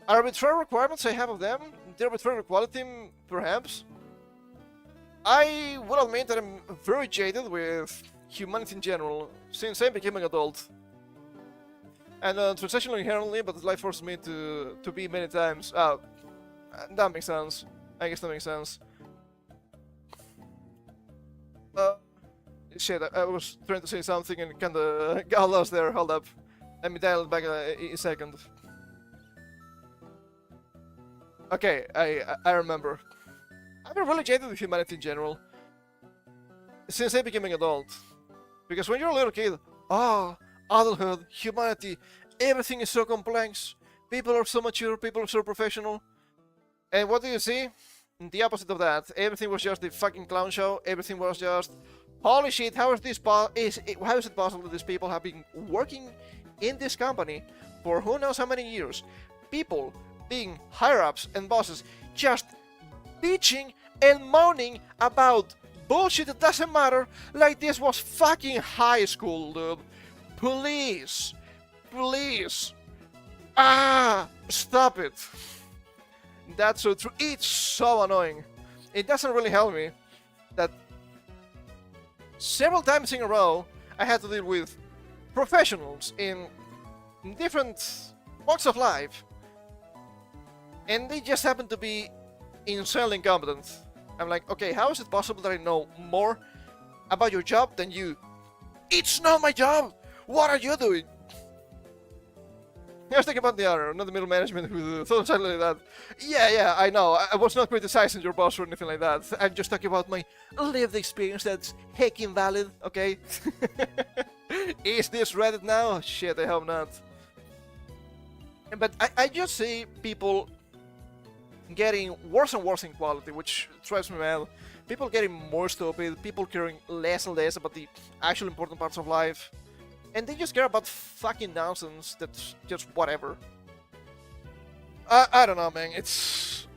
[SPEAKER 1] arbitrary requirements I have of them, the arbitrary quality, perhaps. I will admit that I'm very jaded with humanity in general, since I became an adult. And transactional inherently, but life forced me to be many times. That makes sense. I guess that makes sense. Shit, I was trying to say something and kinda got lost there. Hold up. Let me dial it back a second. Okay, I remember. I've been really jaded with humanity in general since I became an adult. Because when you're a little kid, adulthood, humanity, everything is so complex. People are so mature, people are so professional. And what do you see? The opposite of that. Everything was just a fucking clown show. Everything was just, holy shit, how is it possible that these people have been working in this company for who knows how many years? People being higher-ups and bosses just bitching and moaning about bullshit that doesn't matter like this was fucking high school, dude. Please. Please. Stop it. That's so true. It's so annoying. It doesn't really help me that several times in a row I had to deal with professionals in different walks of life, and they just happen to be insanely incompetent. I'm like, okay, how is it possible that I know more about your job than you? It's not my job! What are you doing? I was thinking about the other, not the middle management who thought exactly like that. Yeah, I know. I was not criticizing your boss or anything like that. I'm just talking about my lived experience that's heck invalid, okay? Is this Reddit now? Shit, I hope not. But I just see people getting worse and worse in quality, which drives me mad. People getting more stupid, people caring less and less about the actual important parts of life. And they just care about fucking nonsense that's just whatever. I don't know, man. It's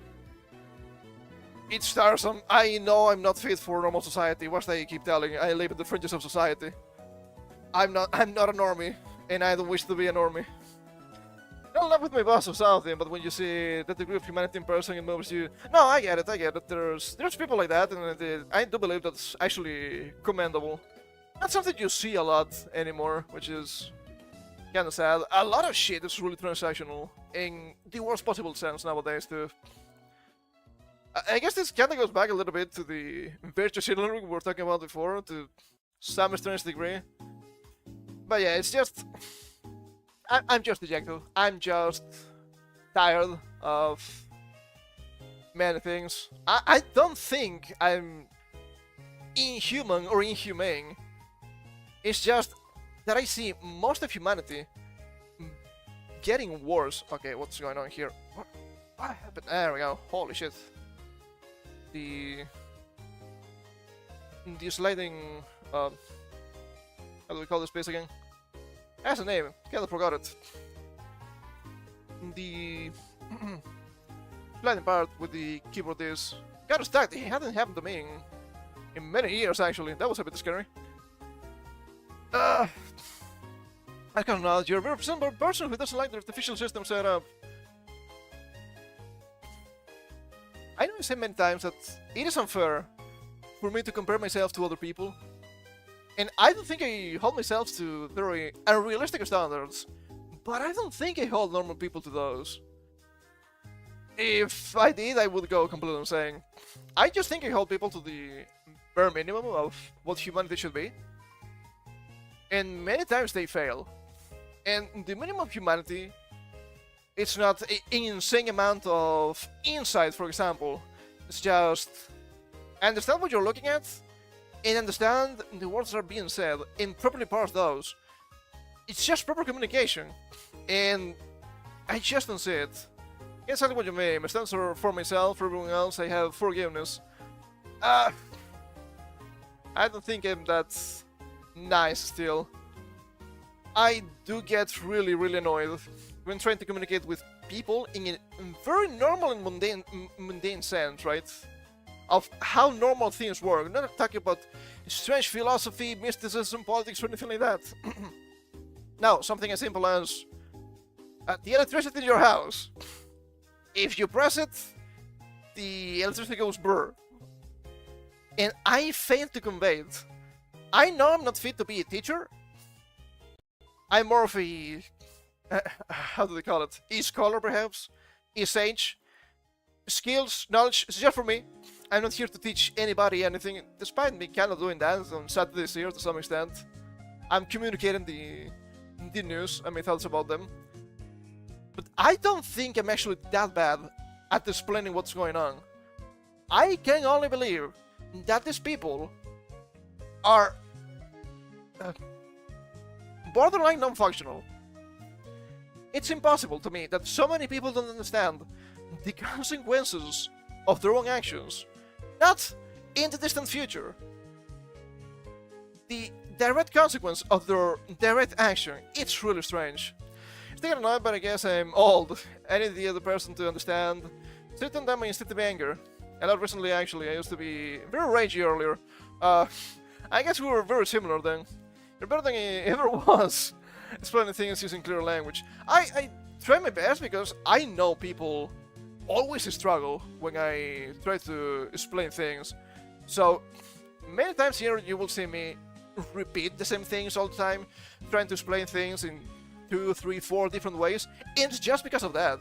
[SPEAKER 1] tiresome. I know I'm not fit for normal society. What they keep telling? I live at the fringes of society. I'm not a normie, and I don't wish to be a normie. Not love with my boss or something, but when you see that degree of humanity in person, it moves you. No, I get it. There's people like that, and I do believe that's actually commendable. Not something you see a lot anymore, which is kinda sad. A lot of shit is really transactional, in the worst possible sense nowadays too. I guess this kinda goes back a little bit to the virtue signaling we were talking about before, to some strange degree. But yeah, it's just... I'm just dejected. I'm just tired of many things. I don't think I'm inhuman or inhumane. It's just that I see most of humanity getting worse. Okay, what's going on here? What happened? There we go. Holy shit. The sliding... how do we call this place again? It has a name. Kinda forgot it. The sliding part with the keyboard is kinda stuck. It hadn't happened to me in many years, actually. That was a bit scary. I can't know, you're a very simple person who doesn't like the artificial system setup. I know I say many times that it is unfair for me to compare myself to other people. And I don't think I hold myself to very unrealistic standards, but I don't think I hold normal people to those. If I did, I would go completely insane. I just think I hold people to the bare minimum of what humanity should be. And many times they fail. And the minimum of humanity, it's not an insane amount of insight, for example. It's just understand what you're looking at, and understand the words that are being said, and properly parse those. It's just proper communication. And I just don't see it. It's exactly what you mean. My stance are for myself, for everyone else, I have forgiveness. I don't think I'm that nice still. I do get really annoyed when trying to communicate with people in a very normal and mundane sense, right? Of how normal things work. I'm not talking about strange philosophy, mysticism, politics, or anything like that. Now, something as simple as the electricity in your house. If you press it, the electricity goes brr. And I fail to convey it. I know I'm not fit to be a teacher. I'm more of a... how do they call it? E-scholar, perhaps? E-sage? Skills, knowledge, it's just for me. I'm not here to teach anybody anything, despite me kind of doing that on Saturdays here to some extent. I'm communicating the news and my thoughts about them. But I don't think I'm actually that bad at explaining what's going on. I can only believe that these people are borderline non-functional. It's impossible to me that so many people don't understand the consequences of their own actions. Not in the distant future. The direct consequence of their direct action. It's really strange. It's taken annoyed, but I guess I'm old. I need the other person to understand. Sit on them my instinctive anger. A lot recently, actually. I used to be very ragey earlier. Uh, I guess we were very similar then. You're better than I ever was. Explaining things using clear language. I try my best because I know people always struggle when I try to explain things. So many times here you will see me repeat the same things all the time, trying to explain things in 2, 3, 4 different ways. And it's just because of that.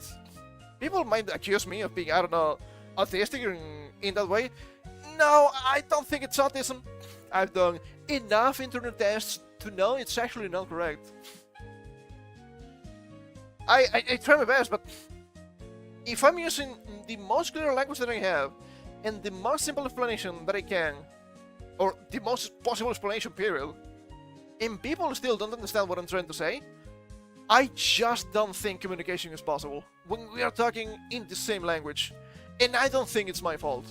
[SPEAKER 1] People might accuse me of being, I don't know, autistic in that way. No, I don't think it's autism. I've done enough internet tests to know it's actually not correct. I try my best, but if I'm using the most clear language that I have and the most simple explanation that I can, or the most possible explanation period, and people still don't understand what I'm trying to say, I just don't think communication is possible when we are talking in the same language, and I don't think it's my fault.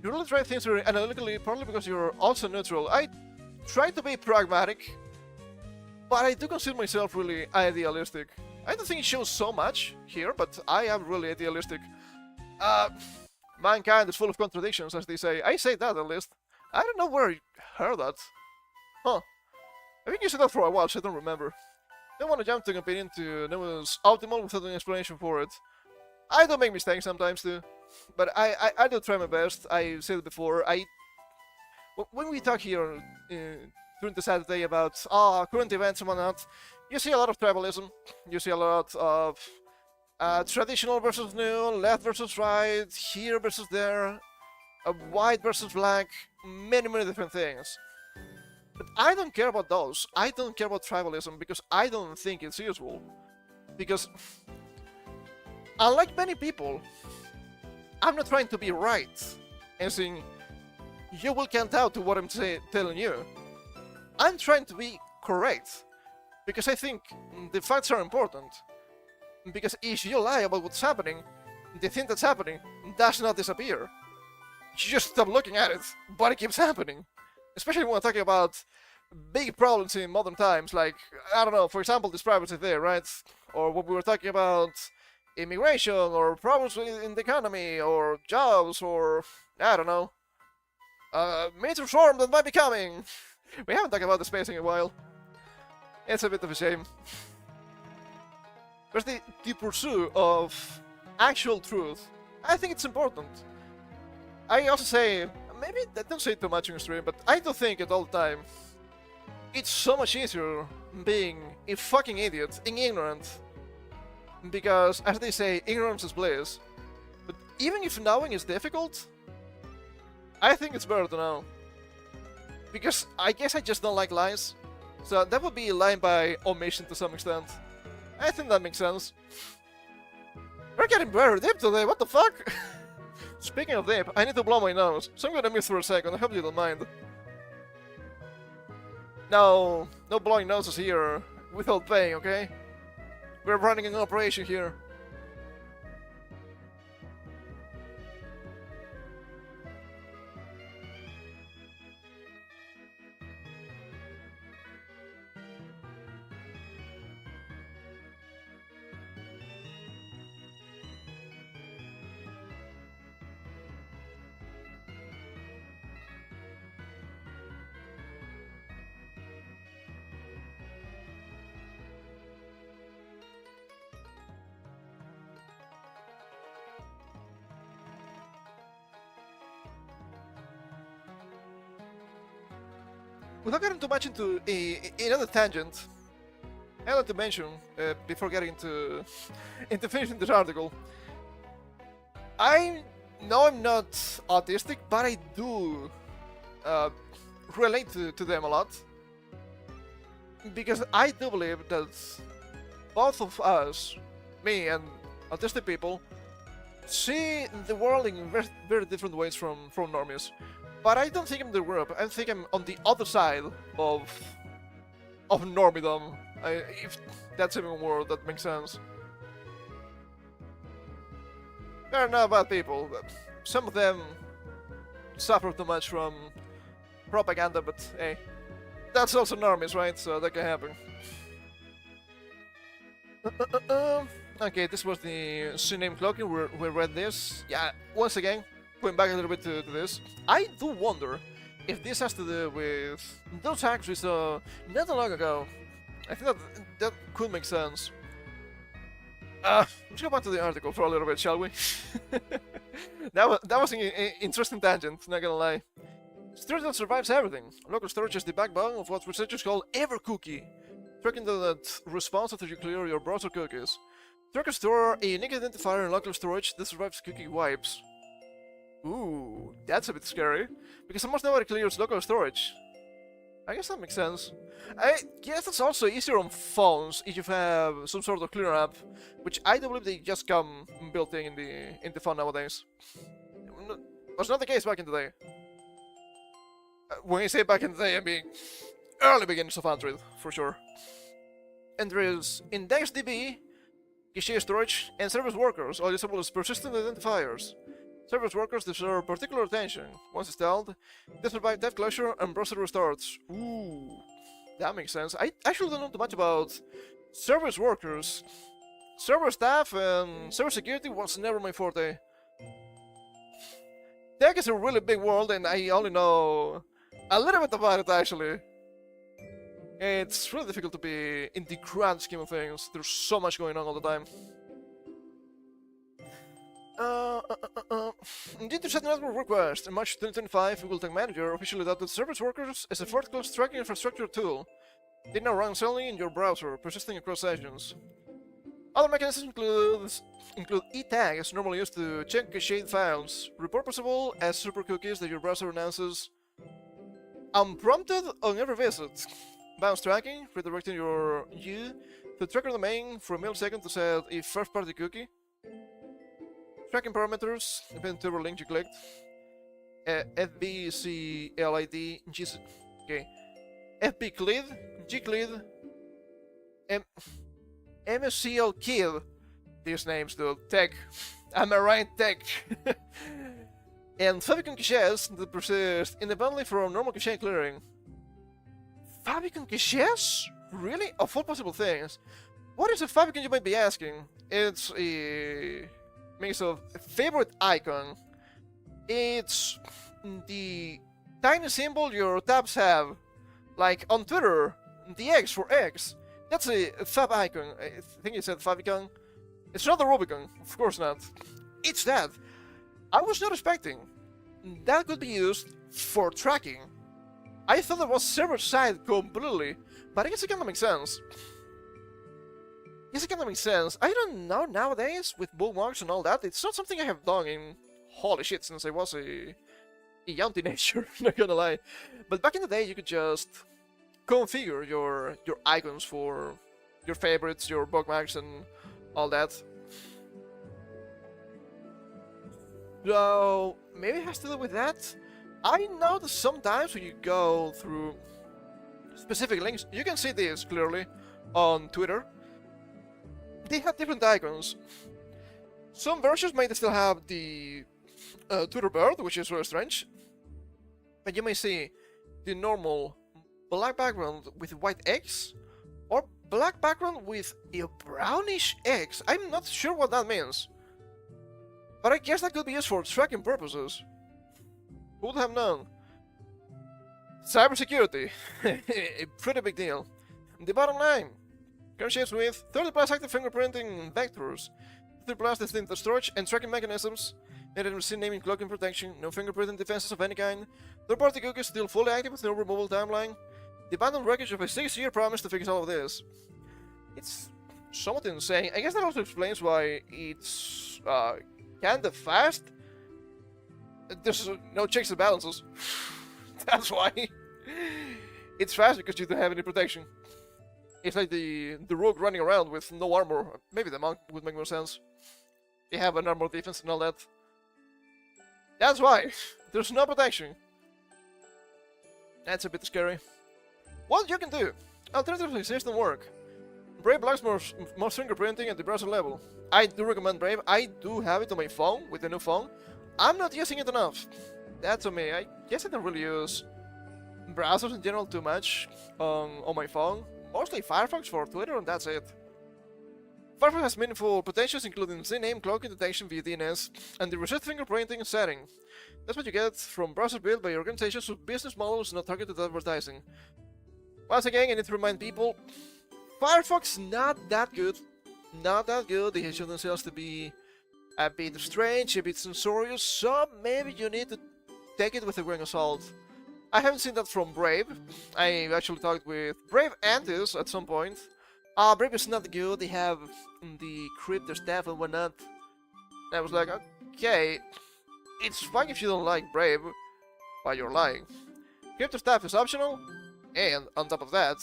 [SPEAKER 1] You really try things very analytically, partly because you're also neutral. I try to be pragmatic, but I do consider myself really idealistic. I don't think it shows so much here, but I am really idealistic. Mankind is full of contradictions, as they say. I say that, at least. I don't know where I heard that. Huh. I think you said that for a while, so I don't remember. Don't want to jump to an opinion to know it's optimal without an explanation for it. I do make mistakes sometimes too, but I do try my best. I said it before. When we talk here during the Saturday about current events and whatnot, you see a lot of tribalism. You see a lot of traditional versus new, left versus right, here versus there, white versus black, many different things. But I don't care about those. I don't care about tribalism because I don't think it's useful. Because, unlike many people, I'm not trying to be right and saying, you will count out to what I'm telling you. I'm trying to be correct because I think the facts are important. Because if you lie about what's happening, the thing that's happening does not disappear. You just stop looking at it, but it keeps happening. Especially when we're talking about big problems in modern times, like, I don't know, for example, this privacy there, right? Or when we were talking about immigration, or problems in the economy, or jobs, or, I don't know, major reform that might be coming. We haven't talked about the space in a while. It's a bit of a shame. But the pursuit of actual truth, I think it's important. I also say, maybe I don't say too much in stream, but I do think at all the time, it's so much easier being a fucking idiot and ignorant. Because, as they say, ignorance is bliss. But even if knowing is difficult, I think it's better to know. Because I guess I just don't like lies. So that would be lying by omission to some extent. I think that makes sense. We're getting very deep today, what the fuck? Speaking of deep, I need to blow my nose, so I'm gonna miss for a second, I hope you don't mind. No blowing noses here without paying, okay? We're running an operation here. Without getting too much into another tangent, I'd like to mention, before getting into finishing this article, I know I'm not autistic, but I do relate to them a lot. Because I do believe that both of us, me and autistic people, see the world in very different ways from normies. But I don't think I'm the group. I think I'm on the other side of normidom. If that's even a word that makes sense. They're not bad people, but some of them suffer too much from propaganda, but hey, that's also normies, right? So that can happen. Okay, this was the syname cloaking. We read this. Yeah, once again, going back a little bit to this, I do wonder if this has to do with those hacks we saw not that long ago. I think that could make sense. Let's go back to the article for a little bit, shall we? that was an interesting tangent, not gonna lie. Storage that survives everything. Local storage is the backbone of what researchers call EverCookie, tracking that response after you clear your browser cookies. Trackers store a unique identifier in local storage that survives cookie wipes. Ooh, that's a bit scary, because almost nobody clears local storage. I guess that makes sense. I guess it's also easier on phones if you have some sort of cleaner app, which I do believe they just come built in the phone nowadays. Was not the case back in the day. When I say back in the day, I mean early beginnings of Android, for sure. And there is IndexedDB, cache storage, and service workers, all usable as persistent identifiers. Service workers deserve particular attention. Once installed, they survive dev closure and browser restarts. Ooh, that makes sense. I actually don't know too much about service workers. Server staff and server security was never my forte. Tech is a really big world, and I only know a little bit about it, actually. It's really difficult to be in the grand scheme of things. There's so much going on all the time. Due to set network request, in March 2025, Google Tag Manager officially adopted service workers as a vertical tracking infrastructure tool. They now run only in your browser, persisting across sessions. Other mechanisms include e-tags, normally used to check cached files, repurposable as super cookies that your browser announces unprompted on every visit. Bounce tracking, redirecting you to tracker domain for a millisecond to set a first-party cookie. Tracking parameters, depending on the link you clicked. FBCLID, okay. FBCLID, GCLID, MSCLKID. These names, dude. Tech. Am I right? Tech. And favicon caches that persist independently from normal cache clearing. Favicon caches? Really? Of all possible things. What is a favicon, you might be asking? It's a mix of favorite icon. It's the tiny symbol your tabs have. Like on Twitter, the X for X. That's a fab icon. I think it said favicon. It's not a Rubicon, of course not. It's that. I was not expecting that could be used for tracking. I thought it was server-side completely, but I guess it kinda makes sense. I don't know nowadays, with bookmarks and all that, it's not something I have done in, holy shit, since I was a young teenager, not gonna lie. But back in the day, you could just configure your icons for your favorites, your bookmarks, and all that. So, maybe it has to do with that? I know that sometimes when you go through specific links, you can see this clearly on Twitter. They have different icons. Some versions might still have the Twitter bird, which is very strange. But you may see the normal black background with white X, or black background with a brownish X. I'm not sure what that means. But I guess that could be used for tracking purposes. Who would have known? Cybersecurity. A pretty big deal. The bottom line. Current ships with 30 plus active fingerprinting vectors, 30 plus distinct storage and tracking mechanisms, needed machine naming, cloaking protection, no fingerprinting defenses of any kind, third-party cookies still fully active with no removal timeline, the abandoned wreckage of a 6-year promise to fix all of this. It's somewhat insane. I guess that also explains why it's kinda fast. There's no checks and balances. That's why. It's fast because you don't have any protection. It's like the rogue running around with no armor. Maybe the monk would make more sense. They have an armor defense and all that. That's why. There's no protection. That's a bit scary. What you can do? Alternatives exist and work. Brave blocks more fingerprinting at the browser level. I do recommend Brave. I do have it on my phone with the new phone. I'm not using it enough. That's on me. I guess I don't really use browsers in general too much on my phone. Mostly Firefox for Twitter, and that's it. Firefox has meaningful potentials including Z-name, cloaking detection via DNS, and the reset fingerprinting setting. That's what you get from browsers built by organizations whose business models not targeted advertising. Once again, I need to remind people, Firefox not that good. Not that good. They show themselves to be a bit strange, a bit censorious, so maybe you need to take it with a grain of salt. I haven't seen that from Brave. I actually talked with Brave and this at some point. Brave is not good. They have the crypto stuff and whatnot. And I was like, okay, it's fine if you don't like Brave, but you're lying. Crypto stuff is optional, and on top of that,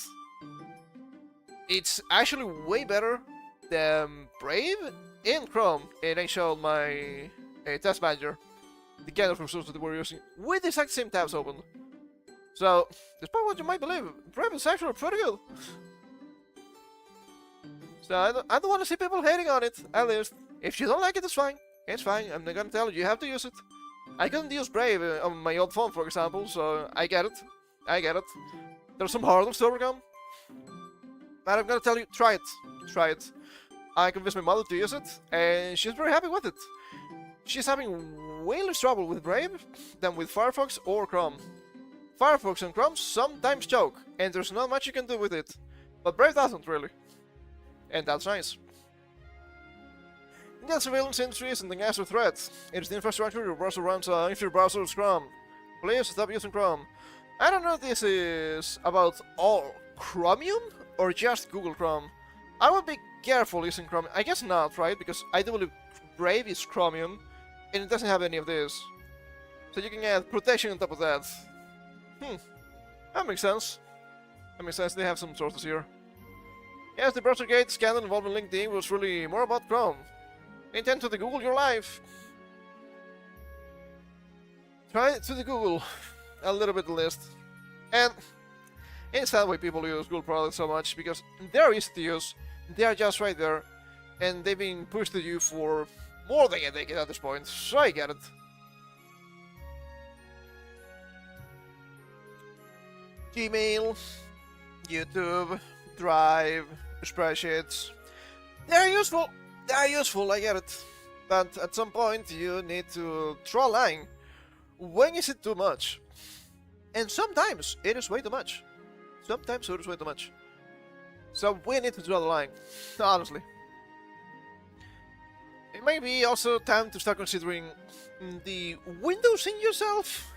[SPEAKER 1] it's actually way better than Brave in Chrome. And I showed my test manager the kind of resources that we're using with the exact same tabs open. So, despite what you might believe, Brave is actually pretty good. So I don't want to see people hating on it, at least. If you don't like it, it's fine. It's fine. I'm not gonna tell you, you have to use it. I couldn't use Brave on my old phone, for example, so I get it. I get it. There's some hurdles to overcome. But I'm gonna tell you, try it. Try it. I convinced my mother to use it, and she's very happy with it. She's having way less trouble with Brave than with Firefox or Chrome. Firefox and Chrome sometimes choke, and there's not much you can do with it. But Brave doesn't, really. And that's nice. The surveillance industry isn't an answer threat. It is the infrastructure your browser runs if your browser is Chrome. Please stop using Chrome. I don't know if this is about all Chromium or just Google Chrome. I would be careful using Chrome. I guess not, right? Because I do believe Brave is Chromium and it doesn't have any of this. So you can add protection on top of that. That makes sense. That makes sense. They have some sources here. Yes, the BrowserGate scandal involving LinkedIn was really more about Chrome. They intend to Google your life. Try to Google a little bit the list. And it's that way people use Google products so much, because they're easy to use, they are just right there, and they've been pushed to you for more than a decade at this point, so I get it. Gmail, YouTube, Drive, spreadsheets. They're useful, I get it. But at some point you need to draw a line. When is it too much? And sometimes it is way too much. Sometimes it is way too much. So we need to draw the line, honestly. It may be also time to start considering the windows in yourself.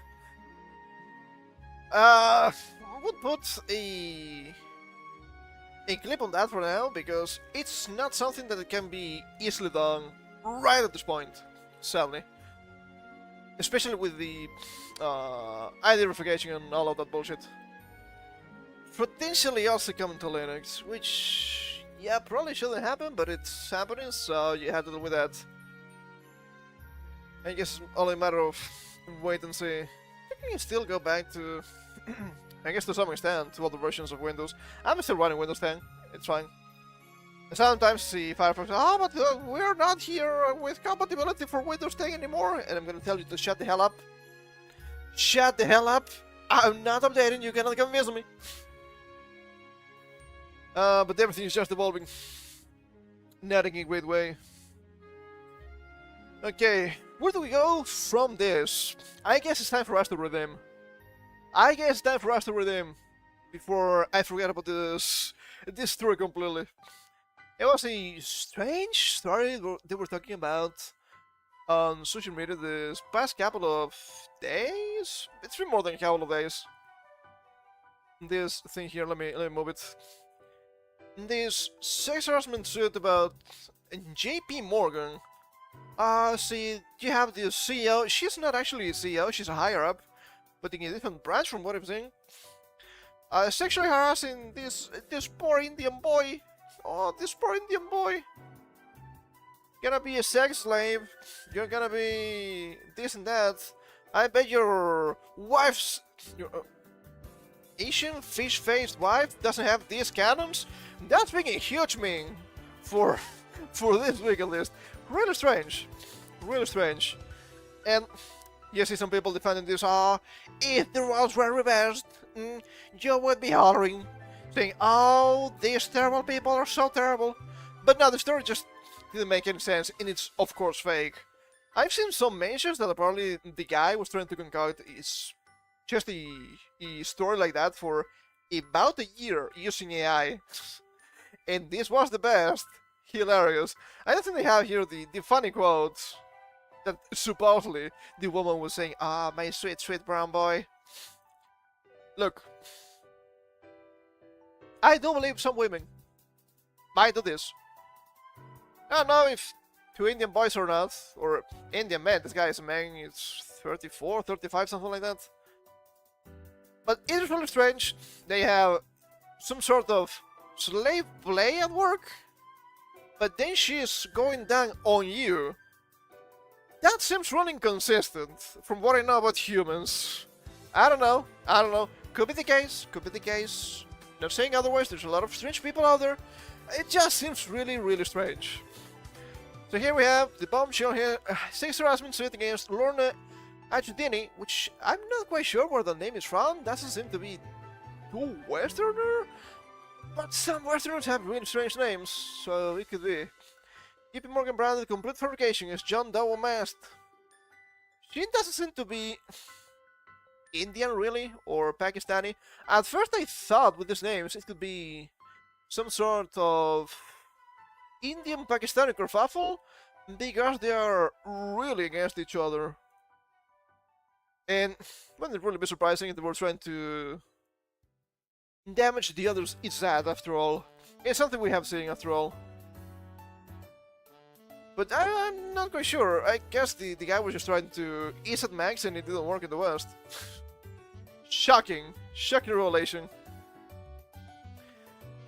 [SPEAKER 1] I would put a clip on that for now, because it's not something that can be easily done right at this point, sadly. Especially with the ID verification and all of that bullshit. Potentially also coming to Linux, which, yeah, probably shouldn't happen, but it's happening, so you have to deal with that. I guess it's only a matter of wait and see. You can still go back to, I guess to some extent, to other versions of Windows. I'm still running Windows 10, it's fine. Sometimes see Firefox, but we're not here with compatibility for Windows 10 anymore, and I'm gonna tell you to shut the hell up. Shut the hell up! I'm not updating, you cannot convince me. But everything is just evolving. Not in a great way. Okay, where do we go from this? I guess it's time for us to redeem. Before I forget about this story completely. It was a strange story they were talking about on social media this past couple of days. It's been more than a couple of days. This thing here, let me move it. This sex harassment suit about JP Morgan. See, you have the CEO. She's not actually a CEO, she's a higher up, but in a different branch from what I'm saying. Sexually harassing this poor Indian boy. Oh, this poor Indian boy. Gonna be a sex slave. You're gonna be this and that. I bet your wife's Asian fish-faced wife doesn't have these canons. That's being a huge meme for this week at least. Really strange. Really strange. And you see some people defending this. If the roles were reversed, you would be hollering, saying, oh, these terrible people are so terrible. But now the story just didn't make any sense, and it's of course fake. I've seen some mentions that apparently the guy was trying to concoct is just a story like that for about a year using AI. And this was the best. Hilarious. I don't think they have here the funny quotes that supposedly the woman was saying, "Ah, my sweet, sweet brown boy." Look, I do believe some women might do this. I don't know if two Indian boys or not, or Indian men. This guy is a man, it's 34, 35, something like that. But it is really strange. They have some sort of slave play at work, but then she is going down on you. That seems really inconsistent from what I know about humans. I don't know. Could be the case, Not saying otherwise, there's a lot of strange people out there. It just seems really, really strange. So here we have the bombshell here. Sex harassment suit against Lorna Ajudini, which I'm not quite sure where the name is from. Doesn't seem to be too Westerner. But some Westerners have really strange names, so it could be. JP Morgan branded complete fabrication is John Doe masked. She doesn't seem to be Indian, really, or Pakistani. At first I thought with these names it could be some sort of Indian-Pakistani kerfuffle, because they are really against each other. And wouldn't it really be surprising if they were trying to damage the other's Izzat, after all. It's something we have seen, after all. But I'm not quite sure. I guess the guy was just trying to Izzat Max and it didn't work in the West. Shocking revelation.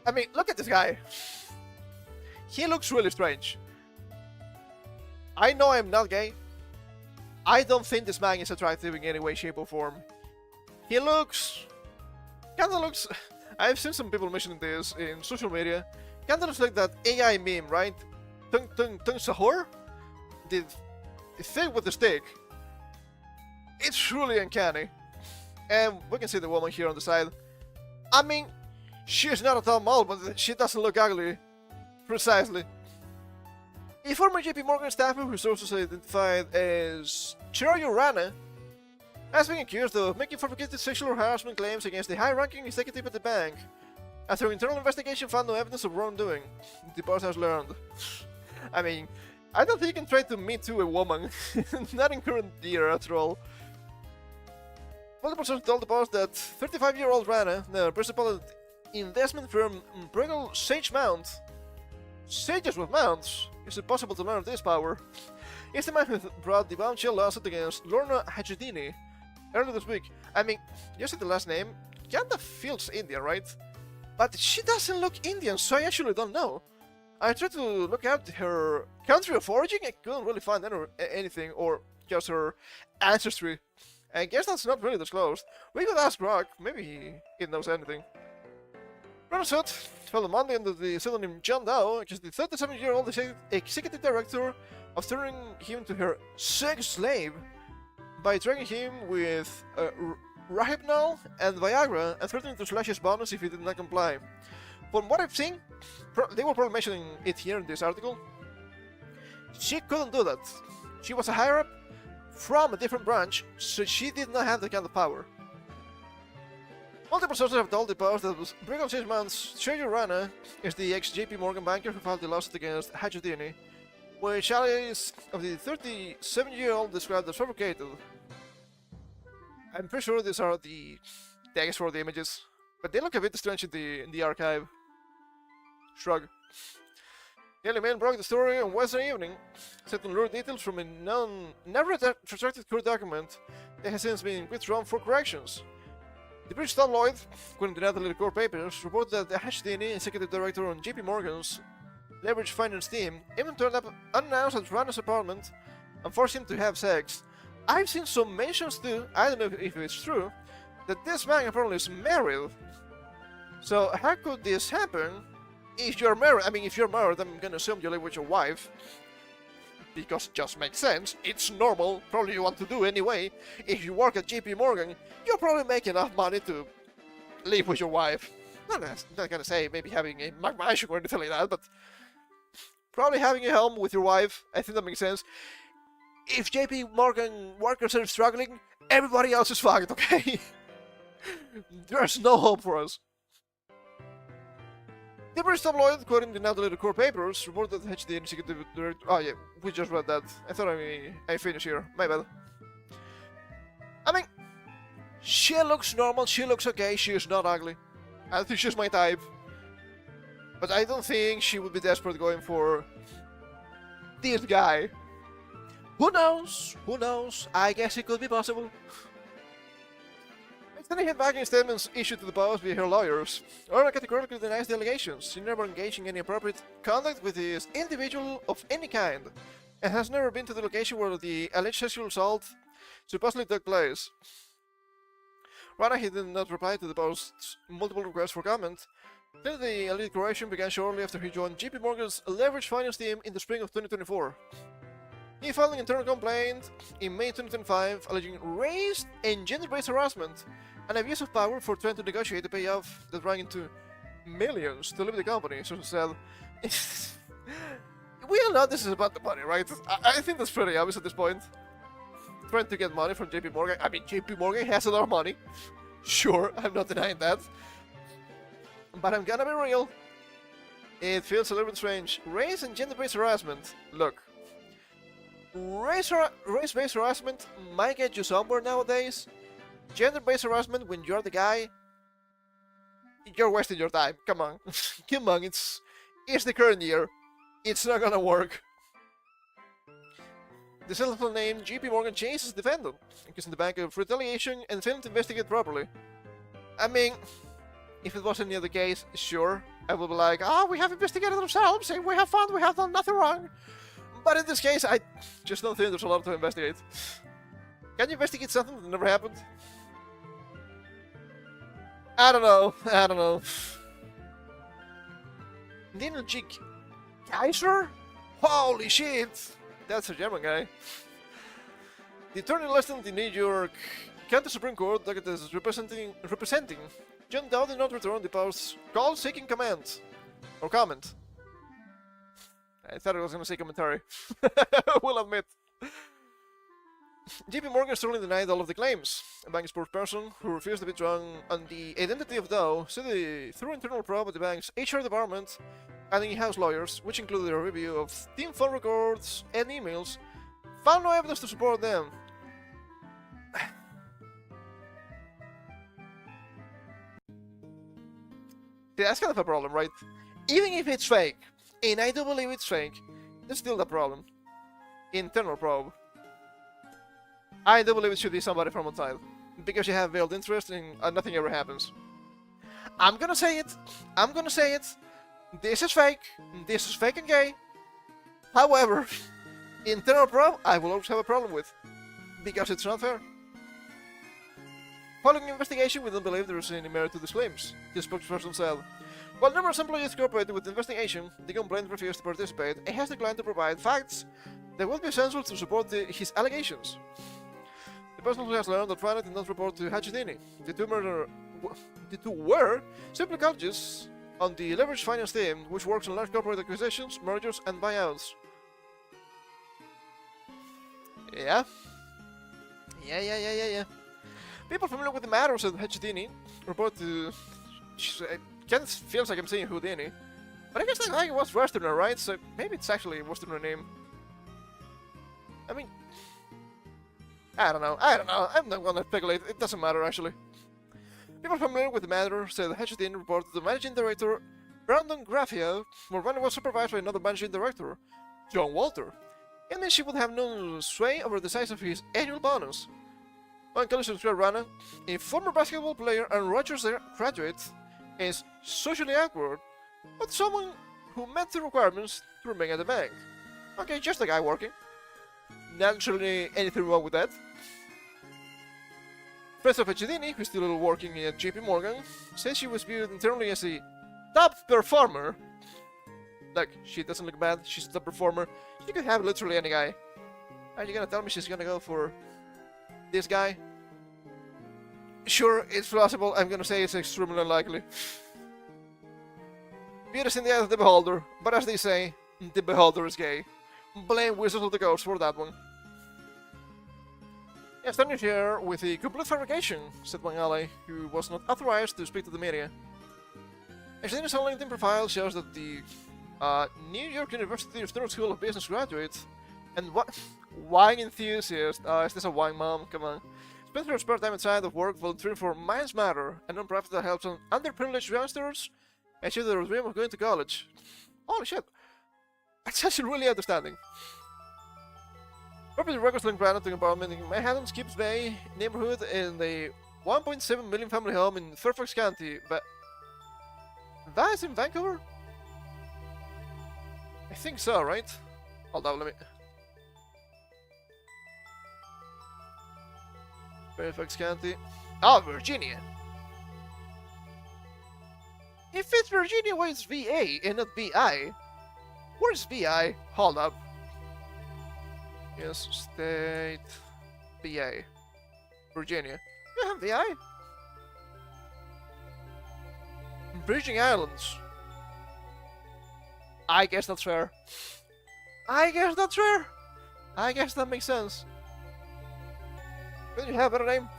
[SPEAKER 1] I mean, look at this guy. He looks really strange. I know I'm not gay. I don't think this man is attractive in any way, shape, or form. He looks... kinda looks... I've seen some people mentioning this in social media. Kinda looks like that AI meme, right? Tung Sahur? The thing with the stick. It's truly uncanny. And we can see the woman here on the side. I mean, she's not a tall model, but she doesn't look ugly. Precisely. A former JP Morgan staffer who sources identified as Chiroyu Rana has been accused of making fabricated sexual harassment claims against the high-ranking executive at the bank. After an internal investigation found no evidence of wrongdoing, the boss has learned. I mean, I don't think you can try to Me Too a woman. Not in current year, after all. Multiple sources told the boss that 35-year-old Rana, the principal of the investment firm Bruegel Sage Mount, Sages with mounts? Is it possible to learn this power? Is the man who brought the bombshell lawsuit against Lorna Hajudini earlier this week. I mean, you said the last name, kinda feels Indian, right? But she doesn't look Indian, so I actually don't know. I tried to look up her country of origin, I couldn't really find anything, or just her ancestry. I guess that's not really disclosed. We could ask Brock, maybe he knows anything. Suit fell on Monday under the pseudonym John Doe, which is the 37-year-old executive director, of turning him to her sex slave by drugging him with Rohypnol and Viagra and threatening to slash his bonus if he did not comply. From what I've seen, they were probably mentioning it here in this article, she couldn't do that. She was a higher-up from a different branch, so she did not have that kind of power. Multiple sources have told the Post that Bruegel 6 months Chiroyu Rana is the ex-JP Morgan banker who filed the lawsuit against Hajudini, which allies of the 37-year-old described as fabricated. I'm pretty sure these are the tags for the images, but they look a bit strange in the archive. Shrug. The early man broke the story on Wednesday evening, citing lurid details from a never retracted court document that has since been withdrawn for corrections. The British tabloid, according to the Natalie court papers, reported that the Hajudini, executive director on JP Morgan's leveraged finance team, even turned up unannounced at Rana's apartment and forced him to have sex. I've seen some mentions too, I don't know if it's true, that this man apparently is married. So how could this happen? If you're married, I'm gonna assume you live with your wife. Because it just makes sense, it's normal, probably you want to do anyway. If you work at JP Morgan, you're probably making enough money to live with your wife. Not gonna say maybe having a mansion or anything like that, but Probably having a home with your wife. I think that makes sense. If JP Morgan workers are struggling, everybody else is fucked, okay? There's no hope for us. The British tabloid, quoting the now deleted court papers, reported that HD executive director. Oh yeah, we just read that. I thought I finished here. My bad. I mean, she looks normal, she looks okay, she is not ugly. I think she's my type. But I don't think she would be desperate going for this guy. Who knows? Who knows? I guess it could be possible. Extending head backing statements issued to the Post via her lawyers, Orna categorically denies the allegations. She never engaged in any appropriate conduct with this individual of any kind, and has never been to the location where the alleged sexual assault supposedly took place. Rana did not reply to the Post's multiple requests for comment. Then the alleged declaration began shortly after he joined JP Morgan's leveraged finance team in the spring of 2024. He filed an internal complaint in May 2025 alleging race and gender-based harassment and abuse of power for trying to negotiate a payoff that ran into millions to leave the company, so said. We all know this is about the money, right? I think that's pretty obvious at this point. Trying to get money from JP Morgan. I mean, JP Morgan has a lot of money. Sure, I'm not denying that. But I'm gonna be real. It feels a little bit strange. Race and gender-based harassment. Look. Race-based harassment might get you somewhere nowadays. Gender-based harassment, when you're the guy, you're wasting your time. Come on. Come on, it's the current year. It's not gonna work. The settlement named JP Morgan changed its defendant, accusing the bank of retaliation and failing to investigate properly. I mean, if it was any other case, sure, I would be like, we have investigated ourselves, and we have found we have done nothing wrong. But in this case, I just don't think there's a lot to investigate. Can you investigate something that never happened? I don't know. Daniel G. Kaiser? Holy shit! That's a German guy. The attorney listed in the New York County Supreme Court that is representing John Dow did not return the Post's call seeking comment. I thought I was going to say commentary. Will admit. JP Morgan certainly denied all of the claims. A bank spokesperson who refused to be drawn on the identity of Dow said through internal probe at the bank's HR department and in-house lawyers, which included a review of team phone records and emails, found no evidence to support them. That's kind of a problem, right? Even if it's fake, and I do believe it's fake, there's still the problem. Internal probe. I do believe it should be somebody from outside, because you have veiled interest and nothing ever happens. I'm gonna say it. This is fake and gay. However, internal probe, I will always have a problem with, because it's not fair. Following investigation, we don't believe there is any merit to these claims, the spokesperson said. While numerous employees cooperated with the investigation, the complainant refused to participate and has declined to provide facts that would be essential to support his allegations. The person who has learned that Rana did not report to Hachidini. The two were simply colleagues on the leveraged finance team, which works on large corporate acquisitions, mergers, and buyouts. Yeah. People familiar with the matter said Hachidini report to. Kind of feels like I'm saying Houdini, but I guess that guy was Westerner, right? So maybe it's actually a Westerner name. I mean, I don't know. I'm not gonna speculate. It doesn't matter actually. People familiar with the matter said Hachidini reported to the managing director Brandon Graffio, where Rana was supervised by another managing director, John Walter, and then she would have no sway over the size of his annual bonus. One college described Rana, a former basketball player and Rogers graduate, is socially awkward, but someone who met the requirements to remain at the bank. Okay, just a guy working. Naturally, anything wrong with that. Friends of Hachidini, who's still working at JP Morgan, says she was viewed internally as a top performer. Like, she doesn't look bad, she's a top performer. She could have literally any guy. Are you gonna tell me she's gonna go for this guy? Sure, it's plausible. I'm gonna say it's extremely unlikely. Beauty's in the eye of the beholder, but as they say, The beholder is gay. Blame Wizards of the Coast for that one. Yeah, standing here with a complete fabrication, said one ally, who was not authorized to speak to the media. His LinkedIn profile shows that the New York University Stern School of Business graduate and wine enthusiast. Is this a wine mom? Come on. Spent her spare time outside of work volunteering for Minds Matter, a non-profit that helps underprivileged youngsters achieve their dream of going to college. Holy shit. That's actually really outstanding. Property records link Brandon to apartment in Manhattan's Gibbs Bay neighborhood in the 1.7 million family home in Fairfax County. But that is in Vancouver? I think so, right? Hold on, let me... Fairfax County. Oh, Virginia. If it's Virginia, why is VA and not VI? Where's VI? Hold up. Yes, state... VA. Virginia. You have VI? Virgin Islands. I guess that's fair. I guess that's fair. I guess that makes sense. Will you have a better name?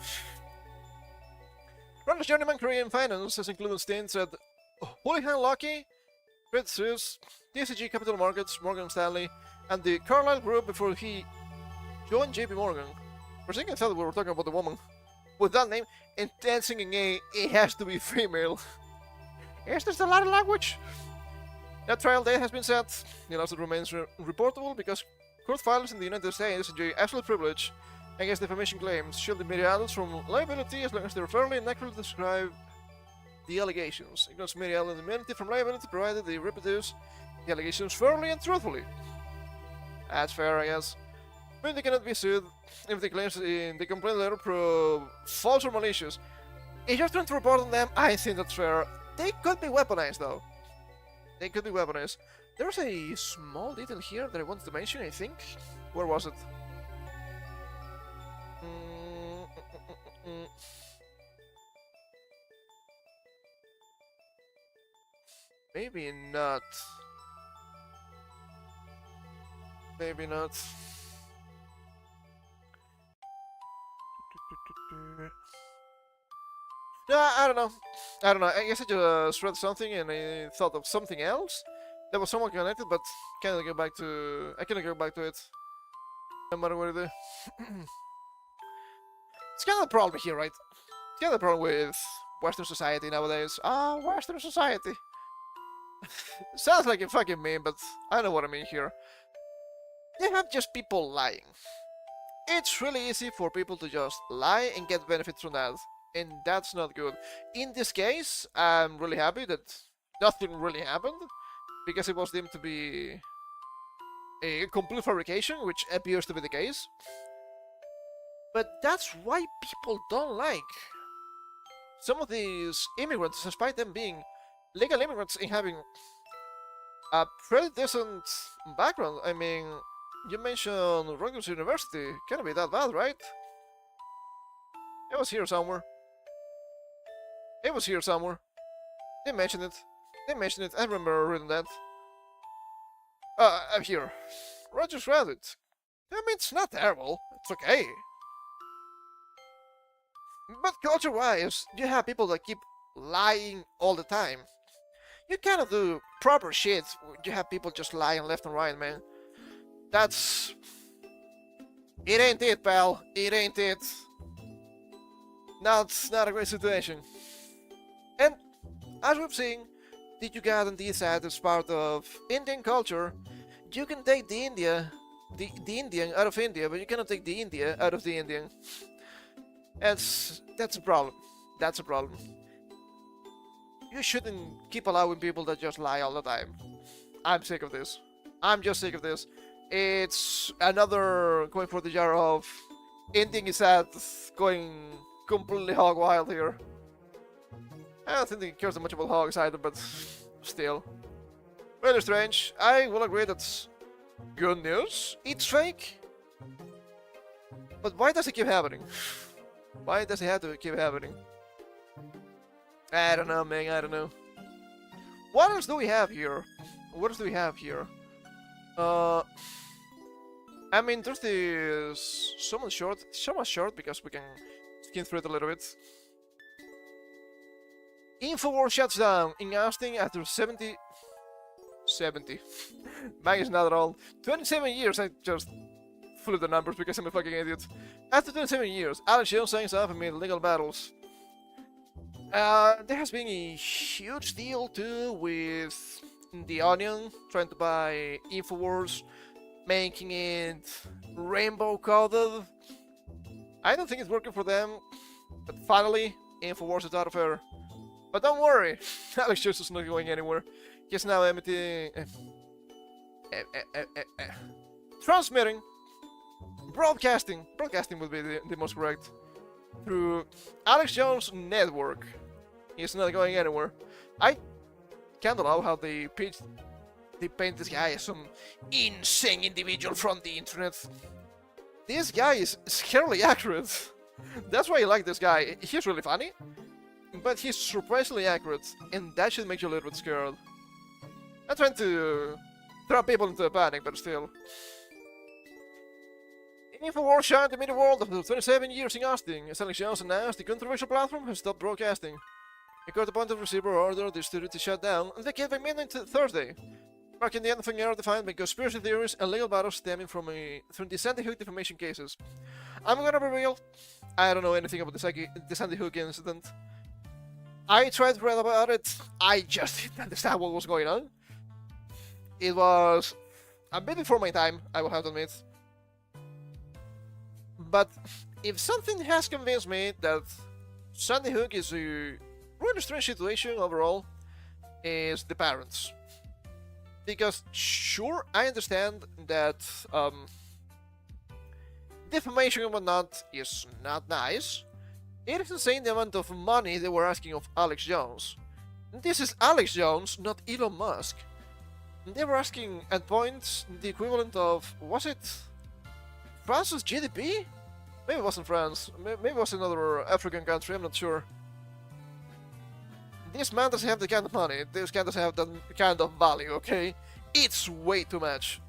[SPEAKER 1] Ronald's journeyman career in finance has included stints at Houlihan Lokey, Credit Suisse, TCG Capital Markets, Morgan Stanley, and the Carlyle Group before he joined JP Morgan. For a second I thought we were talking about the woman. With that name and dancing in A, it has to be female. Is this a lot of language? That trial date has been set. The lawsuit remains reportable because court filers in the United States enjoy absolute privilege against defamation claims, shielding media outlets from liability as long as they fairly and accurately describe the allegations. It grants media outlets immunity from liability provided they reproduce the allegations fairly and truthfully. That's fair, I guess. But they cannot be sued if the claims in the complaint letter prove false or malicious. If you're trying to report on them, I think that's fair. They could be weaponized, though. They could be weaponized. There's a small detail here that I wanted to mention, I think. Where was it? Maybe not. Maybe not. No, I don't know. I don't know. I guess I just read something and I thought of something else that was somewhat connected, but I cannot go back to it. No matter what I do. It's kind of the problem here, right? It's kind of the problem with Western society nowadays. Western society. Sounds like a fucking meme, but I know what I mean here. You have just people lying. It's really easy for people to just lie and get benefits from that, and that's not good. In this case, I'm really happy that nothing really happened, because it was deemed to be a complete fabrication, which appears to be the case. But that's why people don't like some of these immigrants, despite them being legal immigrants and having a pretty decent background. I mean, you mentioned Rutgers University. Can't be that bad, right? It was here somewhere. It was here somewhere. They mentioned it. They mentioned it. I remember reading that. I'm here. Rutgers graduate. I mean, it's not terrible. It's okay. But culture-wise, you have people that keep lying all the time. You cannot do proper shit. You have people just lying left and right, man. That's... It ain't it, pal. It ain't it. That's not a great situation. And, as we've seen, the Yugat and the Isat is part of Indian culture. You can take the Indian out of India, but you cannot take the India out of the Indian. That's a problem. That's a problem. You shouldn't keep allowing people that just lie all the time. I'm sick of this. I'm just sick of this. It's another going for the jar of Indian Isat going completely hog wild here. I don't think he cares that much about hogs either, but still. Really strange. I will agree that's good news. It's fake. But why does it keep happening? Why does it have to keep happening? I don't know, man. I don't know. What else do we have here? What else do we have here? Uh, I mean, there's this so much short because we can skim through it a little bit. InfoWars shuts down in Austin after 70. Mag is not at all. 27 years, I just flew the numbers because I'm a fucking idiot. After 27 years, Alex Jones signs off amid legal battles. There has been a huge deal too with The Onion trying to buy InfoWars, making it rainbow coded. I don't think it's working for them, but finally, InfoWars is out of her. But don't worry, Alex Jones is not going anywhere. He's now transmitting, broadcasting would be the most correct, through Alex Jones Network. He's not going anywhere. I can't allow how they paint this guy as some insane individual from the internet. This guy is scarily accurate. That's why I like this guy. He's really funny, but he's surprisingly accurate, and that should make you a little bit scared. I'm trying to throw people into a panic, but still. InfoWars shot the middle world after 27 years in Austin, as Alex Jones announced the controversial platform has stopped broadcasting. A court-appointed receiver ordered the studio to shut down and vacate by midnight Thursday, marking the end of an era defined by conspiracy theories and legal battles stemming from the Sandy Hook defamation cases. I'm gonna be real, I don't know anything about the Sandy Hook incident. I tried to read about it, I just didn't understand what was going on. It was a bit before my time, I will have to admit. But if something has convinced me that Sandy Hook is a really strange situation overall, is the parents. Because sure, I understand that defamation and whatnot is not nice. It is insane the amount of money they were asking of Alex Jones. This is Alex Jones, not Elon Musk. They were asking at points the equivalent of, was it France's GDP? Maybe it wasn't France, maybe it was another African country, I'm not sure. This man doesn't have the kind of money, this guy doesn't have that kind of value, okay? It's way too much.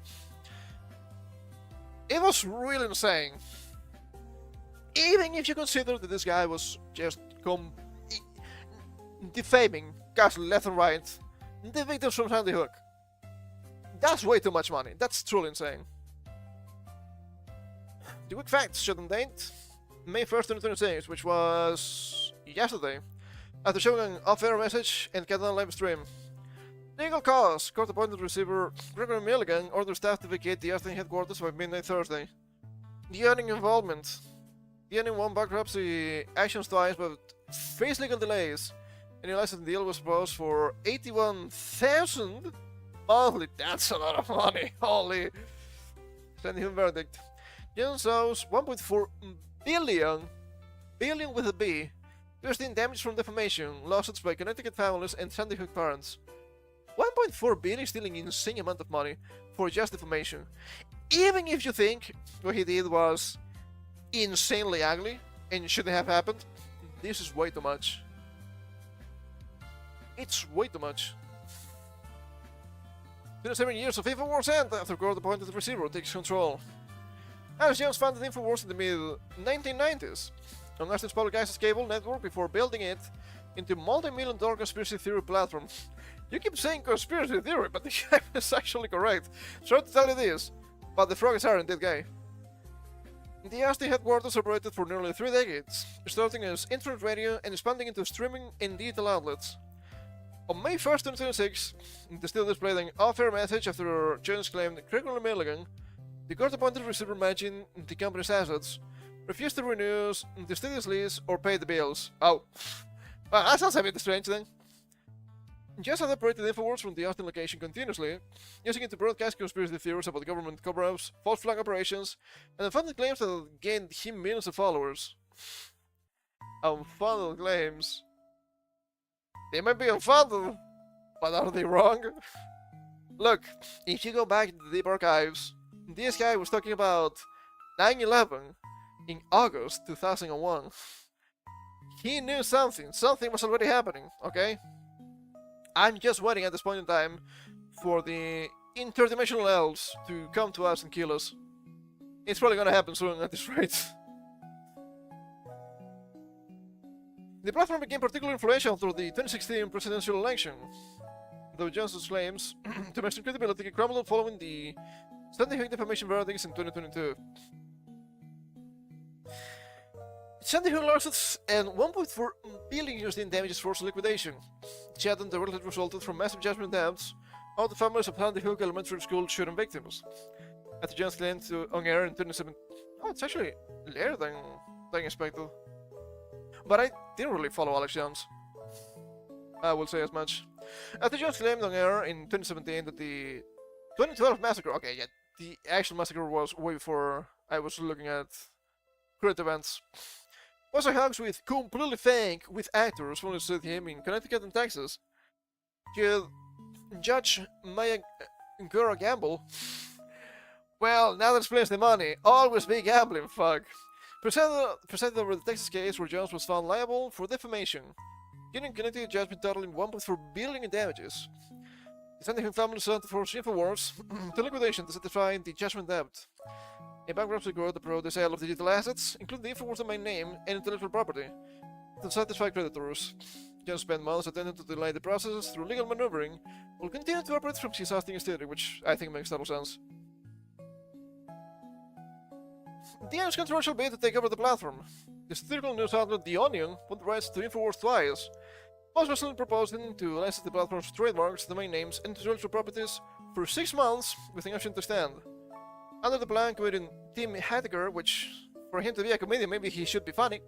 [SPEAKER 1] It was really insane. Even if you consider that this guy was just defaming guys left and right, the victims from Sandy Hook. That's way too much money, that's truly insane. The quick facts, shouldn't date, May 1st, 2026, which was yesterday, after showing an off-air message and getting on live stream. Legal cause, court-appointed receiver Gregory Milligan orders staff to vacate the Austin headquarters by midnight Thursday. The Onion involvement. The Onion won bankruptcy actions twice, but faced legal delays. And the license deal was proposed for $81,000 monthly. That's a lot of money. Holy. Sending him verdict. Jones owes 1.4 billion with a B, in damage from defamation, lawsuits by Connecticut families and Sandy Hook parents. 1.4 billion is still an insane amount of money for just defamation. Even if you think what he did was insanely ugly and shouldn't have happened, this is way too much. It's way too much. 27 years of InfoWars end after court-appointed receiver takes control. Alex Jones founded InfoWars in the mid-1990s on Austin's public access cable network before building it into a multi-million-dollar conspiracy theory platform. You keep saying conspiracy theory, but the guy is actually correct. Sorry to tell you this, but the frog is aren't that guy. The Austin headquarters operated for nearly 3 decades, starting as internet radio and expanding into streaming and digital outlets. On May 1st, 2026, the studio displayed an off-air message after Jones claimed Gregory Milligan, the court-appointed receiver managing the company's assets, refused to renew the studio's lease or pay the bills. Oh, well, that sounds a bit strange then. Jones had operated InfoWars from the Austin location continuously, using it to broadcast conspiracy theories about government cover-ups, false flag operations, and unfounded claims that gained him millions of followers. Unfounded claims. They might be unfounded, but are they wrong? Look, if you go back to the deep archives, this guy was talking about 9/11 in August 2001. He knew something was already happening, okay? I'm just waiting at this point in time for the interdimensional elves to come to us and kill us. It's probably gonna happen soon at this rate. The platform became particularly influential after the 2016 presidential election, though Johnson's claims to mainstream credibility crumbled following the Sandy Hook defamation verdicts in 2022. Sandy Hook lawsuits and 1.4 billion USD in damages forced liquidation. Chad directly resulted from massive judgment debts of the families of Sandy Hook Elementary School shooting victims. After Jones claimed to on air in 2017. Oh, it's actually later than expected. But I didn't really follow Alex Jones. I will say as much. After Jones claimed on air in 2017 that the 2012 massacre, okay, yeah, the actual massacre was way before I was looking at current events, was a hoax with completely fake with actors when it him in Connecticut and Texas. Judge Maya Gura Gamble. Well, now that explains the money. Always be gambling, fuck. Presented over the Texas case where Jones was found liable for defamation, getting Connecticut judgment totaling 1.4 billion in damages. The Sandy Hook family sought to force InfoWars to liquidation to satisfy the judgment debt. A bankruptcy court approved the sale of digital assets, including the InfoWars domain name and intellectual property, to satisfy creditors. Jones spent months attempting to delay the process through legal maneuvering, will continue to operate from his hosting studio, which I think makes total sense. The Onion's controversial bid to take over the platform. The satirical news outlet The Onion won the rights to InfoWars twice, most recently proposing to license the platform's trademarks, domain names, and intellectual properties for 6 months with an option to stand. Under the plan comedian Tim Heidecker, which, for him to be a comedian, maybe he should be funny,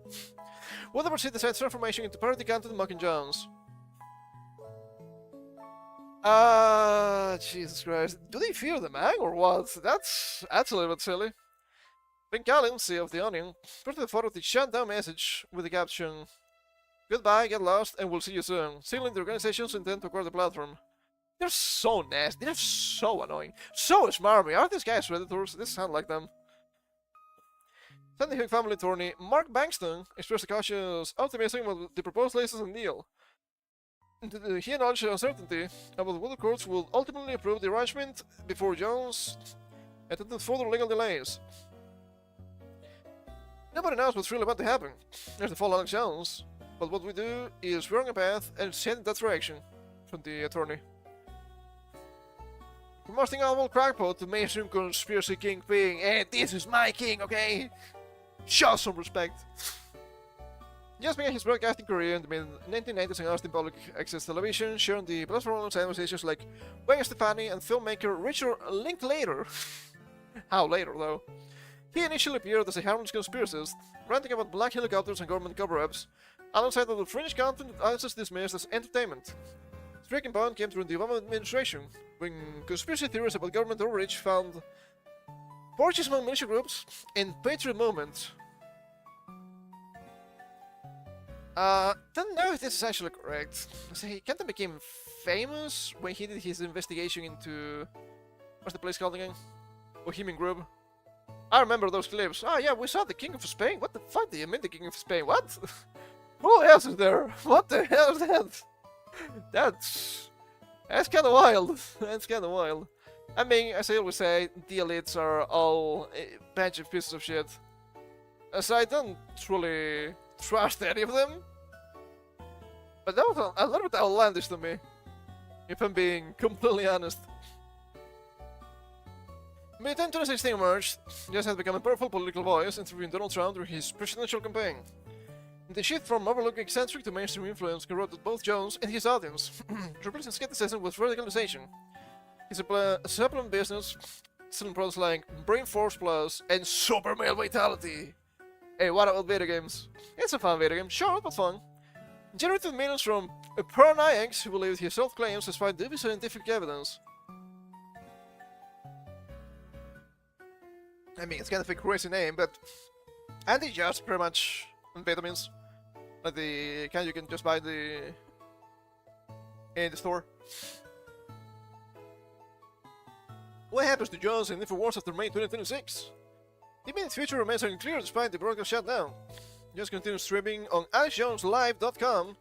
[SPEAKER 1] would oversee the site's transformation into parody content mocking Jones. Jesus Christ. Do they fear the man or what? That's a little bit silly. Ben Collins, CEO of The Onion, posted a photo of the shutdown message with the caption, "Goodbye, get lost, and we'll see you soon," signaling the organization's intent to acquire the platform. They're so nasty, they're so annoying, so smarmy. Aren't these guys Redditors? This sound like them. Sandy Hook family attorney Mark Bankston expressed a cautious optimism about the proposed licensing deal. He acknowledged uncertainty about whether courts will ultimately approve the arrangement before Jones attempted further legal delays. Nobody knows what's really about to happen. There's the fall Alex Jones, but what we do is we're on a path and it's heading that direction, from the attorney. From Austin Owl crackpot to mainstream conspiracy kingpin, and this is my king, okay? Show some respect. Just began his broadcasting career in the mid-1990s on Austin public access television, sharing the platform alongside musicians like Gwen Stefani and filmmaker Richard Linklater. How later, though? He initially appeared as a harmless conspiracist, ranting about black helicopters and government cover-ups, alongside of the fringe content that audiences dismissed as entertainment. His breaking point came during the Obama administration, when conspiracy theories about government overreach found porches among militia groups and patriot movements. Don't know if this is actually correct. So he kinda became famous when he did his investigation into... what's the place called again? Bohemian Grove. I remember those clips. Oh yeah, we saw the King of Spain. What the fuck do you mean the King of Spain? What? Who else is there? What the hell is that? That's kinda wild. That's kinda wild. I mean, as I always say, the elites are all a bunch of pieces of shit. So I don't truly trust any of them. But that was a little bit outlandish to me, if I'm being completely honest. By the time 2016 emerged, Jones had become a powerful political voice, interviewing Donald Trump during his presidential campaign. The shift from overlooking eccentric to mainstream influence corrupted both Jones and his audience, replacing skepticism with radicalization. His supplement business, selling products like Brain Force Plus and Super Male Vitality. Hey, what about video games? It's a fun video game, sure, but fun. Generated millions from paranoiacs who believed his self-claims despite dubious scientific evidence. I mean, it's kind of a crazy name, but Andy just pretty much amphetamines, like the kind you can just buy in the store. What happens to Jones and InfoWars after May 2026? The immediate future remains unclear despite the broadcast shutdown. Jones continues streaming on AlexJonesLive.com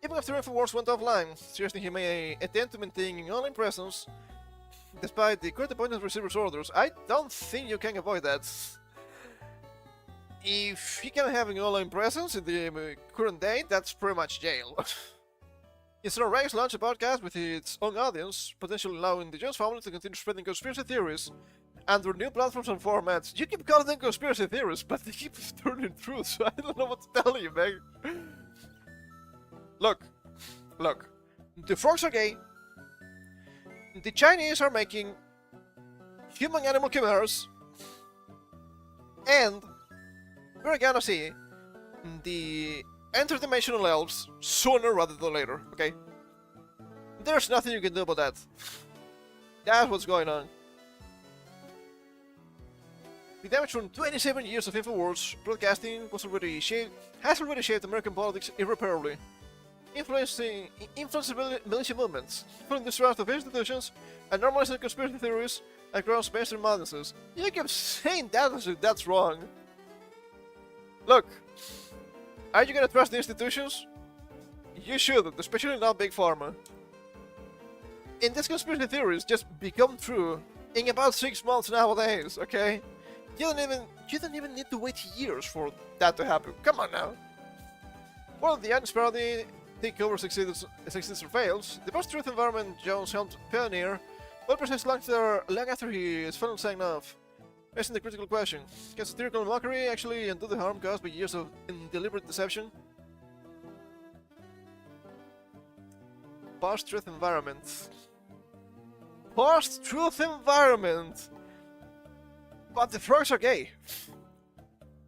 [SPEAKER 1] even after InfoWars went offline, suggesting he may attempt to maintain an online presence despite the current appointment receiver's orders. I don't think you can avoid that. If you can have an online presence in the current day, that's pretty much jail. Instead, Rex launched a podcast with its own audience, potentially allowing the Jones family to continue spreading conspiracy theories under new platforms and formats. You keep calling them conspiracy theories, but they keep turning true, so I don't know what to tell you, man. Look. The frogs are gay. The Chinese are making human-animal chimeras. And we're gonna see the interdimensional elves sooner rather than later, okay? There's nothing you can do about that. That's what's going on. The damage from 27 years of InfoWars broadcasting has already shaped American politics irreparably, influencing militia movements, putting the strength of institutions, and normalizing conspiracy theories across mainstream audiences. You keep saying that as if that's wrong. Look, are you gonna trust the institutions? You shouldn't, especially not Big Pharma. And these conspiracy theories just become true in about 6 months nowadays, okay? You don't even need to wait years for that to happen. Come on now. Well, the Adams parody takeover succeeds or fails. The post-truth environment Jones helped pioneer will persist long after he is finally signed off. Asking the critical question: can satirical mockery actually undo the harm caused by years of deliberate deception? Post-truth environment. Post-truth environment! But the frogs are gay.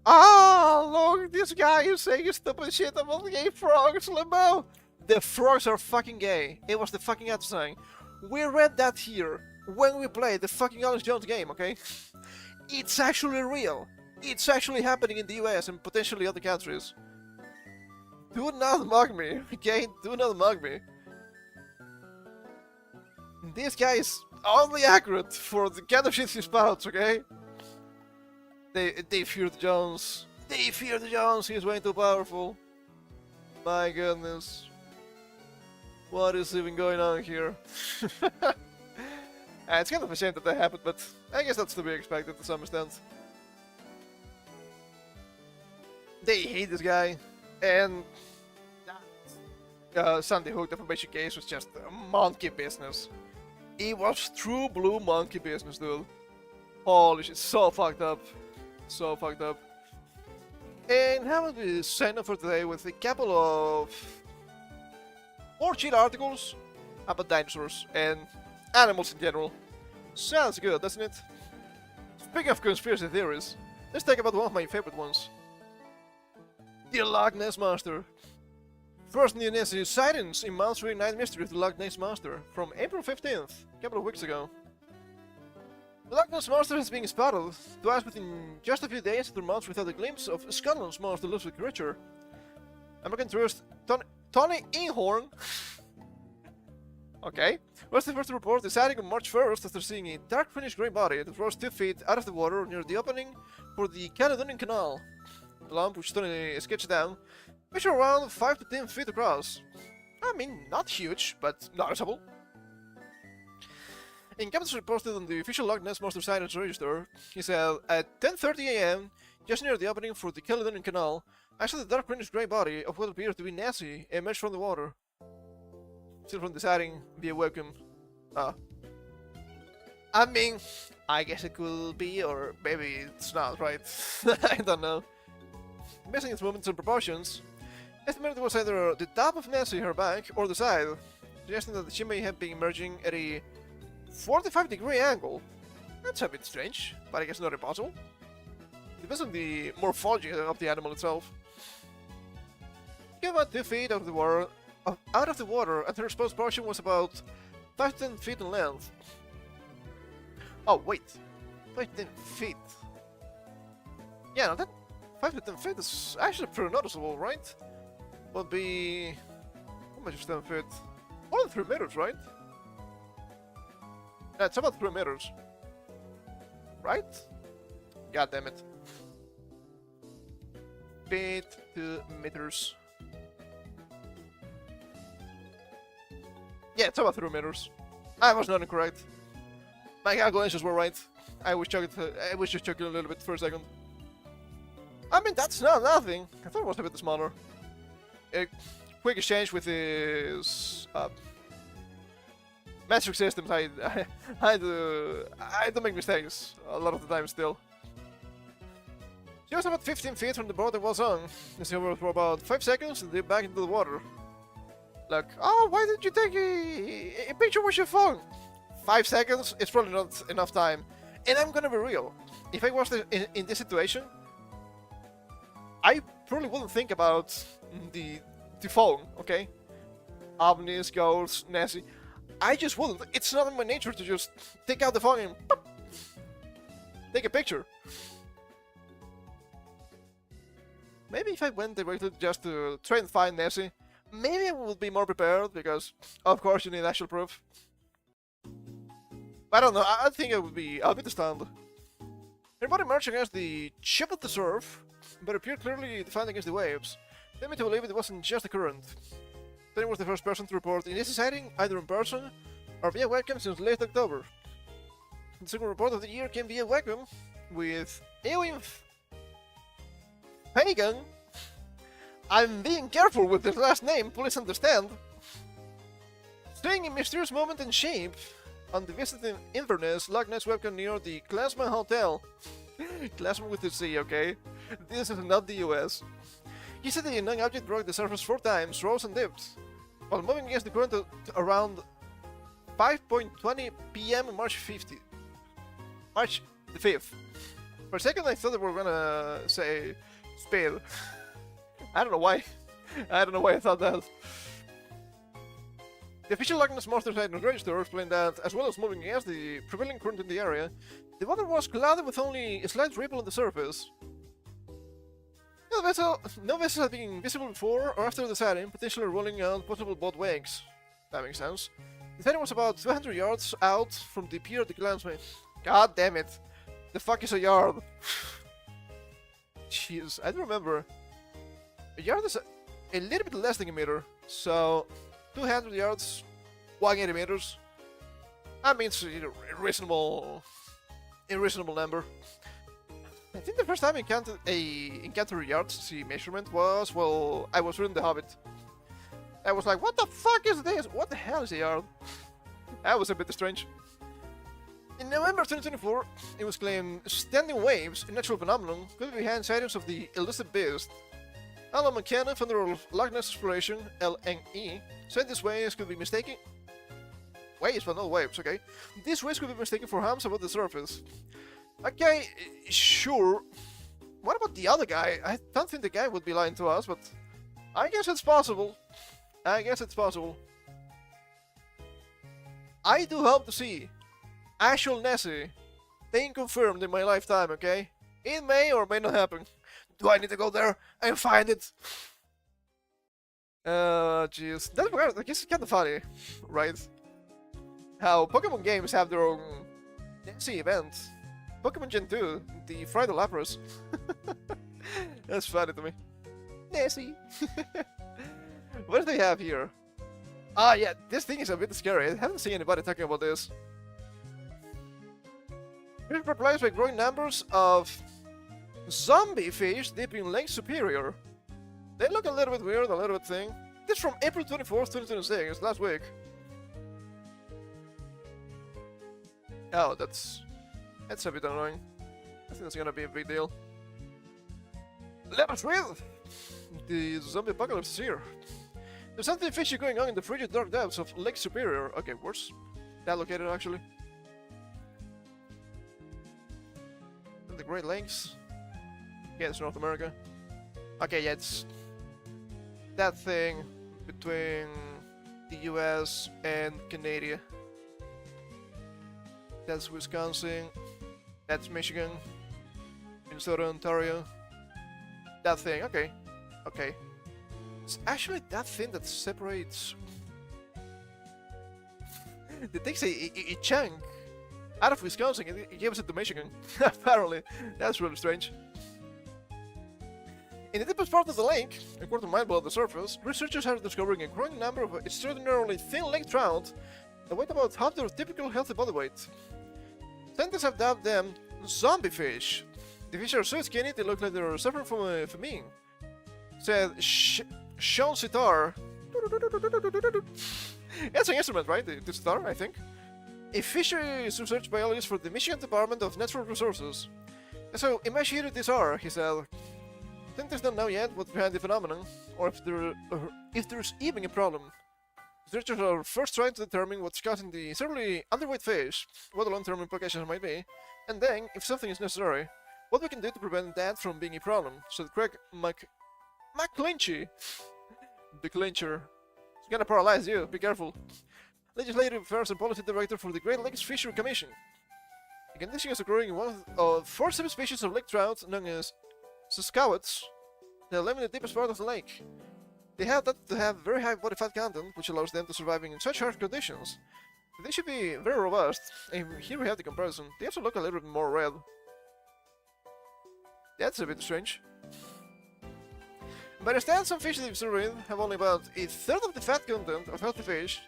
[SPEAKER 1] Ah, look, this guy is saying stupid shit about gay frogs, Limbo! The frogs are fucking gay. It was the fucking ad sign. We read that here when we played the fucking Alex Jones game, okay? It's actually real. It's actually happening in the US and potentially other countries. Do not mock me, okay? Do not mock me. This guy is only accurate for the kind of shit he spouts, okay? They fear the Jones. They fear the Jones. He's way too powerful. My goodness. What is even going on here? It's kind of a shame that happened, but I guess that's to be expected to some extent. They hate this guy, and Sandy Hook defamation case was just monkey business. It was true blue monkey business, dude. Holy shit, so fucked up. So fucked up. And how about we sign up for today with a couple of more chill articles about dinosaurs and animals in general. Sounds good, doesn't it? Speaking of conspiracy theories, let's talk about one of my favorite ones. The Loch Ness Monster. First neo-Nazi sightings in Mount Night Mystery of the Loch Ness Monster from April 15th, a couple of weeks ago. The Loch Ness Monster has been spotted twice within just a few days after months without a glimpse of Scotland's most elusive creature. American tourist Tony Inhorn okay, was the first to report the sighting on March 1st after seeing a dark greenish grey body that rose 2 feet out of the water near the opening for the Caledonian Canal. The lump, which Tony sketched down, measured around 5 to 10 feet across. I mean, not huge, but noticeable. In comments reposted on the official Loch Ness Monster Sightings Register, he said, at 10:30 AM, just near the opening for the Caledonian Canal, I saw the dark greenish grey body of what appears to be Nessie emerge from the water. Still from the sighting via webcam. I mean, I guess it could be, or maybe it's not, right? I don't know. Basing its movements and proportions, estimated it was either the top of Nessie, her back, or the side, suggesting that she may have been emerging at a 45-degree angle. That's a bit strange, but I guess not impossible. Depends on the morphology of the animal itself. She came about 2 feet out of the water, and her exposed portion was about 5 to 10 feet in length. Oh wait, 5 to 10 feet. Yeah, no, that 5 to 10 feet is actually pretty noticeable, right? Would be... how much is 10 feet? More than 3 meters, right? Yeah, it's about 3 meters. Right? God damn it. Feet to meters. Yeah, it's about 3 meters. I was not incorrect. My calculations were right. I was just joking a little bit for a second. I mean, that's not nothing. I thought it was a bit smaller. A quick exchange with his metric systems. I do make mistakes a lot of the time still. She was about 15 feet from the boat that was on. She hovered for about 5 seconds and dipped back into the water. Like, oh, why did you take a picture with your phone? 5 seconds? It's probably not enough time. And I'm gonna be real. If I was in this situation, I probably wouldn't think about the phone, okay? Omnis, Ghosts, Nessie. I just wouldn't. It's not in my nature to just take out the phone and pop, take a picture. Maybe if I went directly just to try and find Nessie, maybe I would be more prepared, because of course you need actual proof. I don't know, I think I would be a bit stunned. Her body marched against the chip of the surf, but appeared clearly defined against the waves. Led me to believe it wasn't just the current. Tony was the first person to report in this sighting, either in person or via webcam since late October. The second report of the year came via webcam, with Eowyn Pagan. I'm being careful with the last name, please understand. Staying in mysterious moment and shape on the visiting Inverness Loch Ness webcam near the Classman Hotel. Classman with the C, okay? This is not the US. He said the unknown object broke the surface 4 times, rose and dipped, while moving against the current around 5:20 PM March the 5th. For a second I thought they were gonna say speed. I don't know why. I don't know why I thought that. The official Loch Ness Monster Sighting Register explained that, as well as moving against the prevailing current in the area, the water was clouded with only a slight ripple on the surface. No vessel had been visible before or after the sighting, potentially ruling out possible boat wakes. That makes sense. The sighting was about 200 yards out from the pier at the Clansman. God damn it! The fuck is a yard? Jeez, I don't remember. A yard is a little bit less than a meter, so 200 yards, 180 meters. That means a reasonable number. I think the first time I encountered a yards measurement was, well, I was reading The Hobbit. I was like, what the fuck is this? What the hell is a yard? That was a bit strange. In November 2024, it was claimed standing waves, a natural phenomenon, could be behind sightings of the elusive beast. Alan McKenna, founder of Loch Ness Exploration, LNE, said these waves could be mistaken. Waves, but not waves, okay? These waves could be mistaken for humps above the surface. Okay, sure. What about the other guy? I don't think the guy would be lying to us, but I guess it's possible. I do hope to see actual Nessie being confirmed in my lifetime, okay? It may or may not happen. Do I need to go there and find it? Jeez. I guess it's kind of funny, right? How Pokemon games have their own Nessie event. Pokemon Gen 2, the Friday Lapras. That's funny to me. Nessie. What do they have here? Ah, yeah, this thing is a bit scary. I haven't seen anybody talking about this. Fish replies by growing numbers of zombie fish deep in Lake Superior. They look a little bit weird, a little bit thing. This is from April 24th, 2026, last week. Oh, that's a bit annoying. I think that's gonna be a big deal. Let us read! The zombie apocalypse is here. There's something fishy going on in the frigid dark depths of Lake Superior. Okay, where's that located actually? The Great Lakes? Yeah, it's North America. Okay, yeah, it's that thing between the US and Canada. That's Wisconsin. That's Michigan. Minnesota, Ontario. That thing, okay. Okay. It's actually that thing that separates... that takes a chunk out of Wisconsin and it gives it to Michigan. Apparently. That's really strange. In the deepest part of the lake, a quarter mile below the surface, researchers are discovering a growing number of extraordinarily thin lake trout that weigh about half their typical healthy body weight. Scientists have dubbed them zombie fish. The fish are so skinny they look like they're suffering from a famine, said Sean Sitar. That's an instrument, right? The sitar, I think. A fisheries research biologist for the Michigan Department of Natural Resources. So emaciated these are, he said. Scientists don't know yet what's behind the phenomenon, or if there's even a problem. Researchers are first trying to determine what's causing the severely underweight fish, what the long-term implications might be, and then, if something is necessary, what we can do to prevent that from being a problem, said Craig McClinchy. The clincher. It's gonna paralyze you, be careful. Legislative Affairs and Policy Director for the Great Lakes Fishery Commission. The condition is occurring in one of 4 subspecies of lake trout known as Saskawats that live in the deepest part of the lake. They have that to have very high body fat content, which allows them to survive in such harsh conditions. They should be very robust, and here we have the comparison. They also look a little bit more red. That's a bit strange. By the stats, some fish they've surveyed have only about a third of the fat content of healthy fish,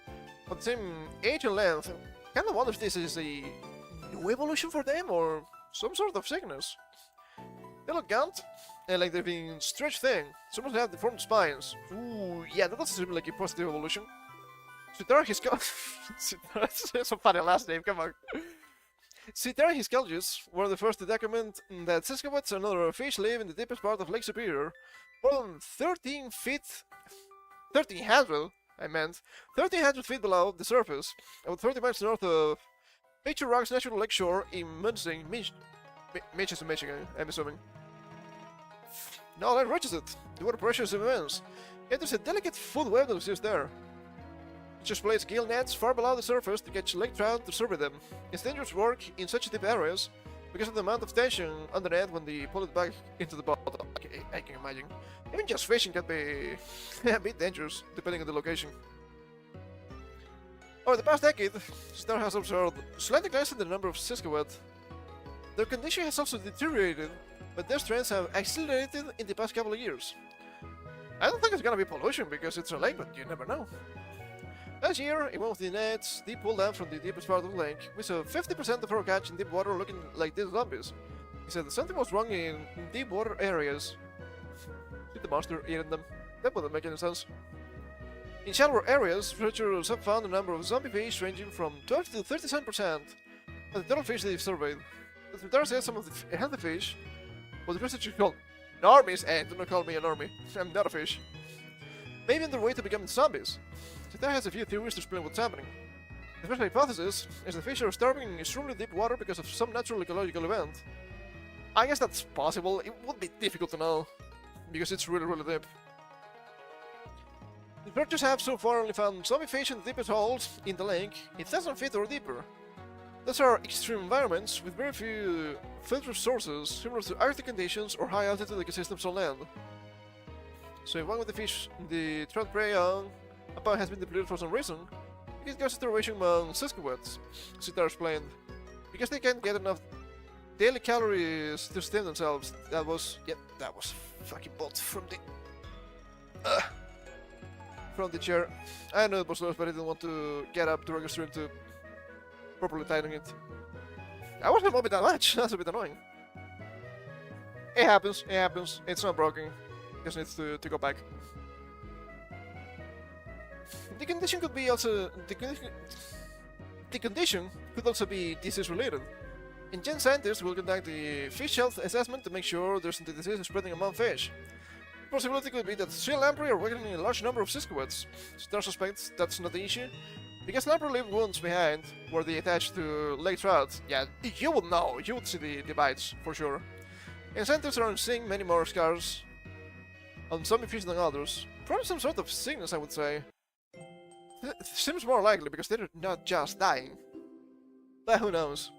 [SPEAKER 1] of the same age and length. Kind of wonder if this is a new evolution for them, or some sort of sickness. They look gaunt, and like they're being stretched thin. Some of them have deformed spines. Ooh, yeah, that doesn't seem like a positive evolution. Sitar Hiscalgus. That's a funny last name, come on. Sitar Hiscalgus were the first to document that Saskawats and other fish live in the deepest part of Lake Superior, more than 1300 feet below the surface, about 30 miles north of Picture Rock's natural lakeshore in Munson, Manchester, Michigan, I'm assuming. Now that reaches it. The water pressure is immense. Yet there's a delicate food web that exists there. It just plays gill nets far below the surface to catch lake trout to survey them. It's dangerous work in such deep areas because of the amount of tension on the net when they pull it back into the bottom. I can imagine. Even just fishing can be a bit dangerous depending on the location. Over the past decade, Star has observed slight declines in the number of Saskawat. Their condition has also deteriorated, but their trends have accelerated in the past couple of years. I don't think it's gonna be pollution because it's a lake, but you never know. Last year, in one of the nets they pulled out from the deepest part of the lake, we saw 50% of our catch in deep water looking like these zombies. He said that something was wrong in deep water areas. Did the monster eating them? That wouldn't make any sense. In shallower areas, researchers have found a number of zombie fish ranging from 12 to 37% of the total fish they've surveyed. But Vidar said some of the healthy fish, what the researchers call normies, and do not call me a normie, I'm not a fish, maybe on their way to becoming zombies. Vidar has a few theories to explain what's happening. The first hypothesis is the fish are starving in extremely deep water because of some natural ecological event. I guess that's possible. It would be difficult to know, because it's really deep. The researchers have so far only found zombie fish in the deepest holes in the lake, 1,000 feet or deeper. Those are extreme environments with very few filtered sources, similar to Arctic conditions or high altitude ecosystems on land. So if one of the fish the trout prey upon has been depleted for some reason, it causes starvation among Saskawats, Sitar explained, because they can't get enough daily calories to sustain themselves. That was fucking bolt from the chair. I know it was loose, but I didn't want to get up to register to properly tighten it. I wasn't moving that much. That's a bit annoying. It happens. It's not broken. Just needs to go back. The condition could be also the condition could also be disease related. Gen scientists will conduct the fish health assessment to make sure there's no disease spreading among fish. The possibility could be that sea lamprey are weakening a large number of Saskawats. Star suspects that's not the issue, because lamprey leave wounds behind where they attach to lake trout. Yeah, you would know, you would see the bites, for sure. And scientists are seeing many more scars on some fish than others. Probably some sort of sickness, I would say. It seems more likely because they're not just dying. But who knows?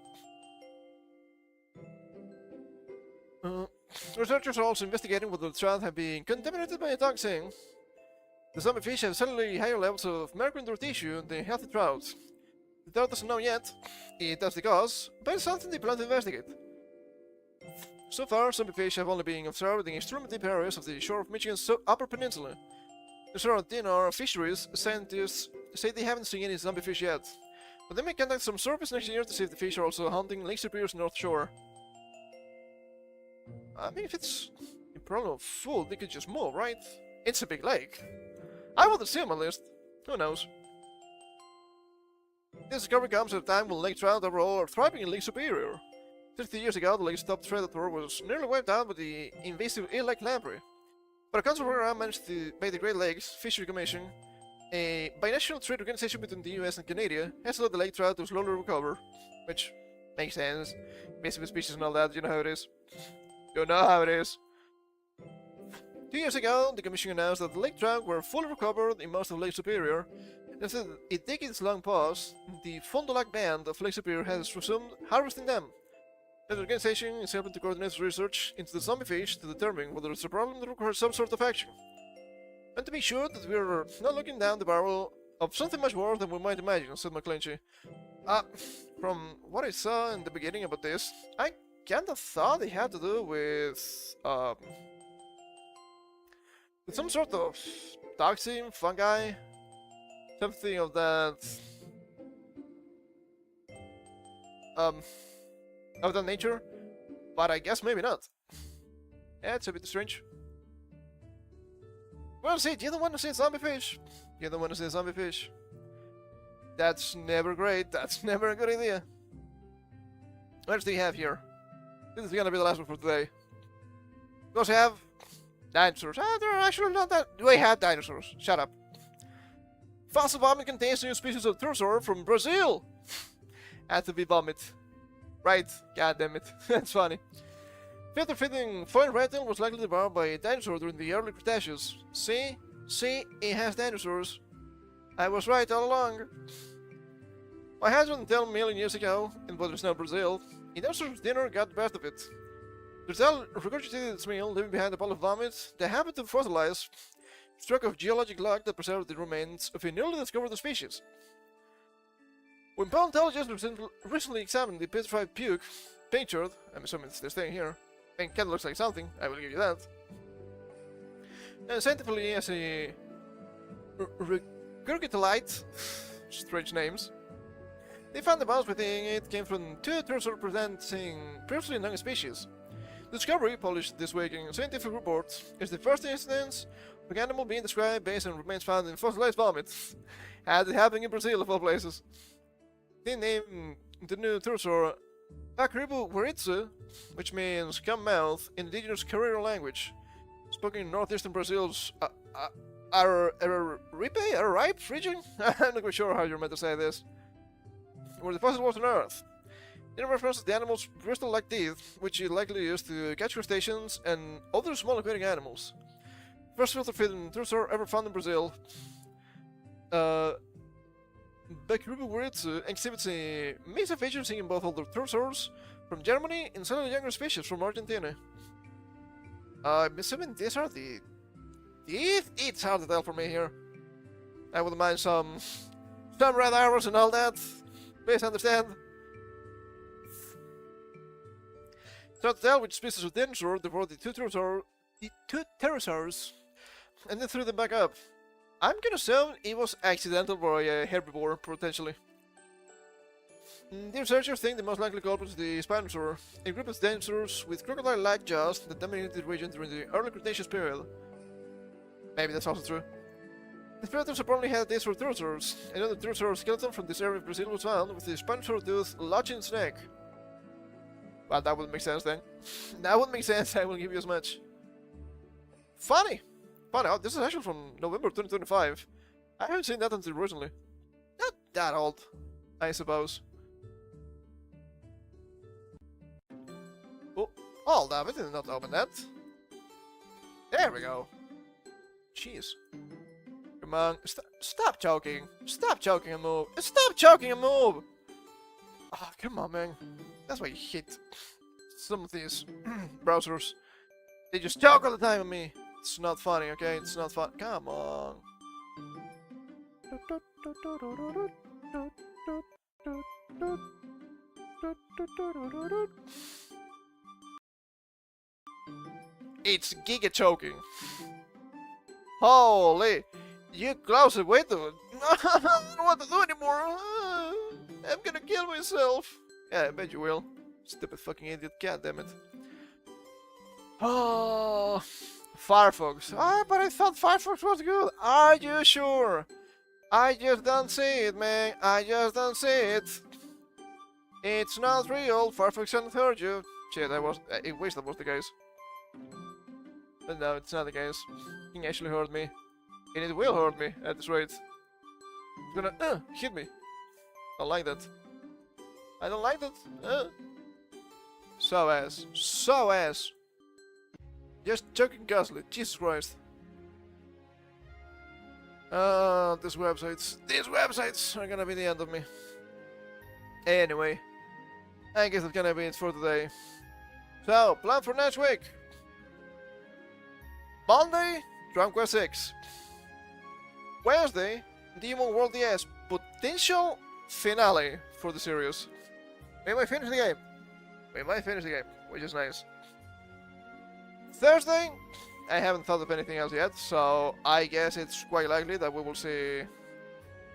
[SPEAKER 1] Researchers are also investigating whether the trout have been contaminated by a toxin. The zombie fish have slightly higher levels of mercury in their tissue than healthy trout. The trout doesn't know yet if that's the cause, but it's something they plan to investigate. So far, zombie fish have only been observed in extremely deep areas of the shore of Michigan's Upper Peninsula. The surrounding our fisheries, scientists say they haven't seen any zombie fish yet, But they may conduct some surveys next year to see if the fish are also hunting Lake Superior's North Shore. I mean, if it's a problem of food, they could just move, right? It's a big lake. I want to see them at least. Who knows? This discovery comes at a time when lake trout overall are thriving in Lake Superior. 60 years ago, the lake's top predator was nearly wiped out by the invasive eel-like lamprey. But a conservation program managed to by the Great Lakes Fishery Commission, a binational trade organization between the US and Canada, has allowed the lake trout to slowly recover. Which makes sense. Invasive species and all that, you know how it is. You know how it is. 2 years ago, the Commission announced that the lake trout were fully recovered in most of Lake Superior. After a decades-long pause, the Fond du Lac Band of Lake Superior has resumed harvesting them. The organization is helping to coordinate research into the zombie fish to determine whether it's a problem that requires some sort of action. And to be sure that we're not looking down the barrel of something much worse than we might imagine, said McClinchy. From what I saw in the beginning about this, I kinda thought it had to do with some sort of toxin, fungi, something of that of that nature, but I guess maybe not. Yeah, it's a bit strange. Well, see, you don't want to see a zombie fish. You don't want to see a zombie fish. That's never great. That's never a good idea. What else do you have here? This is gonna be the last one for today. We also have dinosaurs. They're actually not that. We have dinosaurs. Shut up. Fossil vomit contains new species of pterosaur from Brazil. Had to be vomit. Right, god damn it. That's funny. Filter-feeding foreign reptile was likely devoured by a dinosaur during the early Cretaceous. See? See? It has dinosaurs. I was right all along. My husband told me a million years ago, in what is now Brazil, a dinosaur's dinner got the best of it. The reptile regurgitated its meal, leaving behind a pile of vomit that happened to fossilize, stroke of geologic luck that preserved the remains of a newly discovered species. When paleontologists recently examined the petrified puke, pictured, I'm assuming it's this thing here, and kinda looks like something, I will give you that, and scientifically as a regurgitolite, strange names, they found the bones within it came from two pterosaurs presenting previously unknown species. The discovery, published this week in a scientific report, is the first instance of an animal being described based on remains found in fossilized vomit, and it happened in Brazil of all places. They named the new pterosaur Akribu Waritsu, which means come mouth in indigenous Carrero language, spoken in northeastern Brazil's Araripe region? I'm not quite sure how you're meant to say this. Where the fossil was on Earth. In reference to the animal's bristle-like teeth, which it likely used to catch crustaceans and other small aquatic animals. First filter-feeding pterosaur ever found in Brazil. Akribu Waritsu exhibits a mix of features in both older pterosaurs from Germany and some younger species from Argentina. I'm assuming these are the teeth? It's hard to tell for me here. I wouldn't mind some red arrows and all that. Please understand. It's hard to tell which species of dinosaur devoured the two pterosaurs and then threw them back up. I'm gonna assume it was accidental by a herbivore, potentially. The researchers think the most likely culprit is the Spinosaur, a group of dinosaurs with crocodile-like jaws that dominated the region during the early Cretaceous period. Maybe that's also true. The predators apparently had taste for pterosaurs. Another pterosaur skeleton from this area of Brazil was found with the Spinosaur tooth lodged in its neck. Well, that would make sense then. That would make sense, I will give you as much. Funny! Funny, oh, this is actually from November 2025. I haven't seen that until recently. Not that old, I suppose. Oh, hold up, I did not open that. There we go. Jeez. Come on, stop choking. Stop choking and move. Stop choking and move! Ah, oh, come on, man. That's why you hate some of these browsers. They just choke all the time on me. It's not funny, okay? It's not fun. Come on. It's giga choking. Holy! You close it way too. I don't know what to do anymore. I'm gonna kill myself. Yeah, I bet you will. Stupid fucking idiot, god damn it. Oh, Firefox. Ah, but I thought Firefox was good. Are you sure? I just don't see it, man. I just don't see it. It's not real. Firefox hasn't heard you. Shit, I wish that was the case. But no, it's not the case. He actually heard me. And it will hurt me at this rate. It's gonna hit me. I don't like that. I don't like that. So ass. So ass. Just joking ghastly. Jesus Christ. These websites are gonna be the end of me. Anyway, I guess that's gonna be it for today. So, plan for next week. Monday, Dragon Quest 6. Wednesday, Demon World DS. Potential finale for the series. We might finish the game. Which is nice. Thursday, I haven't thought of anything else yet, so I guess it's quite likely that we will see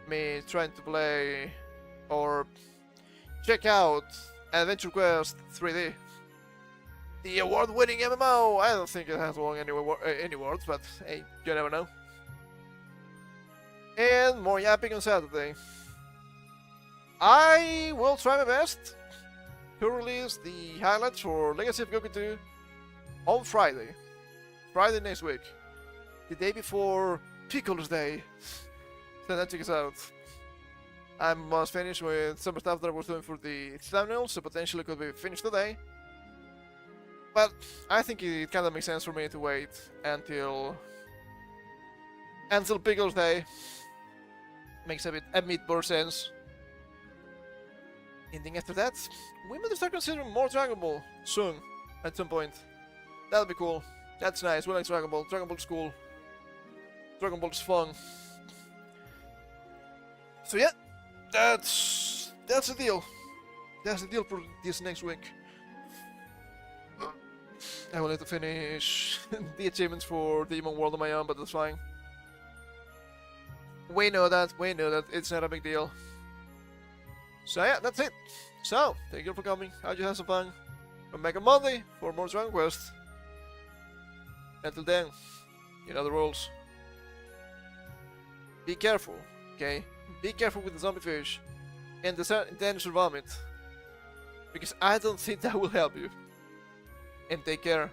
[SPEAKER 1] me trying to play or check out Adventure Quest 3D. The award-winning MMO! I don't think it has won any awards, but hey, you never know. And more yapping on Saturday. I will try my best to release the highlights for Legacy of Goku 2 on Friday. Friday next week. The day before Piccolo's Day. So that check us out. I must finish with some stuff that I was doing for the thumbnail, so potentially could be finished today. But I think it kind of makes sense for me to wait until Pickle's Day. Makes a bit more sense. And then after that, we might start considering more Dragon Ball soon, at some point. That'll be cool. That's nice. We like Dragon Ball. Dragon Ball's cool. Dragon Ball's fun. So yeah, that's the deal. That's the deal for this next week. I will need to finish the achievements for Demon World on my own, but that's fine. We know that. It's not a big deal. So yeah, that's it. So, thank you for coming. I hope you have some fun. Come back on Monday for more Dragon Quest. Until then, you know the rules. Be careful, okay? Be careful with the zombie fish and the dinosaur vomit. Because I don't think that will help you. And take care.